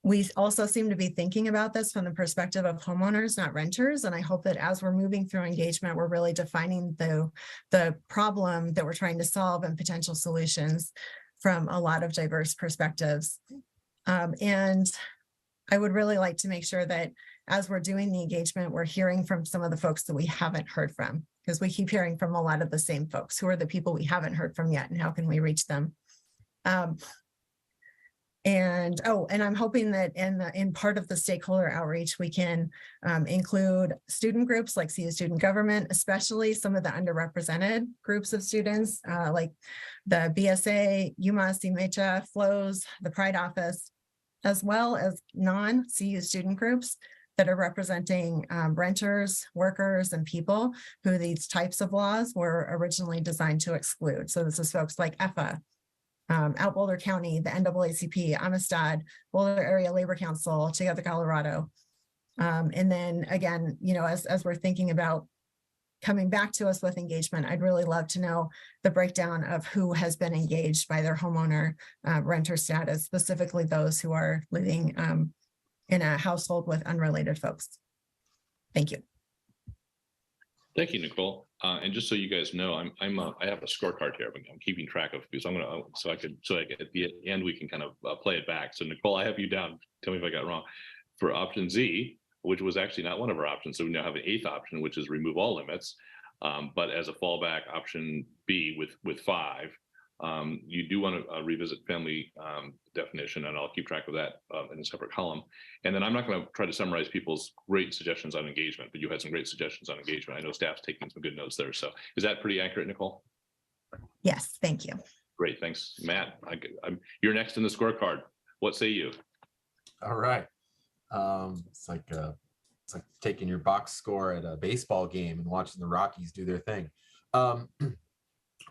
We also seem to be thinking about this from the perspective of homeowners, not renters. And I hope that as we're moving through engagement, we're really defining the problem that we're trying to solve and potential solutions from a lot of diverse perspectives. And I would really like to make sure that as we're doing the engagement, we're hearing from some of the folks that we haven't heard from, because we keep hearing from a lot of the same folks. Who are the people we haven't heard from yet, and how can we reach them? And I'm hoping that in part of the stakeholder outreach, we can include student groups like CU Student Government, especially some of the underrepresented groups of students like the BSA, UMass, UMHA, FLOS, the Pride Office, as well as non-CU student groups that are representing renters, workers, and people who these types of laws were originally designed to exclude. So this is folks like EFA, out Boulder County, the NAACP, Amistad, Boulder Area Labor Council, Together Colorado. And then again, as we're thinking about coming back to us with engagement, I'd really love to know the breakdown of who has been engaged by their homeowner renter status, specifically those who are living in a household with unrelated folks. Thank you.
Thank you, Nicole. And just so you guys know, I have a scorecard here. I'm keeping track of, because I'm gonna so I at the end we can kind of play it back. So Nicole, I have you down. Tell me if I got it wrong. For option Z, which was actually not one of our options, so we now have an 8th option, which is remove all limits. But as a fallback, option B with 5. You do want to revisit family definition, and I'll keep track of that in a separate column. And then I'm not going to try to summarize people's great suggestions on engagement, but you had some great suggestions on engagement. I know staff's taking some good notes there. So is that pretty accurate, Nicole?
Yes, thank you.
Great, thanks, Matt. You're next in the scorecard. What say you?
All right. It's like taking your box score at a baseball game and watching the Rockies do their thing.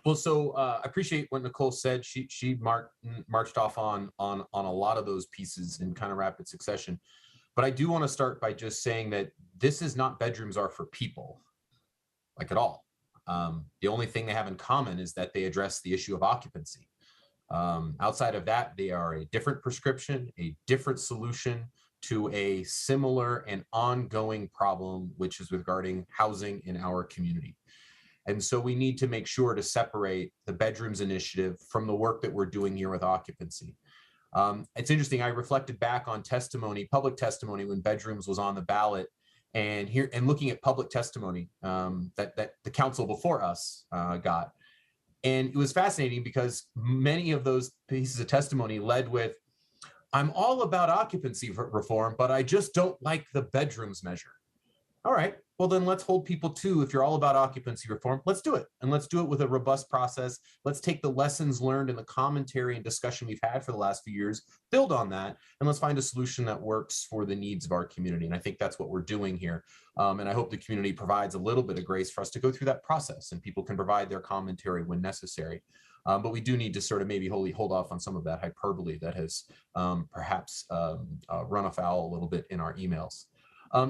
Well, so I appreciate what Nicole said. She marched off on a lot of those pieces in kind of rapid succession. But I do want to start by just saying that this is not bedrooms are for people, like at all. The only thing they have in common is that they address the issue of occupancy. Outside of that, they are a different prescription, a different solution to a similar and ongoing problem, which is regarding housing in our community. And so we need to make sure to separate the bedrooms initiative from the work that we're doing here with occupancy. It's interesting, I reflected back on testimony, public testimony, when bedrooms was on the ballot, and looking at public testimony that the council before us got. And it was fascinating because many of those pieces of testimony led with, I'm all about occupancy reform, but I just don't like the bedrooms measure. All right, well then let's hold people to, if you're all about occupancy reform, let's do it. And let's do it with a robust process. Let's take the lessons learned and the commentary and discussion we've had for the last few years, build on that, and let's find a solution that works for the needs of our community. And I think that's what we're doing here. And I hope the community provides a little bit of grace for us to go through that process, and people can provide their commentary when necessary. But we do need to sort of maybe hold off on some of that hyperbole that has perhaps run afoul a little bit in our emails.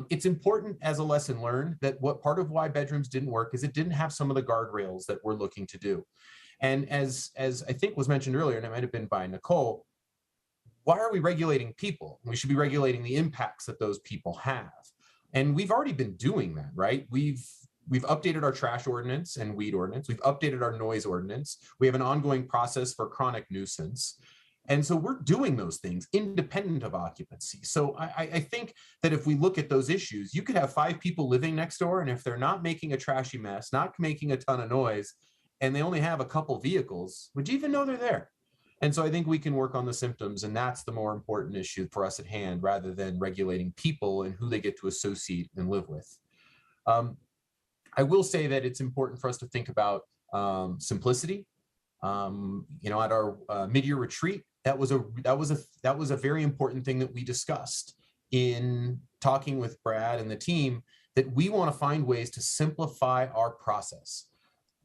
It's important as a lesson learned that what part of why bedrooms didn't work is it didn't have some of the guardrails that we're looking to do. And as I think was mentioned earlier, and it might have been by Nicole, why are we regulating people? We should be regulating the impacts that those people have. And we've already been doing that, right? We've updated our trash ordinance and weed ordinance. We've updated our noise ordinance. We have an ongoing process for chronic nuisance. And so we're doing those things independent of occupancy. So I think that if we look at those issues, you could have 5 people living next door, and if they're not making a trashy mess, not making a ton of noise, and they only have a couple vehicles, would you even know they're there? And so I think we can work on the symptoms, and that's the more important issue for us at hand, rather than regulating people and who they get to associate and live with. I will say that it's important for us to think about simplicity. You know, at our mid-year retreat, that was a very important thing that we discussed in talking with Brad and the team, that we want to find ways to simplify our process.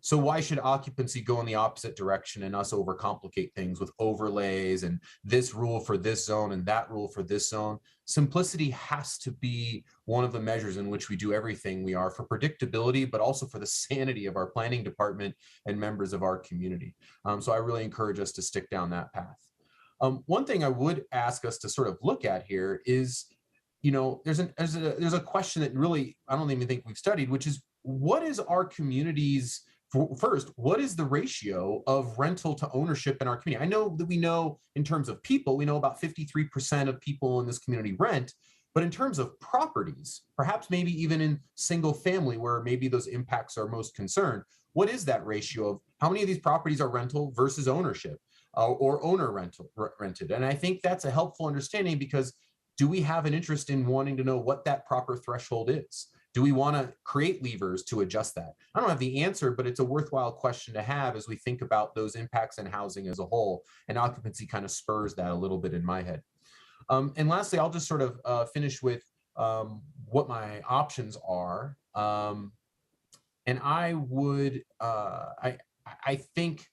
So why should occupancy go in the opposite direction and us overcomplicate things with overlays and this rule for this zone and that rule for this zone? Simplicity has to be one of the measures in which we do everything we are, for predictability, but also for the sanity of our planning department and members of our community. So I really encourage us to stick down that path. One thing I would ask us to sort of look at here is, you know, there's a question that really I don't even think we've studied, which is, what is our community's first, what is the ratio of rental to ownership in our community? I know that we know in terms of people, we know about 53% of people in this community rent, but in terms of properties, perhaps maybe even in single family where maybe those impacts are most concerned, what is that ratio of how many of these properties are rental versus ownership or owner rented? And I think that's a helpful understanding, because do we have an interest in wanting to know what that proper threshold is? Do we want to create levers to adjust that? I don't have the answer, but it's a worthwhile question to have as we think about those impacts in housing as a whole, and occupancy kind of spurs that a little bit in my head. And lastly, I'll just sort of finish with what my options are. And I would, I think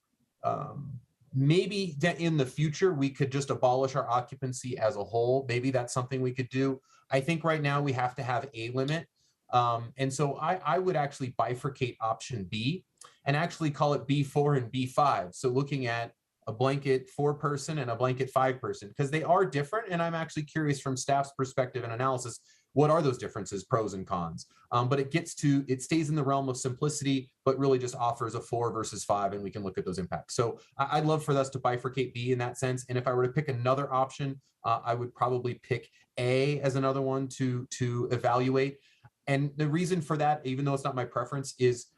maybe that in the future, we could just abolish our occupancy as a whole. Maybe that's something we could do. I think right now we have to have a limit. And so I would actually bifurcate option B and actually call it B4 and B5. So looking at a blanket 4-person and a blanket 5-person, because they are different. And I'm actually curious from staff's perspective and analysis, what are those differences, pros and cons? But it stays in the realm of simplicity, but really just offers a 4 versus 5, and we can look at those impacts. So I'd love for us to bifurcate B in that sense. And if I were to pick another option, I would probably pick A as another one to evaluate. And the reason for that, even though it's not my preference, is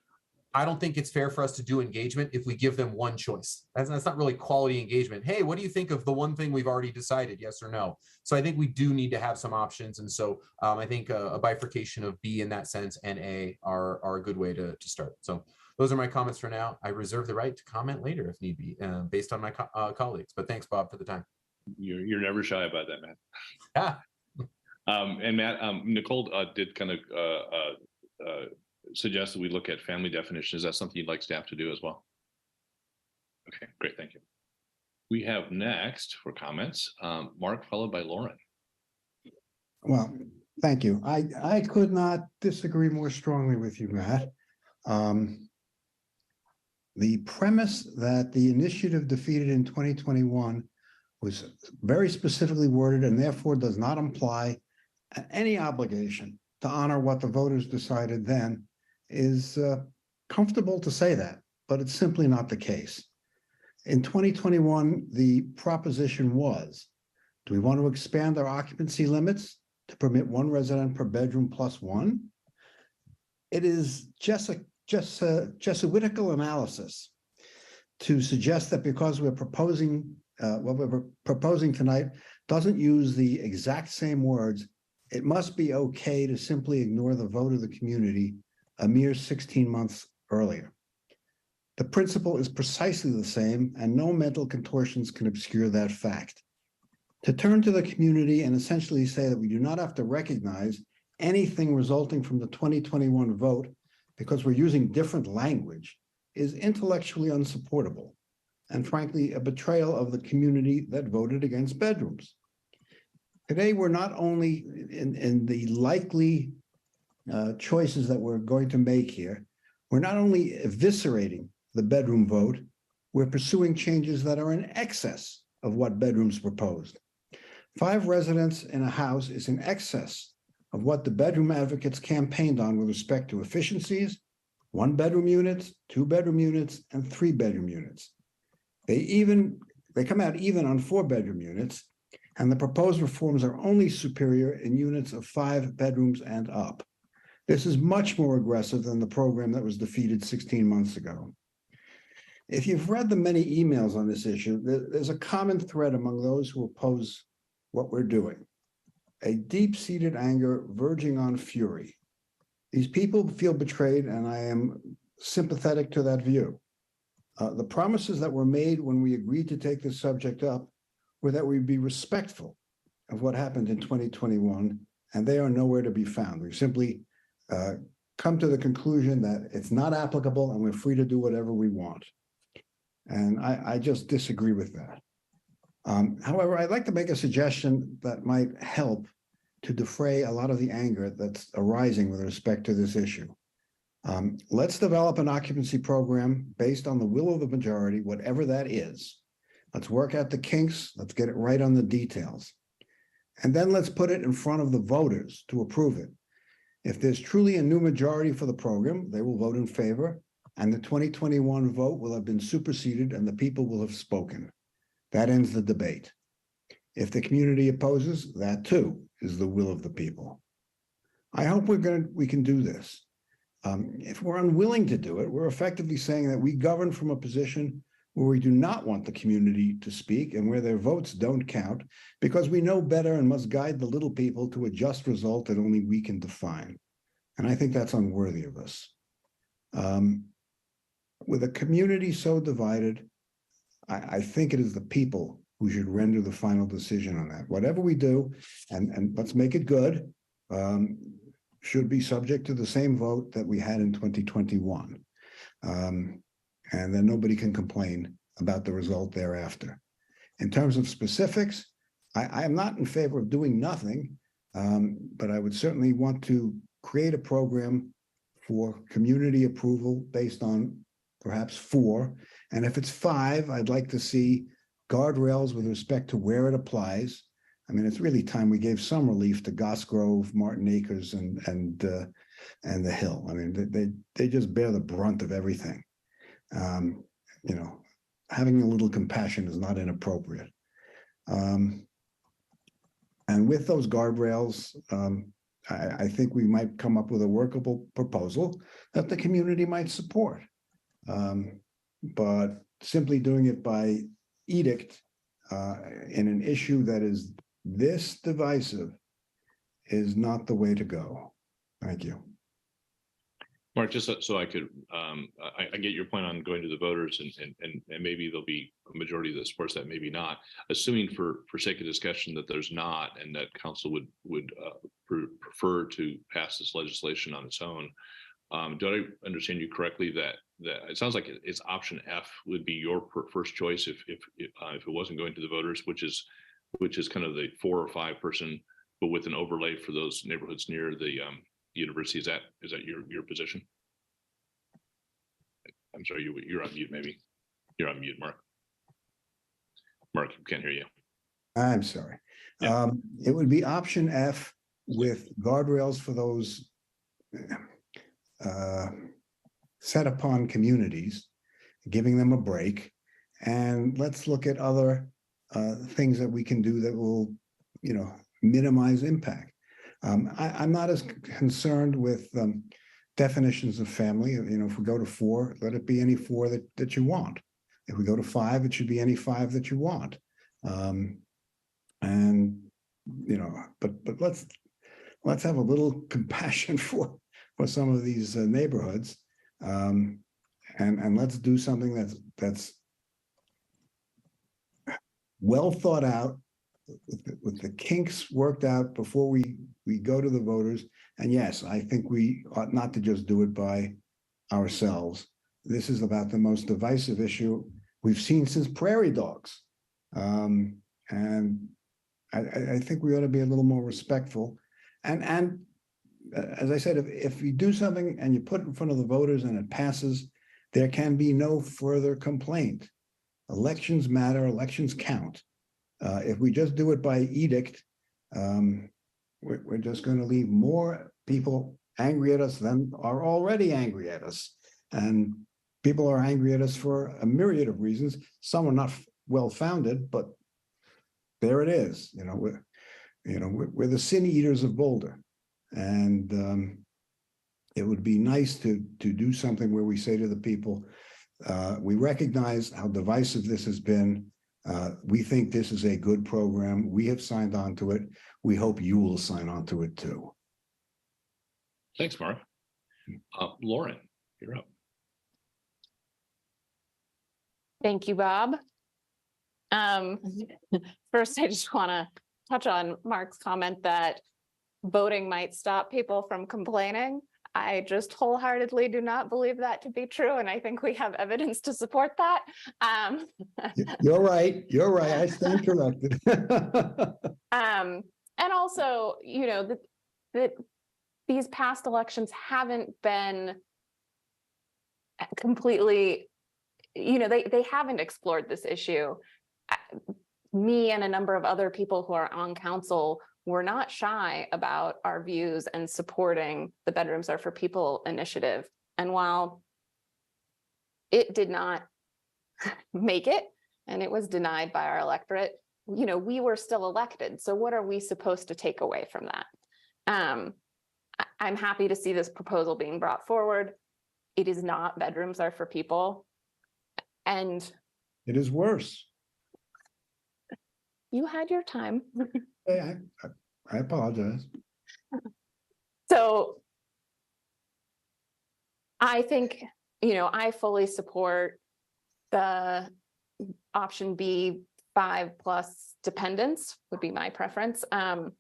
I don't think it's fair for us to do engagement if we give them one choice. That's not really quality engagement. Hey, what do you think of the one thing we've already decided, yes or no? So I think we do need to have some options. And so I think a bifurcation of B in that sense and A are a good way to start. So those are my comments for now. I reserve the right to comment later if need be, based on my colleagues. But thanks, Bob, for the time.
You're never shy about that, Matt.
Yeah.
And Matt, Nicole did kind of suggest that we look at family definitions. Is that something you'd like staff to do as well? Okay, great, thank you. We have next for comments, Mark, followed by Lauren.
Well, thank you. I could not disagree more strongly with you, Matt. The premise that the initiative defeated in 2021 was very specifically worded and therefore does not imply any obligation to honor what the voters decided then is comfortable to say that, but it's simply not the case. In 2021, the proposition was, do we want to expand our occupancy limits to permit one resident per bedroom plus one. It is just a Jesuitical analysis to suggest that because we're proposing what we're proposing tonight doesn't use the exact same words, it must be okay to simply ignore the vote of the community a mere 16 months earlier. The principle is precisely the same, and no mental contortions can obscure that fact. To turn to the community and essentially say that we do not have to recognize anything resulting from the 2021 vote because we're using different language is intellectually unsupportable, and frankly, a betrayal of the community that voted against bedrooms. Today, we're not only in the likely choices that we're going to make here, we're not only eviscerating the bedroom vote, we're pursuing changes that are in excess of what bedrooms proposed. 5 residents in a house is in excess of what the bedroom advocates campaigned on with respect to efficiencies, 1-bedroom units, 2-bedroom units, and 3-bedroom units. They come out even on 4-bedroom units, and the proposed reforms are only superior in units of 5 bedrooms and up. This is much more aggressive than the program that was defeated 16 months ago. If you've read the many emails on this issue, there's a common thread among those who oppose what we're doing, a deep-seated anger verging on fury. These people feel betrayed, and I am sympathetic to that view. The promises that were made when we agreed to take this subject up were that we'd be respectful of what happened in 2021, and they are nowhere to be found. We've simply come to the conclusion that it's not applicable and we're free to do whatever we want. And I just disagree with that. However, I'd like to make a suggestion that might help to defray a lot of the anger that's arising with respect to this issue. Let's develop an occupancy program based on the will of the majority, whatever that is. Let's work out the kinks. Let's get it right on the details. And then let's put it in front of the voters to approve it. If there's truly a new majority for the program, they will vote in favor, and the 2021 vote will have been superseded and the people will have spoken. That ends the debate. If the community opposes, that too is the will of the people. I hope we can do this. If we're unwilling to do it, we're effectively saying that we govern from a position where we do not want the community to speak and where their votes don't count, because we know better and must guide the little people to a just result that only we can define. And I think that's unworthy of us. With a community so divided, I think it is the people who should render the final decision on that. Whatever we do, and let's make it good, should be subject to the same vote that we had in 2021. And then nobody can complain about the result thereafter. In terms of specifics, I am not in favor of doing nothing, but I would certainly want to create a program for community approval based on perhaps 4. And if it's 5, I'd like to see guardrails with respect to where it applies. I mean, it's really time we gave some relief to Goss Grove, Martin Acres, and the Hill. I mean, they just bear the brunt of everything. You know, having a little compassion is not inappropriate. And with those guardrails, I think we might come up with a workable proposal that the community might support. But simply doing it by edict in an issue that is this divisive is not the way to go. Thank you.
Mark, just so I could, I get your point on going to the voters and maybe there'll be a majority that supports that, maybe not. Assuming for sake of discussion that there's not, and that council would prefer to pass this legislation on its own. Do I understand you correctly that it sounds like it's option F would be your first choice if it wasn't going to the voters, which is kind of the 4 or 5 person, but with an overlay for those neighborhoods near the university. Is that your position? I'm sorry, you're on mute. Maybe you're on mute, Mark. Mark, can't hear you.
I'm sorry. Yeah. It would be option F with guardrails for those set upon communities, giving them a break, and let's look at other things that we can do that will, minimize impact. I'm not as concerned with definitions of family. You know, if we go to 4, let it be any 4 that you want. If we go to 5, it should be any 5 that you want. And you know, but let's have a little compassion for some of these neighborhoods, and let's do something that's well thought out, with the kinks worked out before we go to the voters. And yes, I think we ought not to just do it by ourselves. This is about the most divisive issue we've seen since prairie dogs. And I think we ought to be a little more respectful. And as I said, if you do something and you put it in front of the voters and it passes, there can be no further complaint. Elections matter, elections count. If we just do it by edict, we're just going to leave more people angry at us than are already angry at us. And people are angry at us for a myriad of reasons. Some are not well-founded, but there it is. You know, we're the sin eaters of Boulder. And it would be nice to do something where we say to the people, we recognize how divisive this has been. We think this is a good program. We have signed on to it. We hope you will sign on to it too.
Thanks, Mark. Lauren, you're up.
Thank you, Bob. First, I just want to touch on Mark's comment that voting might stop people from complaining. I just wholeheartedly do not believe that to be true, and I think we have evidence to support that.
You're right. You're right. I stand corrected.
And also, you know, that these past elections haven't been completely, you know, they haven't explored this issue. Me and a number of other people who are on council were not shy about our views and supporting the Bedrooms Are for People initiative. And while it did not make it and it was denied by our electorate, you know, we were still elected. So what are we supposed to take away from that? I'm happy to see this proposal being brought forward. It is not Bedrooms Are for People. And
it is worse.
You had your time.
Hey, I apologize.
So I think, you know, I fully support the option B, 5+ dependents would be my preference. I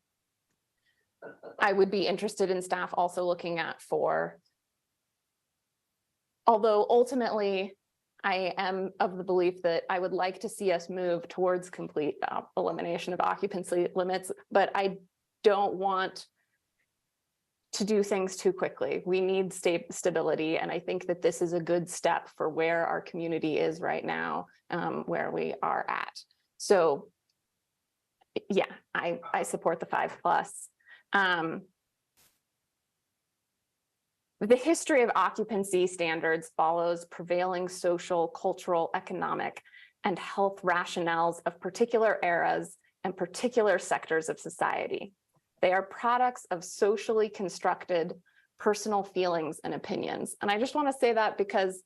would be interested in staff also looking at 4. Although ultimately, I am of the belief that I would like to see us move towards complete elimination of occupancy limits, but I don't want to do things too quickly. We need stability, and I think that this is a good step for where our community is right now, where we are at. So yeah, I support the 5+. The history of occupancy standards follows prevailing social, cultural, economic, and health rationales of particular eras and particular sectors of society. They are products of socially constructed personal feelings and opinions. And I just want to say that because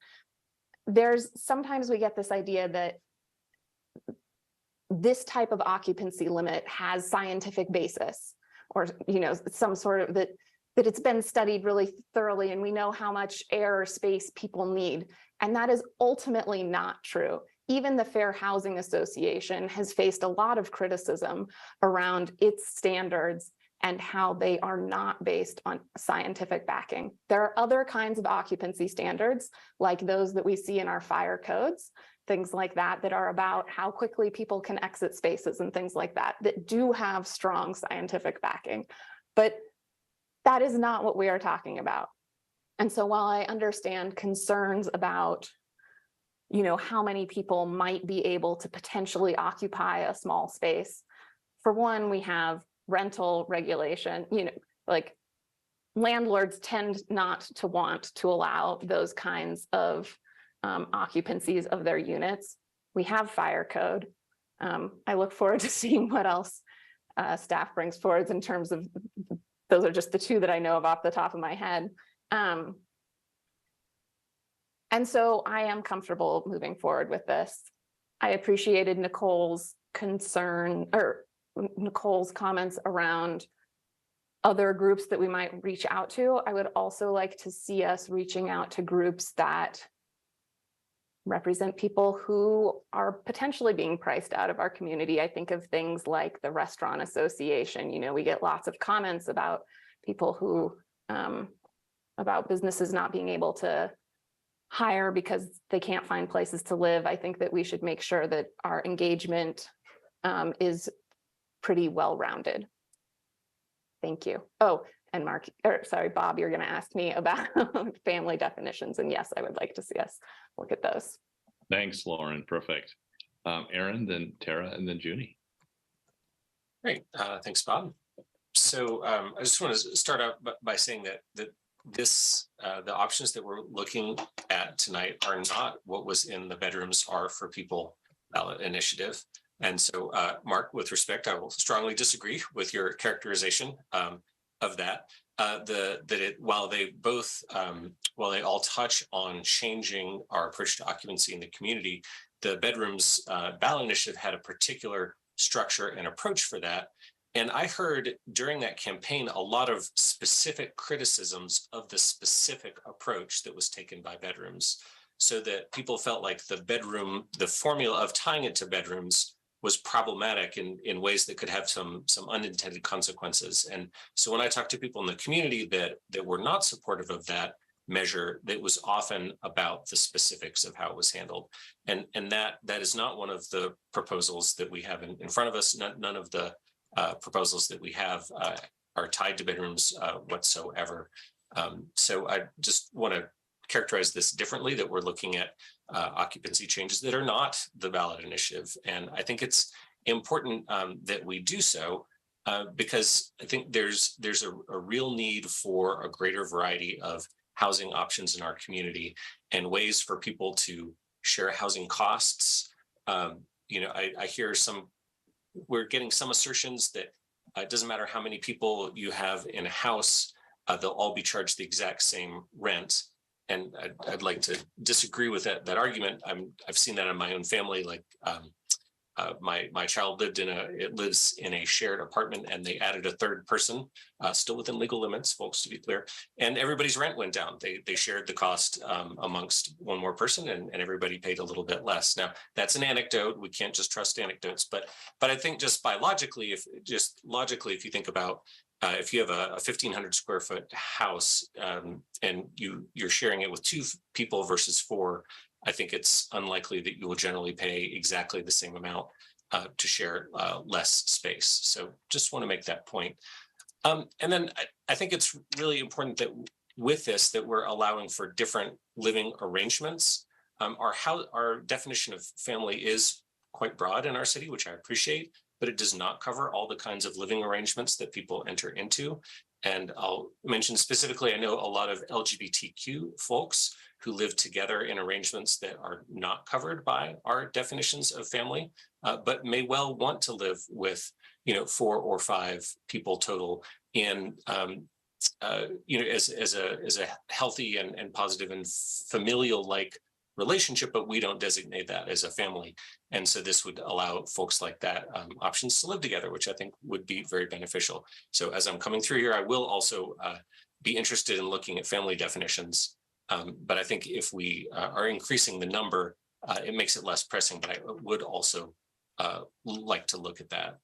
sometimes we get this idea that this type of occupancy limit has scientific basis, or, you know, some sort of that it's been studied really thoroughly and we know how much air or space people need. And that is ultimately not true. Even the Fair Housing Association has faced a lot of criticism around its standards and how they are not based on scientific backing. There are other kinds of occupancy standards, like those that we see in our fire codes, things like that, that are about how quickly people can exit spaces and things like that, that do have strong scientific backing. But that is not what we are talking about. And so while I understand concerns about, you know, how many people might be able to potentially occupy a small space, for one, we have rental regulation, you know, like landlords tend not to want to allow those kinds of occupancies of their units. We have fire code. I look forward to seeing what else staff brings forward in terms of those are just the two that I know of off the top of my head. And so I am comfortable moving forward with this. I appreciated Nicole's concern or Nicole's comments around other groups that we might reach out to. I would also like to see us reaching out to groups that represent people who are potentially being priced out of our community. I think of things like the Restaurant Association. You know, we get lots of comments about people who, about businesses not being able to hire because they can't find places to live. I think that we should make sure that our engagement is pretty well-rounded. Thank you. Oh, and Mark, or sorry, Bob, you're going to ask me about family definitions. And yes, I would like to see us look at those.
Thanks, Lauren. Perfect. Aaron, then Tara, and then Junie.
Great. Thanks, Bob. So I just want to start out by saying that the options that we're looking at tonight are not what was in the Bedrooms Are for People ballot initiative. And so, Mark, with respect, I will strongly disagree with your characterization of that. While they all touch on changing our approach to occupancy in the community, the Bedrooms ballot initiative had a particular structure and approach for that. And I heard during that campaign a lot of specific criticisms of the specific approach that was taken by Bedrooms, so that people felt like the formula of tying it to bedrooms was problematic in ways that could have some unintended consequences. And so when I talked to people in the community that were not supportive of that measure, that was often about the specifics of how it was handled. And that is not one of the proposals that we have in front of us. None of the proposals that we have are tied to bedrooms whatsoever. So I just want to characterize this differently, that we're looking at occupancy changes that are not the ballot initiative. And I think it's important that we do so because I think there's a real need for a greater variety of housing options in our community and ways for people to share housing costs. You know, I hear we're getting some assertions that it doesn't matter how many people you have in a house, they'll all be charged the exact same rent. And I'd like to disagree with that argument. I've seen that in my own family. Like my child lives in a shared apartment, and they added a third person, still within legal limits, folks, to be clear. And everybody's rent went down. They shared the cost amongst one more person, and everybody paid a little bit less. Now that's an anecdote. We can't just trust anecdotes, but I think just logically, if you think about if you have a 1,500 square foot house and you're sharing it with two people versus four, I think it's unlikely that you will generally pay exactly the same amount to share less space. So just want to make that point. And then I think it's really important that with this, that we're allowing for different living arrangements. Our definition of family is quite broad in our city, which I appreciate, but it does not cover all the kinds of living arrangements that people enter into. And I'll mention specifically, I know a lot of LGBTQ folks who live together in arrangements that are not covered by our definitions of family, but may well want to live with, 4 or 5 people total in, as a healthy and positive and familial-like relationship, but we don't designate that as a family. And so this would allow folks like that options to live together, which I think would be very beneficial. So as I'm coming through here, I will also be interested in looking at family definitions. But I think if we are increasing the number, it makes it less pressing, but I would also like to look at that.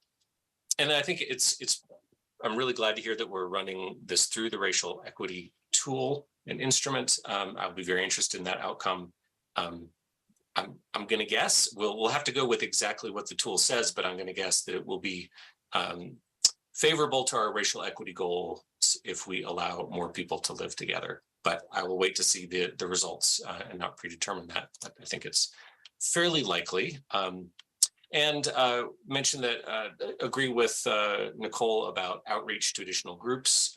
And I think I'm really glad to hear that we're running this through the racial equity tool and instrument. I'll be very interested in that outcome. I'm going to guess we'll have to go with exactly what the tool says, but I'm going to guess that it will be favorable to our racial equity goals if we allow more people to live together. But I will wait to see the results and not predetermine that. But I think it's fairly likely. And mention that agree with Nicole about outreach to additional groups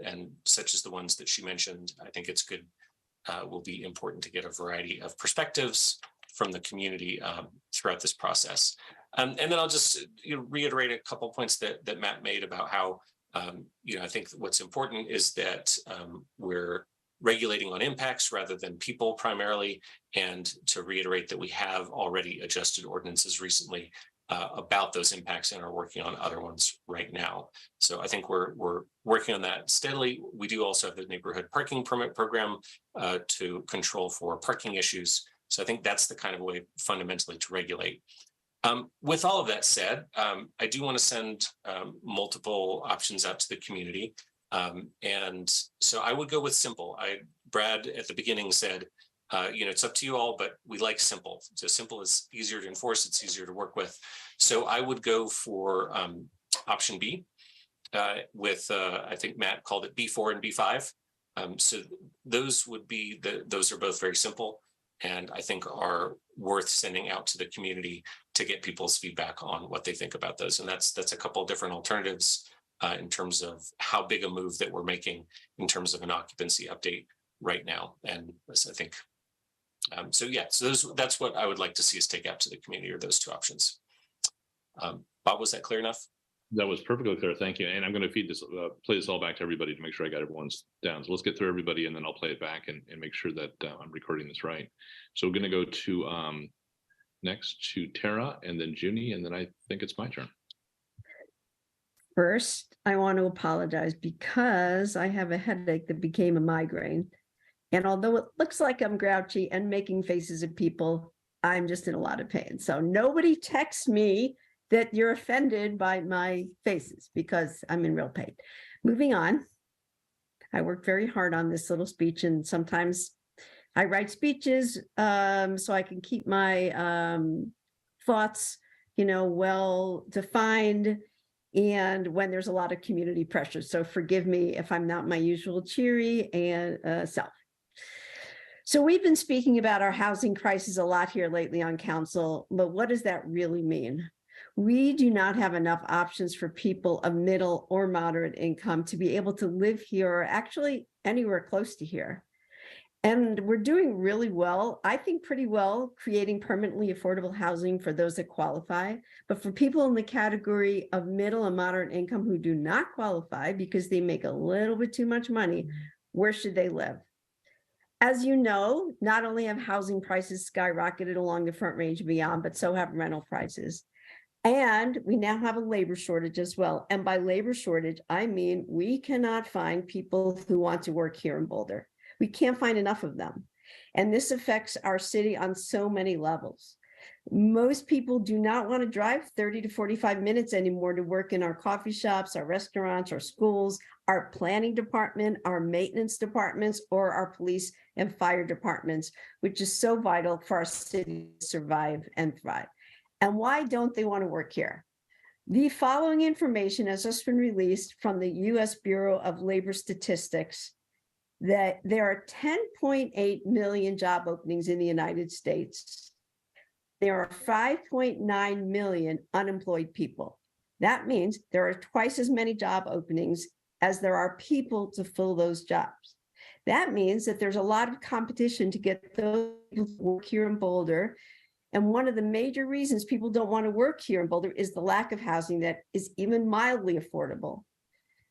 and such as the ones that she mentioned. I think it's good. Will be important to get a variety of perspectives from the community throughout this process. And then I'll just reiterate a couple points that Matt made about how I think what's important is that we're regulating on impacts rather than people primarily, and to reiterate that we have already adjusted ordinances recently about those impacts and are working on other ones right now. So I think we're working on that steadily. We do also have the neighborhood parking permit program to control for parking issues. So I think that's the kind of way fundamentally to regulate. With all of that said, I do want to send multiple options out to the community. And so I would go with simple. Brad at the beginning said, it's up to you all, but we like simple. So simple is easier to enforce, it's easier to work with. So I would go for option B with, I think Matt called it B4 and B5. So those would be, those are both very simple and I think are worth sending out to the community to get people's feedback on what they think about those. And that's a couple of different alternatives in terms of how big a move that we're making in terms of an occupancy update right now. And I think, so that's what I would like to see us take out to the community, or those two options. Bob, was that clear enough?
That was perfectly clear. Thank you. And I'm going to play this all back to everybody to make sure I got everyone's down. So let's get through everybody and then I'll play it back and make sure that I'm recording this right. So we're going to go to next to Tara and then Junie, and then I think it's my turn.
First, I want to apologize because I have a headache that became a migraine. And although it looks like I'm grouchy and making faces at people, I'm just in a lot of pain. So nobody text me that you're offended by my faces because I'm in real pain. Moving on. I worked very hard on this little speech, and sometimes I write speeches so I can keep my thoughts, well defined, and when there's a lot of community pressure. So forgive me if I'm not my usual cheery and self. So we've been speaking about our housing crisis a lot here lately on council, but what does that really mean? We do not have enough options for people of middle or moderate income to be able to live here, or actually anywhere close to here. And we're doing really well, I think pretty well, creating permanently affordable housing for those that qualify. But for people in the category of middle and moderate income who do not qualify because they make a little bit too much money, where should they live? As you know, not only have housing prices skyrocketed along the Front Range and beyond, but so have rental prices. And we now have a labor shortage as well. And by labor shortage, I mean we cannot find people who want to work here in Boulder. We can't find enough of them. And this affects our city on so many levels. Most people do not want to drive 30 to 45 minutes anymore to work in our coffee shops, our restaurants, our schools, our planning department, our maintenance departments, or our police and fire departments, which is so vital for our city to survive and thrive. And why don't they want to work here? The following information has just been released from the U.S. Bureau of Labor Statistics that there are 10.8 million job openings in the United States. There are 5.9 million unemployed people. That means there are twice as many job openings as there are people to fill those jobs. That means that there's a lot of competition to get those people to work here in Boulder. And one of the major reasons people don't want to work here in Boulder is the lack of housing that is even mildly affordable.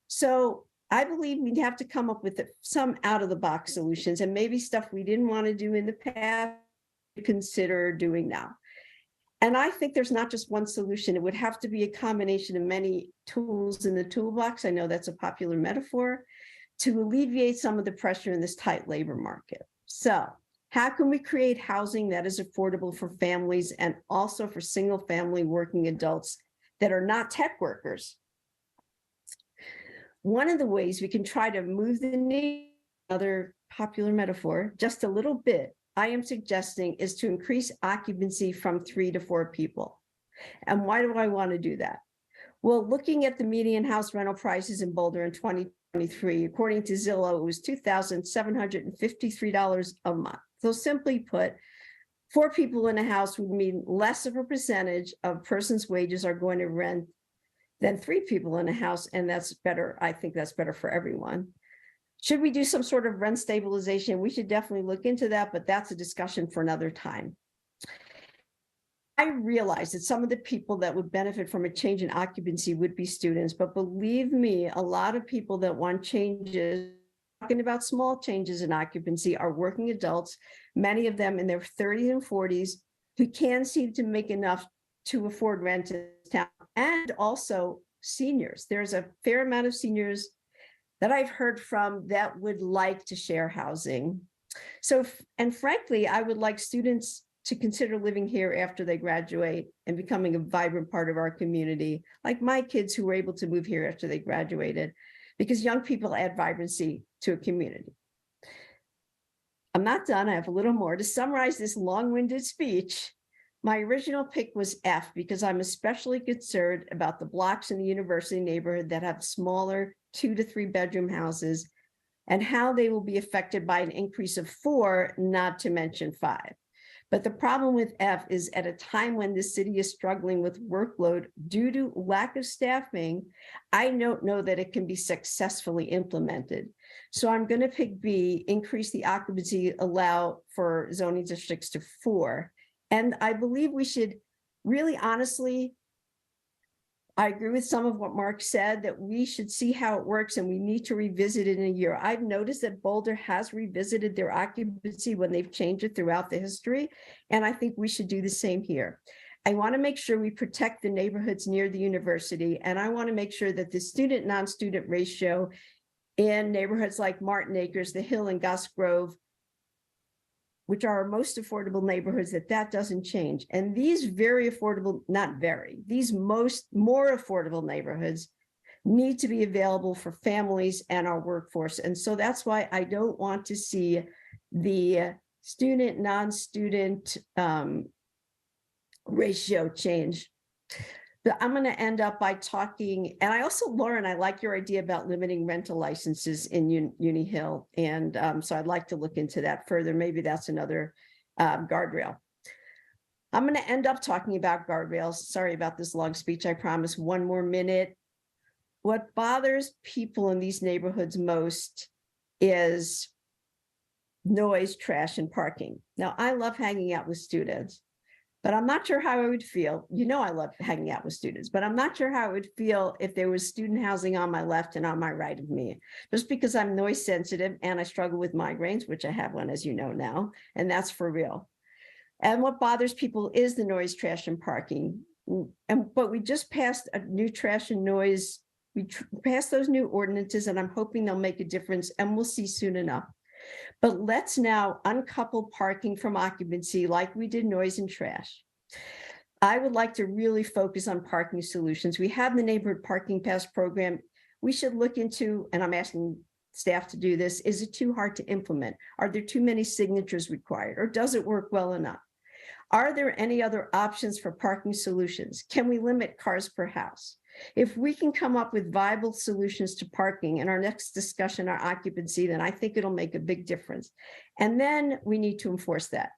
So I believe we'd have to come up with some out-of-the-box solutions, and maybe stuff we didn't want to do in the past, consider doing now. And I think there's not just one solution. It would have to be a combination of many tools in the toolbox. I know that's a popular metaphor, to alleviate some of the pressure in this tight labor market. So how can we create housing that is affordable for families and also for single-family working adults that are not tech workers? One of the ways we can try to move the needle, another popular metaphor, just a little bit, I am suggesting, is to increase occupancy from 3 to 4 people. And why do I want to do that? Well, looking at the median house rental prices in Boulder in 2023, according to Zillow, it was $2,753 a month. So simply put, 4 people in a house would mean less of a percentage of a person's wages are going to rent than 3 people in a house, and that's better. I think that's better for everyone. Should we do some sort of rent stabilization? We should definitely look into that, but that's a discussion for another time. I realize that some of the people that would benefit from a change in occupancy would be students, but believe me, a lot of people that want changes, talking about small changes in occupancy, are working adults, many of them in their 30s and 40s, who can seem to make enough to afford rent in town, and also seniors. There's a fair amount of seniors that I've heard from that would like to share housing. So, and frankly, I would like students to consider living here after they graduate and becoming a vibrant part of our community, like my kids who were able to move here after they graduated, because young people add vibrancy to a community. I'm not done. I have a little more. To summarize this long-winded speech, my original pick was F because I'm especially concerned about the blocks in the university neighborhood that have smaller 2 to 3 bedroom houses and how they will be affected by an increase of 4, not to mention 5. But the problem with F is at a time when the city is struggling with workload due to lack of staffing, I don't know that it can be successfully implemented. So I'm going to pick B, increase the occupancy, allow for zoning districts to 4. And I believe we should really honestly, I agree with some of what Mark said, that we should see how it works and we need to revisit it in a year. I've noticed that Boulder has revisited their occupancy when they've changed it throughout the history, and I think we should do the same here. I want to make sure we protect the neighborhoods near the university, and I want to make sure that the student non-student ratio in neighborhoods like Martin Acres, The Hill, and Goss Grove, which are our most affordable neighborhoods, that doesn't change. And these very affordable, these more affordable neighborhoods need to be available for families and our workforce. And so that's why I don't want to see the student, non-student ratio change. But I'm going to end up by talking, and I also, Lauren, I like your idea about limiting rental licenses in Uni Hill. And so I'd like to look into that further. Maybe that's another guardrail. I'm going to end up talking about guardrails. Sorry about this long speech. I promise 1 more minute. What bothers people in these neighborhoods most is noise, trash, and parking. Now, I love hanging out with students, but I'm not sure how I would feel. You know, I love hanging out with students, but I'm not sure how I would feel if there was student housing on my left and on my right of me, just because I'm noise sensitive and I struggle with migraines, which I have one, as you know now, and that's for real. And what bothers people is the noise, trash, and parking. But we just passed a new trash and noise. We passed those new ordinances, and I'm hoping they'll make a difference, and we'll see soon enough. But let's now uncouple parking from occupancy like we did noise and trash. I would like to really focus on parking solutions. We have the neighborhood parking pass program. We should look into, and I'm asking staff to do this, is it too hard to implement? Are there too many signatures required, or does it work well enough? Are there any other options for parking solutions? Can we limit cars per house? If we can come up with viable solutions to parking in our next discussion on occupancy, then I think it'll make a big difference. And then we need to enforce that.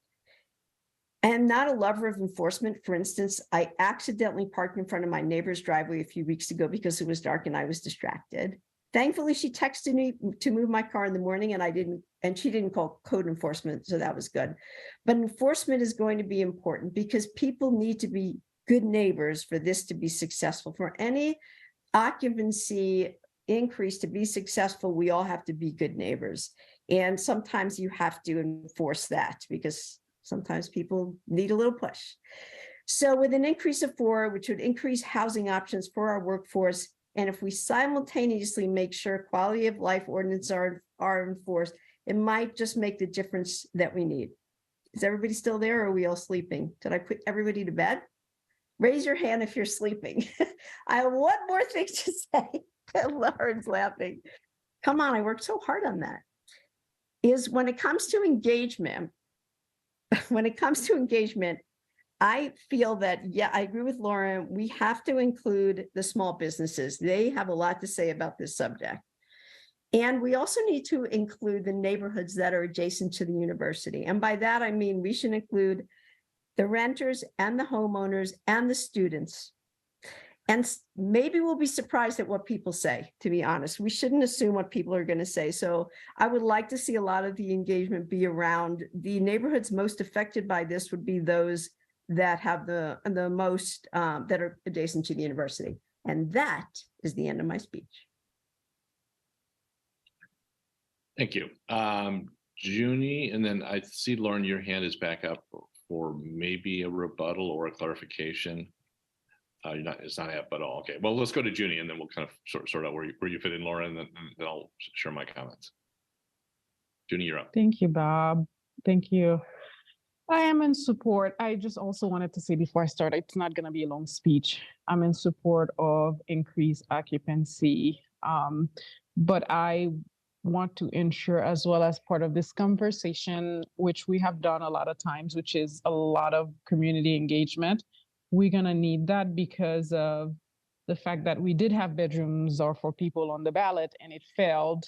And not a lover of enforcement. For instance, I accidentally parked in front of my neighbor's driveway a few weeks ago because it was dark and I was distracted. Thankfully, she texted me to move my car in the morning and she didn't call code enforcement, so that was good. But enforcement is going to be important because people need to be good neighbors for this to be successful. For any occupancy increase to be successful, we all have to be good neighbors. And sometimes you have to enforce that because sometimes people need a little push. So with an increase of 4, which would increase housing options for our workforce, and if we simultaneously make sure quality of life ordinances are enforced, it might just make the difference that we need. Is everybody still there or are we all sleeping? Did I put everybody to bed? Raise your hand if you're sleeping. I have one more thing to say. Lauren's laughing. Come on, I worked so hard on that. Is when it comes to engagement, I feel that, yeah, I agree with Lauren. We have to include the small businesses. They have a lot to say about this subject. And we also need to include the neighborhoods that are adjacent to the university. And by that, I mean, we should include the renters and the homeowners and the students. And maybe we'll be surprised at what people say, to be honest. We shouldn't assume what people are going to say. So I would like to see a lot of the engagement be around the neighborhoods most affected by this would be those that have the most that are adjacent to the university. And that is the end of my speech.
Thank you. Junie, and then I see Lauren, your hand is back up for maybe a rebuttal or a clarification. It's not yet, but okay. Well, let's go to Junie, and then we'll kind of sort out where you fit in, Lauren, and then I'll share my comments. Junie, you're up.
Thank you, Bob. Thank you. I am in support. I just also wanted to say before I start, it's not going to be a long speech. I'm in support of increased occupancy, but I want to ensure, as well as part of this conversation, which we have done a lot of times, which is a lot of community engagement. We're going to need that because of the fact that we did have bedrooms or for people on the ballot and it failed.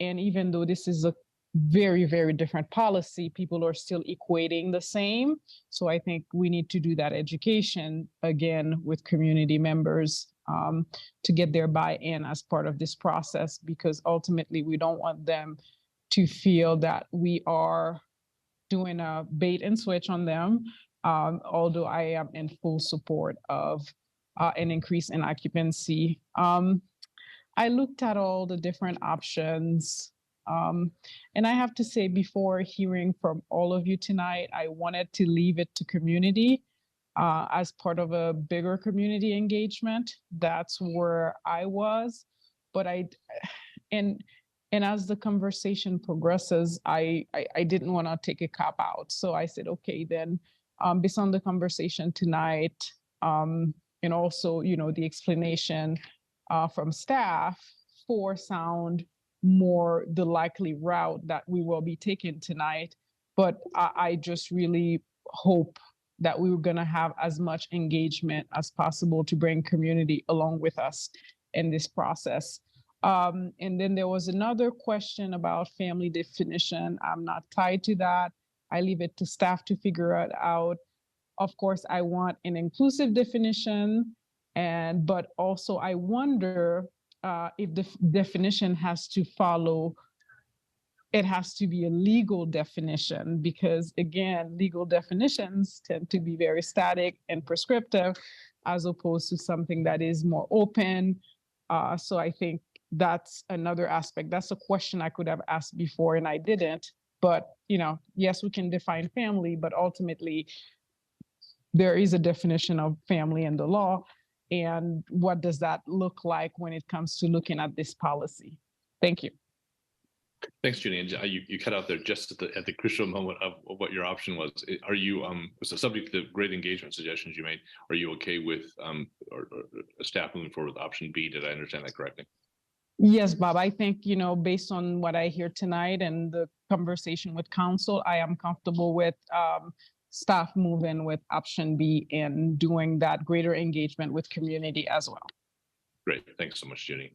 And even though this is a very, very different policy, people are still equating the same. So I think we need to do that education again with community members to get their buy-in as part of this process, because ultimately we don't want them to feel that we are doing a bait and switch on them. Although I am in full support of an increase in occupancy. I looked at all the different options. And I have to say, before hearing from all of you tonight, I wanted to leave it to community as part of a bigger community engagement. That's where I was. But and as the conversation progresses, I didn't want to take a cop out. So I said, okay, then based on the conversation tonight, and also, the explanation from staff, 4 sound more the likely route that we will be taking tonight. But I just really hope that we were going to have as much engagement as possible to bring community along with us in this process. And then there was another question about family definition. I'm not tied to that. I leave it to staff to figure it out. Of course, I want an inclusive definition, but also I wonder if the definition has to follow, it has to be a legal definition, because again, legal definitions tend to be very static and prescriptive as opposed to something that is more open. So I think that's another aspect. That's a question I could have asked before and I didn't. But, yes, we can define family, but ultimately there is a definition of family in the law. And what does that look like when it comes to looking at this policy? Thank you.
Thanks, Junie. And you cut out there just at the crucial moment of what your option was. Are you, so subject to the great engagement suggestions you made, are you okay with or staff moving forward with option B? Did I understand that correctly?
Yes, Bob. I think, based on what I hear tonight and the conversation with council, I am comfortable with staff moving with option B and doing that greater engagement with community as well.
Great. Thanks so much, Junie.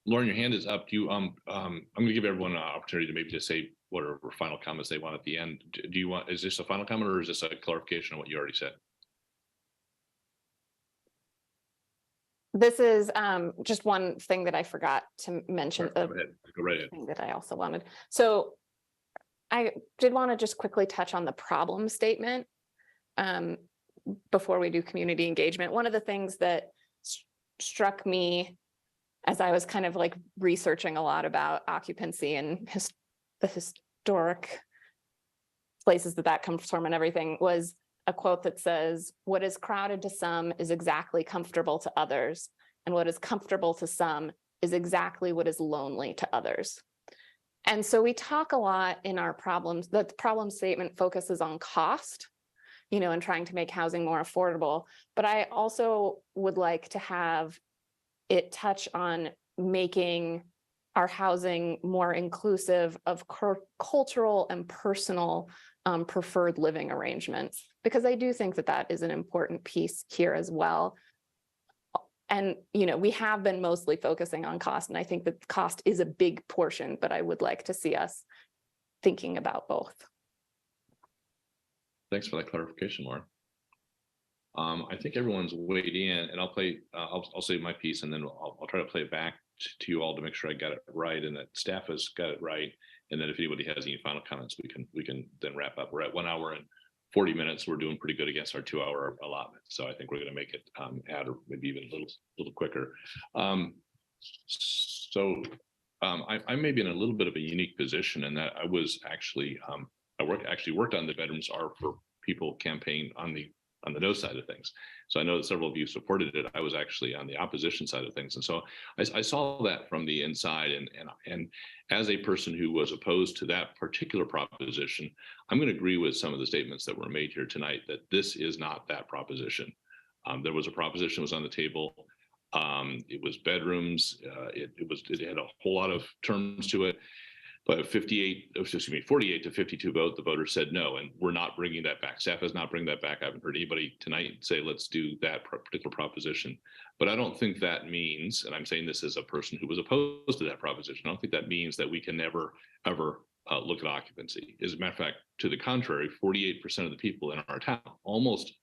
Lauren, your hand is up. I'm going to give everyone an opportunity to maybe just say whatever final comments they want at the end. Do you want, is this a final comment or is this a clarification of what you already said?
This is just one thing that I forgot to mention.
Go right ahead.
Thing that I also wanted. So I did want to just quickly touch on the problem statement before we do community engagement. One of the things that struck me as I was kind of like researching a lot about occupancy and the historic places that comes from and everything was a quote that says, "What is crowded to some is exactly comfortable to others, and what is comfortable to some is exactly what is lonely to others." And so we talk a lot in our problems, the problem statement focuses on cost, and trying to make housing more affordable. But I also would like to have it touch on making our housing more inclusive of cultural and personal preferred living arrangements, because I do think that is an important piece here as well. And, we have been mostly focusing on cost, and I think that cost is a big portion, but I would like to see us thinking about both.
Thanks for that clarification, Lauren. I think everyone's weighed in, and I'll say my piece, and then I'll try to play it back to you all to make sure I got it right and that staff has got it right. And then if anybody has any final comments, we can then wrap up. We're at 1 hour and 40 minutes, we're doing pretty good against our 2-hour allotment. So I think we're going to make it add or maybe even a little quicker. I may be in a little bit of a unique position in that I was actually I worked on the Veterans Are for People campaign on the no side of things. So I know that several of you supported it. I was actually on the opposition side of things, and so I saw that from the inside. And as a person who was opposed to that particular proposition, I'm going to agree with some of the statements that were made here tonight that this is not that proposition. There was a proposition that was on the table. It was bedrooms. It had a whole lot of terms to it. But 48 to 52 vote, the voters said no, and we're not bringing that back. Staff is not bringing that back. I haven't heard anybody tonight say, let's do that particular proposition. But I don't think that means, and I'm saying this as a person who was opposed to that proposition, I don't think that means that we can never, ever look at occupancy. As a matter of fact, to the contrary, 48% of the people in our town, almost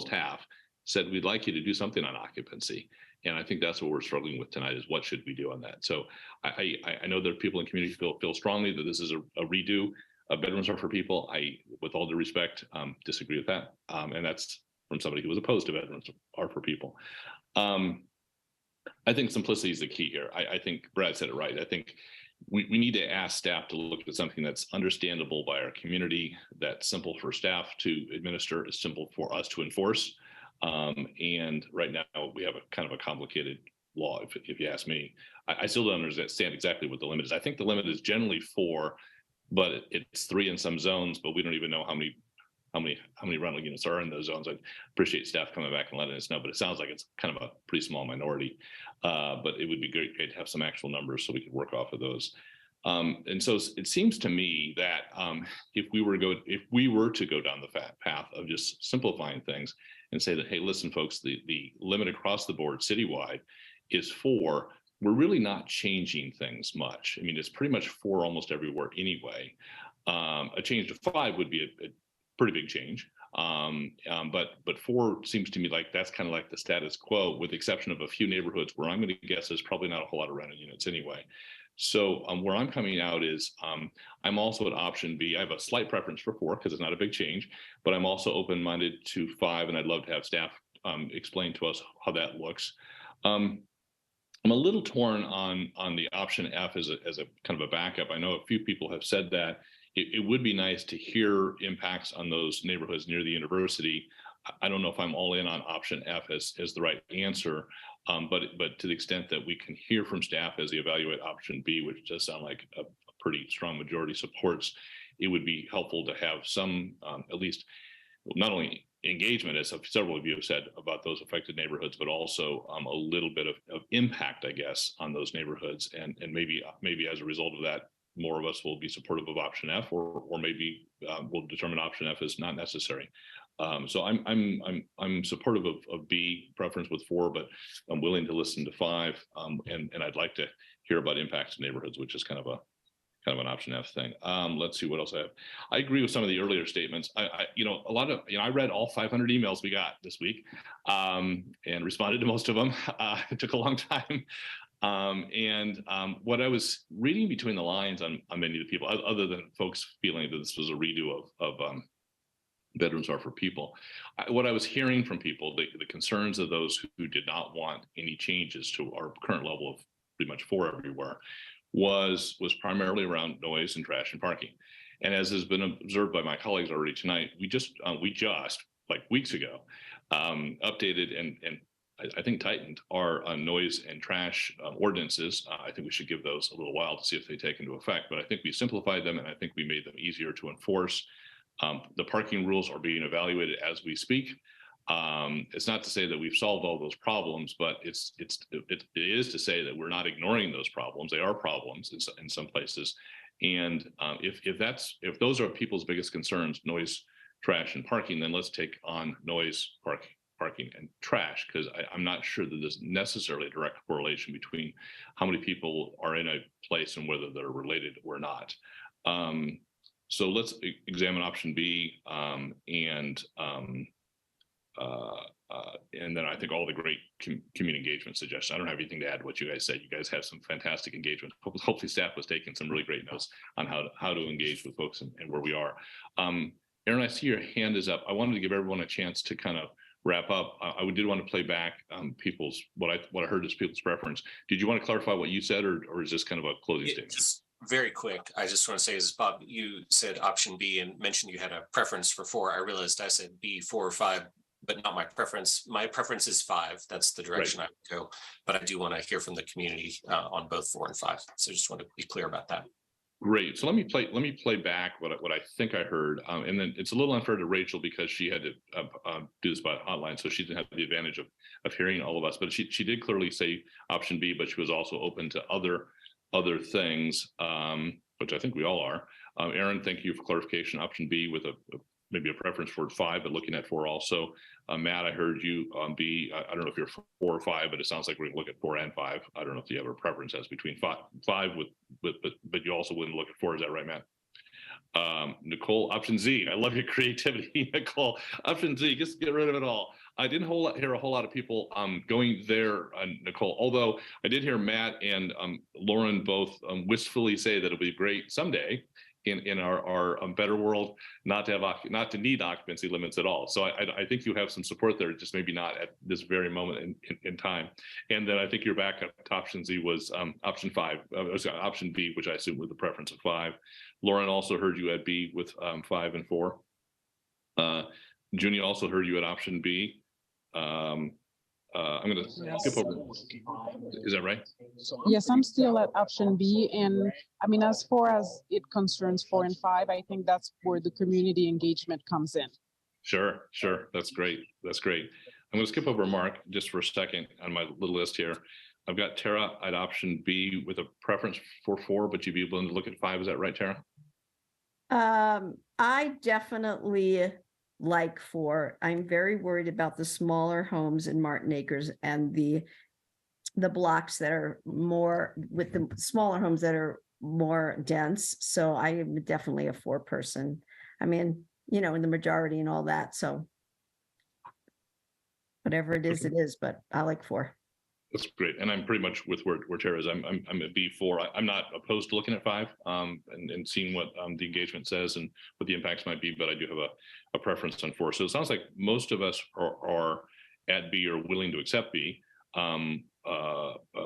half, said we'd like you to do something on occupancy. And I think that's what we're struggling with tonight is what should we do on that? So I know that people in community feel strongly that this is a redo of Bedrooms Are for People. I, with all due respect, disagree with that. And that's from somebody who was opposed to Bedrooms Are for People. I think simplicity is the key here. I think Brad said it right. I think we need to ask staff to look at something that's understandable by our community, that's simple for staff to administer, is simple for us to enforce. And right now we have a kind of a complicated law, if you ask me. I still don't understand exactly what the limit is. I think the limit is generally 4, but it's 3 in some zones, but we don't even know how many rental units are in those zones. I appreciate staff coming back and letting us know, but it sounds like it's kind of a pretty small minority. But it would be great to have some actual numbers so we could work off of those. And so it seems to me that if we were to go down the path of just simplifying things and say that, hey, listen, folks, the limit across the board citywide is 4, we're really not changing things much. I mean, it's pretty much 4 almost everywhere anyway. A change to 5 would be a pretty big change. But 4 seems to me like that's kind of like the status quo, with the exception of a few neighborhoods where I'm going to guess there's probably not a whole lot of rental units anyway. So where I'm coming out is I'm also at option B. I have a slight preference for 4 because it's not a big change, but I'm also open-minded to 5, and I'd love to have staff explain to us how that looks. I'm a little torn on the option F as a kind of a backup. I know a few people have said that it would be nice to hear impacts on those neighborhoods near the university. I don't know if I'm all in on option F as the right answer, but to the extent that we can hear from staff as they evaluate option B, which does sound like a pretty strong majority supports, it would be helpful to have some, at least not only engagement, as several of you have said, about those affected neighborhoods, but also a little bit of impact, I guess, on those neighborhoods. And maybe as a result of that, more of us will be supportive of option F, or maybe we'll determine option F is not necessary. So I'm supportive of B, preference with 4, but I'm willing to listen to 5, and I'd like to hear about impacts to neighborhoods, which is kind of an option F thing. Let's see what else I have. I agree with some of the earlier statements. I read all 500 emails we got this week and responded to most of them. It took a long time. What I was reading between the lines on many of the people, other than folks feeling that this was a redo of Bedrooms Are for People, what I was hearing from people, the concerns of those who did not want any changes to our current level of pretty much 4 everywhere, was primarily around noise and trash and parking. And as has been observed by my colleagues already tonight, we just like weeks ago updated and I think tightened our noise and trash ordinances. I think we should give those a little while to see if they take into effect, but I think we simplified them and I think we made them easier to enforce. The parking rules are being evaluated as we speak. It's not to say that we've solved all those problems, but it is to say that we're not ignoring those problems. They are problems in some places. And if those are people's biggest concerns, noise, trash, and parking, then let's take on noise, parking, and trash, because I'm not sure that there's necessarily a direct correlation between how many people are in a place and whether they're related or not. So let's examine option B, and then I think all the great community engagement suggestions. I don't have anything to add to what you guys said. You guys have some fantastic engagement. Hopefully staff was taking some really great notes on how to engage with folks and where we are. Aaron, I see your hand is up. I wanted to give everyone a chance to kind of wrap up. I did want to play back people's what I heard is people's preference. Did you want to clarify what you said, or is this kind of a closing statement?
Just very quick. I just want to say, as Bob, you said option B and mentioned you had a preference for 4. I realized I said B, 4 or 5, but not my preference. My preference is 5. That's the direction I would go. But I do want to hear from the community on both 4 and 5. So just want to be clear about that.
Great. So let me play back what I think I heard, and then it's a little unfair to Rachel because she had to do this by hotline, so she didn't have the advantage of hearing all of us. But she did clearly say option B, but she was also open to other things, which I think we all are. Aaron, thank you for clarification. Option B with maybe a preference for 5, but looking at 4 also. Matt, I heard you on B. I don't know if you're 4 or 5, but it sounds like we're going to look at 4 and 5. I don't know if you have a preference as between 5 but you also wouldn't look at 4. Is that right, Matt? Nicole, option Z. I love your creativity, Nicole. Option Z, just get rid of it all. I didn't hear a whole lot of people going there, Nicole, although I did hear Matt and Lauren both wistfully say that it'll be great someday in our better world not to need occupancy limits at all. So I think you have some support there, just maybe not at this very moment in time. And then I think your backup to option Z was option 5, option B, which I assume was the preference of 5. Lauren also heard you at B with 5 and 4. Junie also heard you at option B. I'm going to skip over. Is that right?
Yes, I'm still at option B. And I mean, as far as it concerns 4 and 5, I think that's where the community engagement comes in.
Sure. That's great. I'm going to skip over Mark just for a second on my little list here. I've got Tara at option B with a preference for 4, but you'd be willing to look at 5. Is that right, Tara?
I definitely like 4. I'm very worried about the smaller homes in Martin Acres and the blocks that are more with the smaller homes that are more dense. So I am definitely a 4 person. I mean, in the majority and all that. So whatever it is, but I like 4.
That's great. And I'm pretty much with where Tara is. I'm at B4. I'm not opposed to looking at 5 and seeing what the engagement says and what the impacts might be, but I do have a preference on 4. So it sounds like most of us are at B or willing to accept B,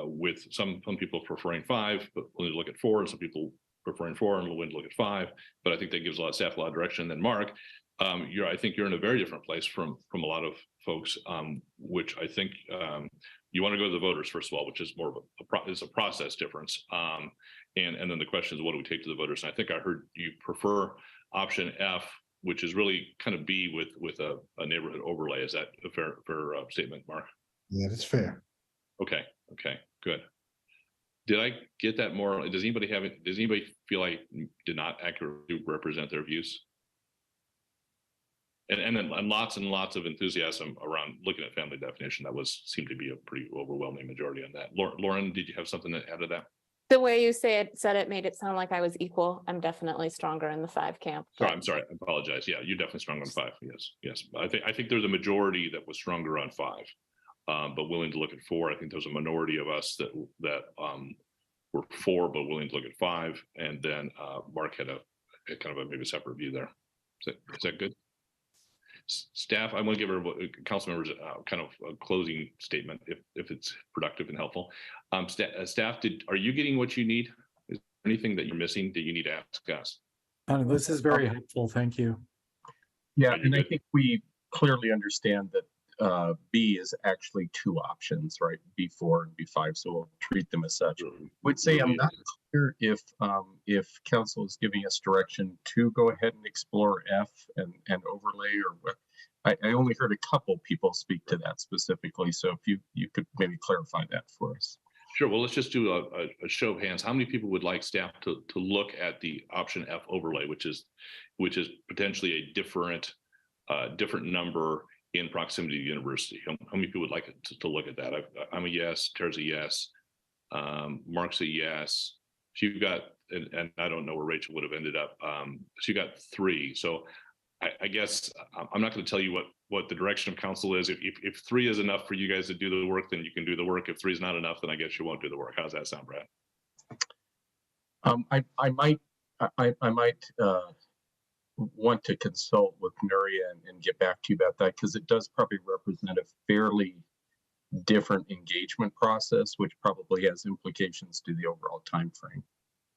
with some people preferring 5, but willing to look at 4, and some people preferring 4 and willing to look at 5. But I think that gives a lot of staff a lot of direction. And then Mark, I think you're in a very different place from a lot of folks, which I think you want to go to the voters first of all, which is more of a process difference. And then the question is, what do we take to the voters? And I think I heard you prefer option F, which is really kind of B with a neighborhood overlay. Is that a fair statement, Mark?
Yeah, that's fair.
Okay, good. Did I get that more? Does anybody feel like did not accurately represent their views? And lots and lots of enthusiasm around looking at family definition. That seemed to be a pretty overwhelming majority on that. Lauren, did you have something to add to that?
The way you said it made it sound like I was equal. I'm definitely stronger in the 5 camp.
Sorry, I'm sorry. I apologize. Yeah, you're definitely strong on 5. Yes. I think there's a majority that was stronger on 5, but willing to look at 4. I think there's a minority of us that were 4, but willing to look at 5. And then Mark had a kind of maybe a separate view there. Is that good? Staff, I want to give council members kind of a closing statement if it's productive and helpful. Staff, are you getting what you need? Is there anything that you're missing that you need to ask us?
This is very helpful. Thank you.
Yeah, and I think we clearly understand that B is actually 2 options, right? B4 and B5, so we'll treat them as such. Would say I'm not clear if council is giving us direction to go ahead and explore F and overlay, or what. I only heard a couple people speak to that specifically, so if you could maybe clarify that for us.
Sure. Well, let's just do a show of hands. How many people would like staff to look at the option F overlay, which is potentially a different number in proximity to the university? How many people would like to look at that? I'm a yes. Tara's a yes. Mark's a yes. So you've got, and I don't know where Rachel would have ended up. So you got 3. So I guess I'm not going to tell you what the direction of council is. If 3 is enough for you guys to do the work, then you can do the work. If 3 is not enough, then I guess you won't do the work. How does that sound, Brad?
I might want to consult with Nuria and get back to you about that, because it does probably represent a fairly different engagement process, which probably has implications to the overall time frame.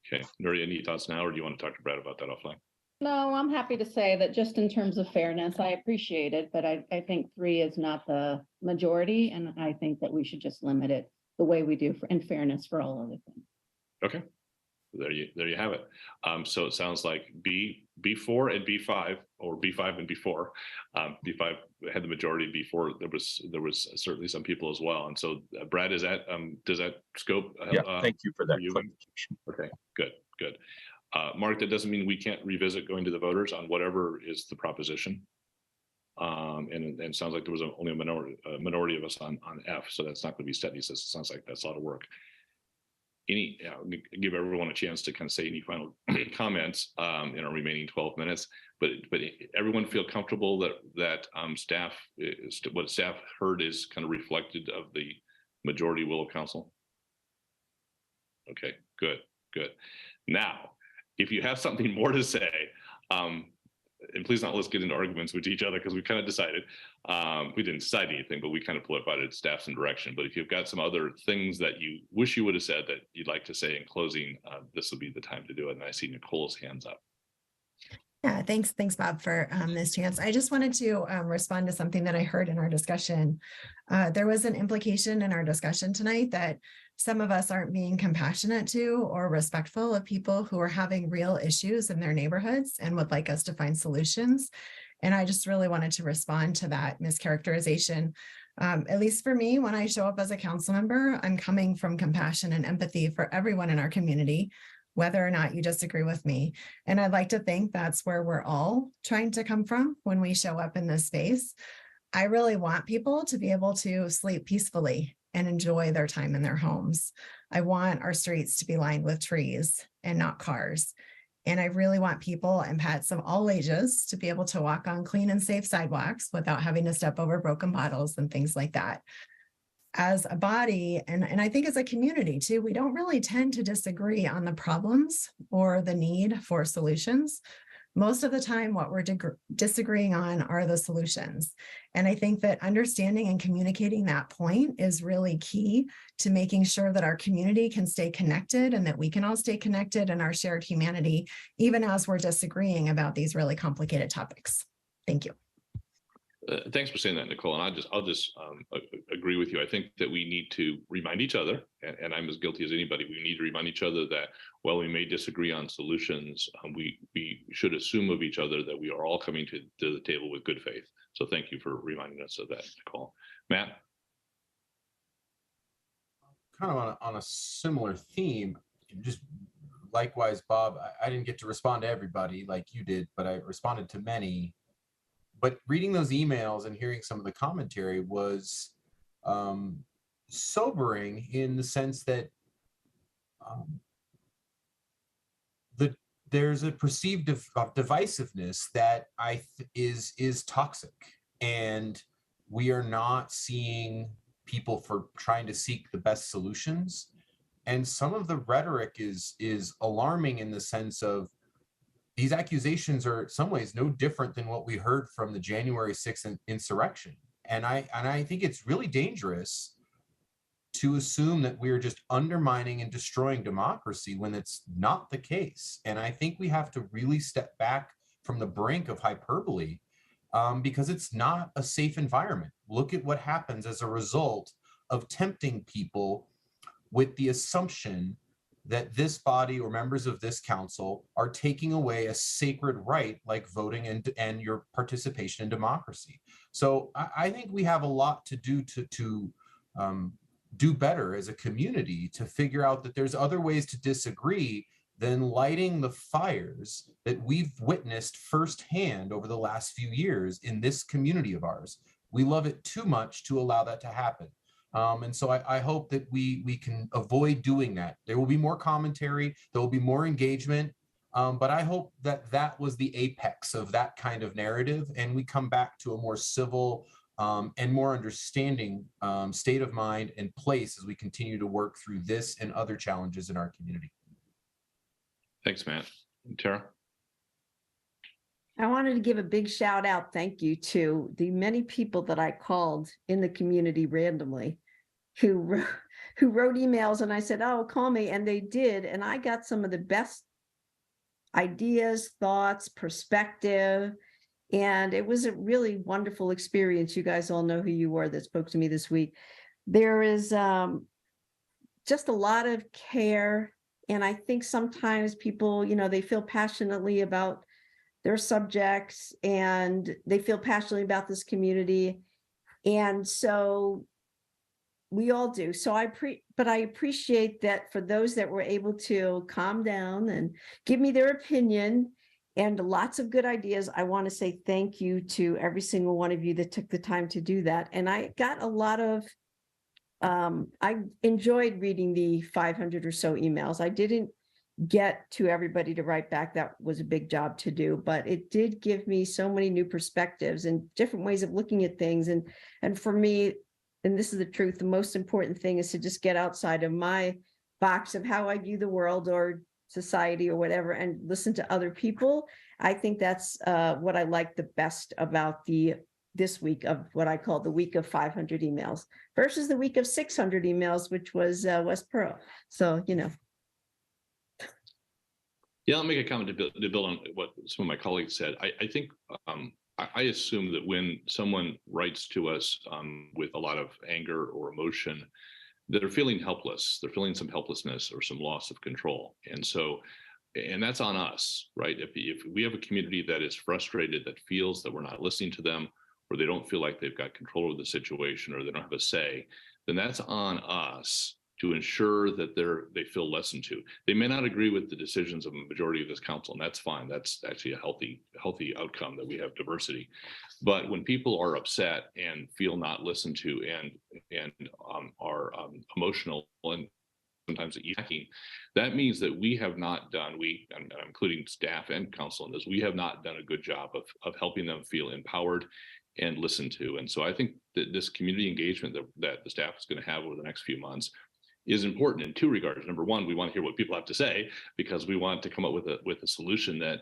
Okay, Nuria, any thoughts now, or do you want to talk to Brad about that offline?
No, I'm happy to say that just in terms of fairness, I appreciate it, but I think 3 is not the majority, and I think that we should just limit it the way we do in fairness for all other things.
Okay, there you have it. So it sounds like B4 and B5, or B5 and B4. B5 had the majority. B4 there was certainly some people as well. And so Brad, is that does that scope?
Yeah, thank you for that clarification.
Okay, good. Mark, that doesn't mean we can't revisit going to the voters on whatever is the proposition. And it sounds like there was only a minority of us on F, so that's not going to be steady. So it sounds like that's a lot of work. Give everyone a chance to kind of say any final comments in our remaining 12 minutes, but everyone feel comfortable that what staff heard is kind of reflected of the majority will of council. Okay, good. Now, if you have something more to say, and please let's get into arguments with each other, because we kind of decided, we didn't decide anything, but we kind of provided staff some direction. But if you've got some other things that you wish you would have said that you'd like to say in closing, this will be the time to do it. And I see Nicole's hands up.
Yeah, thanks, Bob, for this chance. I just wanted to respond to something that I heard in our discussion. There was an implication in our discussion tonight that some of us aren't being compassionate to or respectful of people who are having real issues in their neighborhoods and would like us to find solutions. And I just really wanted to respond to that mischaracterization. At least for me, when I show up as a council member, I'm coming from compassion and empathy for everyone in our community, whether or not you disagree with me. And I'd like to think that's where we're all trying to come from when we show up in this space. I really want people to be able to sleep peacefully and enjoy their time in their homes. I want our streets to be lined with trees and not cars. And I really want people and pets of all ages to be able to walk on clean and safe sidewalks without having to step over broken bottles and things like that. As a body, and I think as a community too, we don't really tend to disagree on the problems or the need for solutions. Most of the time, what we're disagreeing on are the solutions. And I think that understanding and communicating that point is really key to making sure that our community can stay connected and that we can all stay connected in our shared humanity, even as we're disagreeing about these really complicated topics. Thank you.
Thanks for saying that, Nicole. And I'll just agree with you. I think that we need to remind each other, and I'm as guilty as anybody, we need to remind each other that while we may disagree on solutions, we should assume of each other that we are all coming to the table with good faith. So thank you for reminding us of that, Nicole. Matt?
Kind of on a similar theme, just likewise, Bob, I didn't get to respond to everybody like you did, but I responded to many. But reading those emails and hearing some of the commentary was sobering in the sense that there's a perceived divisiveness that is toxic, and we are not seeing people for trying to seek the best solutions. And some of the rhetoric is alarming in the sense of these accusations are in some ways no different than what we heard from the January 6th insurrection. And I think it's really dangerous to assume that we are just undermining and destroying democracy when it's not the case. And I think we have to really step back from the brink of hyperbole because it's not a safe environment. Look at what happens as a result of tempting people with the assumption that this body or members of this council are taking away a sacred right like voting and your participation in democracy. So I think we have a lot to do to do better as a community to figure out that there's other ways to disagree than lighting the fires that we've witnessed firsthand over the last few years in this community of ours. We love it too much to allow that to happen. And so I hope that we can avoid doing that. There will be more commentary, there will be more engagement, but I hope that that was the apex of that kind of narrative, and we come back to a more civil and more understanding state of mind and place as we continue to work through this and other challenges in our community.
Thanks, Matt. Tara?
I wanted to give a big shout out, thank you to the many people that I called in the community randomly who wrote emails, and I said, oh, call me, and they did. And I got some of the best ideas, thoughts, perspective. And it was a really wonderful experience. You guys all know who you were that spoke to me this week. There is just a lot of care. And I think sometimes people, they feel passionately about their subjects and they feel passionately about this community. And so we all do. So but I appreciate that for those that were able to calm down and give me their opinion and lots of good ideas. I want to say thank you to every single one of you that took the time to do that. And I got a lot of, I enjoyed reading the 500 or so emails. I didn't get to everybody to write back. That was a big job to do, but it did give me so many new perspectives and different ways of looking at things. And for me, and this is the truth, the most important thing is to just get outside of my box of how I view the world or society or whatever and listen to other people. I think that's what I like the best about this week of what I call the week of 500 emails versus the week of 600 emails, which was West Pearl. So,
Yeah, I'll make a comment to build on what some of my colleagues said. I think I assume that when someone writes to us with a lot of anger or emotion, they're feeling helpless. They're feeling some helplessness or some loss of control. And that's on us, right? If we have a community that is frustrated, that feels that we're not listening to them, or they don't feel like they've got control of the situation, or they don't have a say, then that's on us to ensure that they feel listened to. They may not agree with the decisions of a majority of this council, and that's fine. That's actually a healthy outcome that we have diversity. But when people are upset and feel not listened to and are emotional and sometimes attacking, that means that we have not done, I'm including staff and council in this, we have not done a good job of helping them feel empowered and listened to. And so I think that this community engagement that the staff is going to have over the next few months is important in two regards. Number one, we want to hear what people have to say because we want to come up with a solution that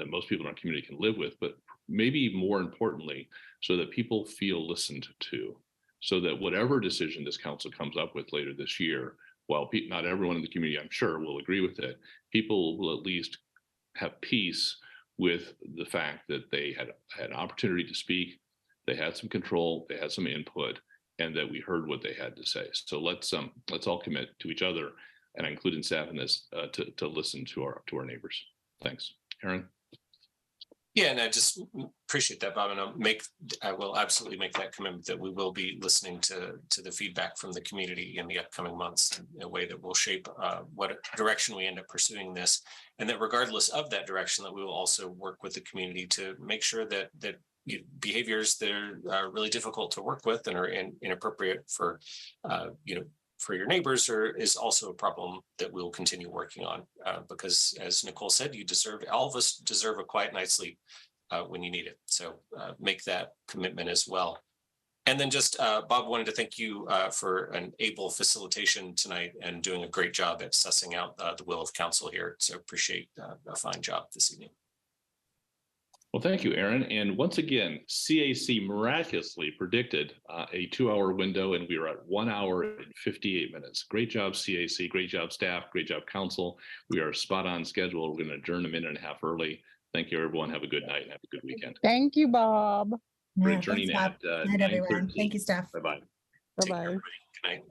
most people in our community can live with, but maybe more importantly, so that people feel listened to, so that whatever decision this council comes up with later this year, while not everyone in the community, I'm sure, will agree with it, people will at least have peace with the fact that they had an opportunity to speak, they had some control, they had some input, and that we heard what they had to say. So let's all commit to each other, and including staff in this, to listen to our neighbors. Thanks, Aaron.
Yeah, and I just appreciate that, Bob, and I will absolutely make that commitment that we will be listening to the feedback from the community in the upcoming months in a way that will shape what direction we end up pursuing this, and that regardless of that direction, that we will also work with the community to make sure that behaviors that are really difficult to work with and are inappropriate for for your neighbors is also a problem that we'll continue working on because, as Nicole said, all of us deserve a quiet night's sleep when you need it. So make that commitment as well. And then just Bob, wanted to thank you for an able facilitation tonight and doing a great job at sussing out the will of council here. So appreciate a fine job this evening.
Well, thank you, Aaron. And once again, CAC miraculously predicted a 2-hour window, and we were at 1 hour and 58 minutes. Great job, CAC. Great job, staff. Great job, council. We are spot on schedule. We're going to adjourn a minute and a half early. Thank you, everyone. Have a good night and have a good weekend.
Thank you, Bob.
We're
Yeah,
adjourning
thanks, Bob.
at
Night, everyone.
9:13.
Thank you, staff.
Bye-bye.
Bye-bye.
Good night.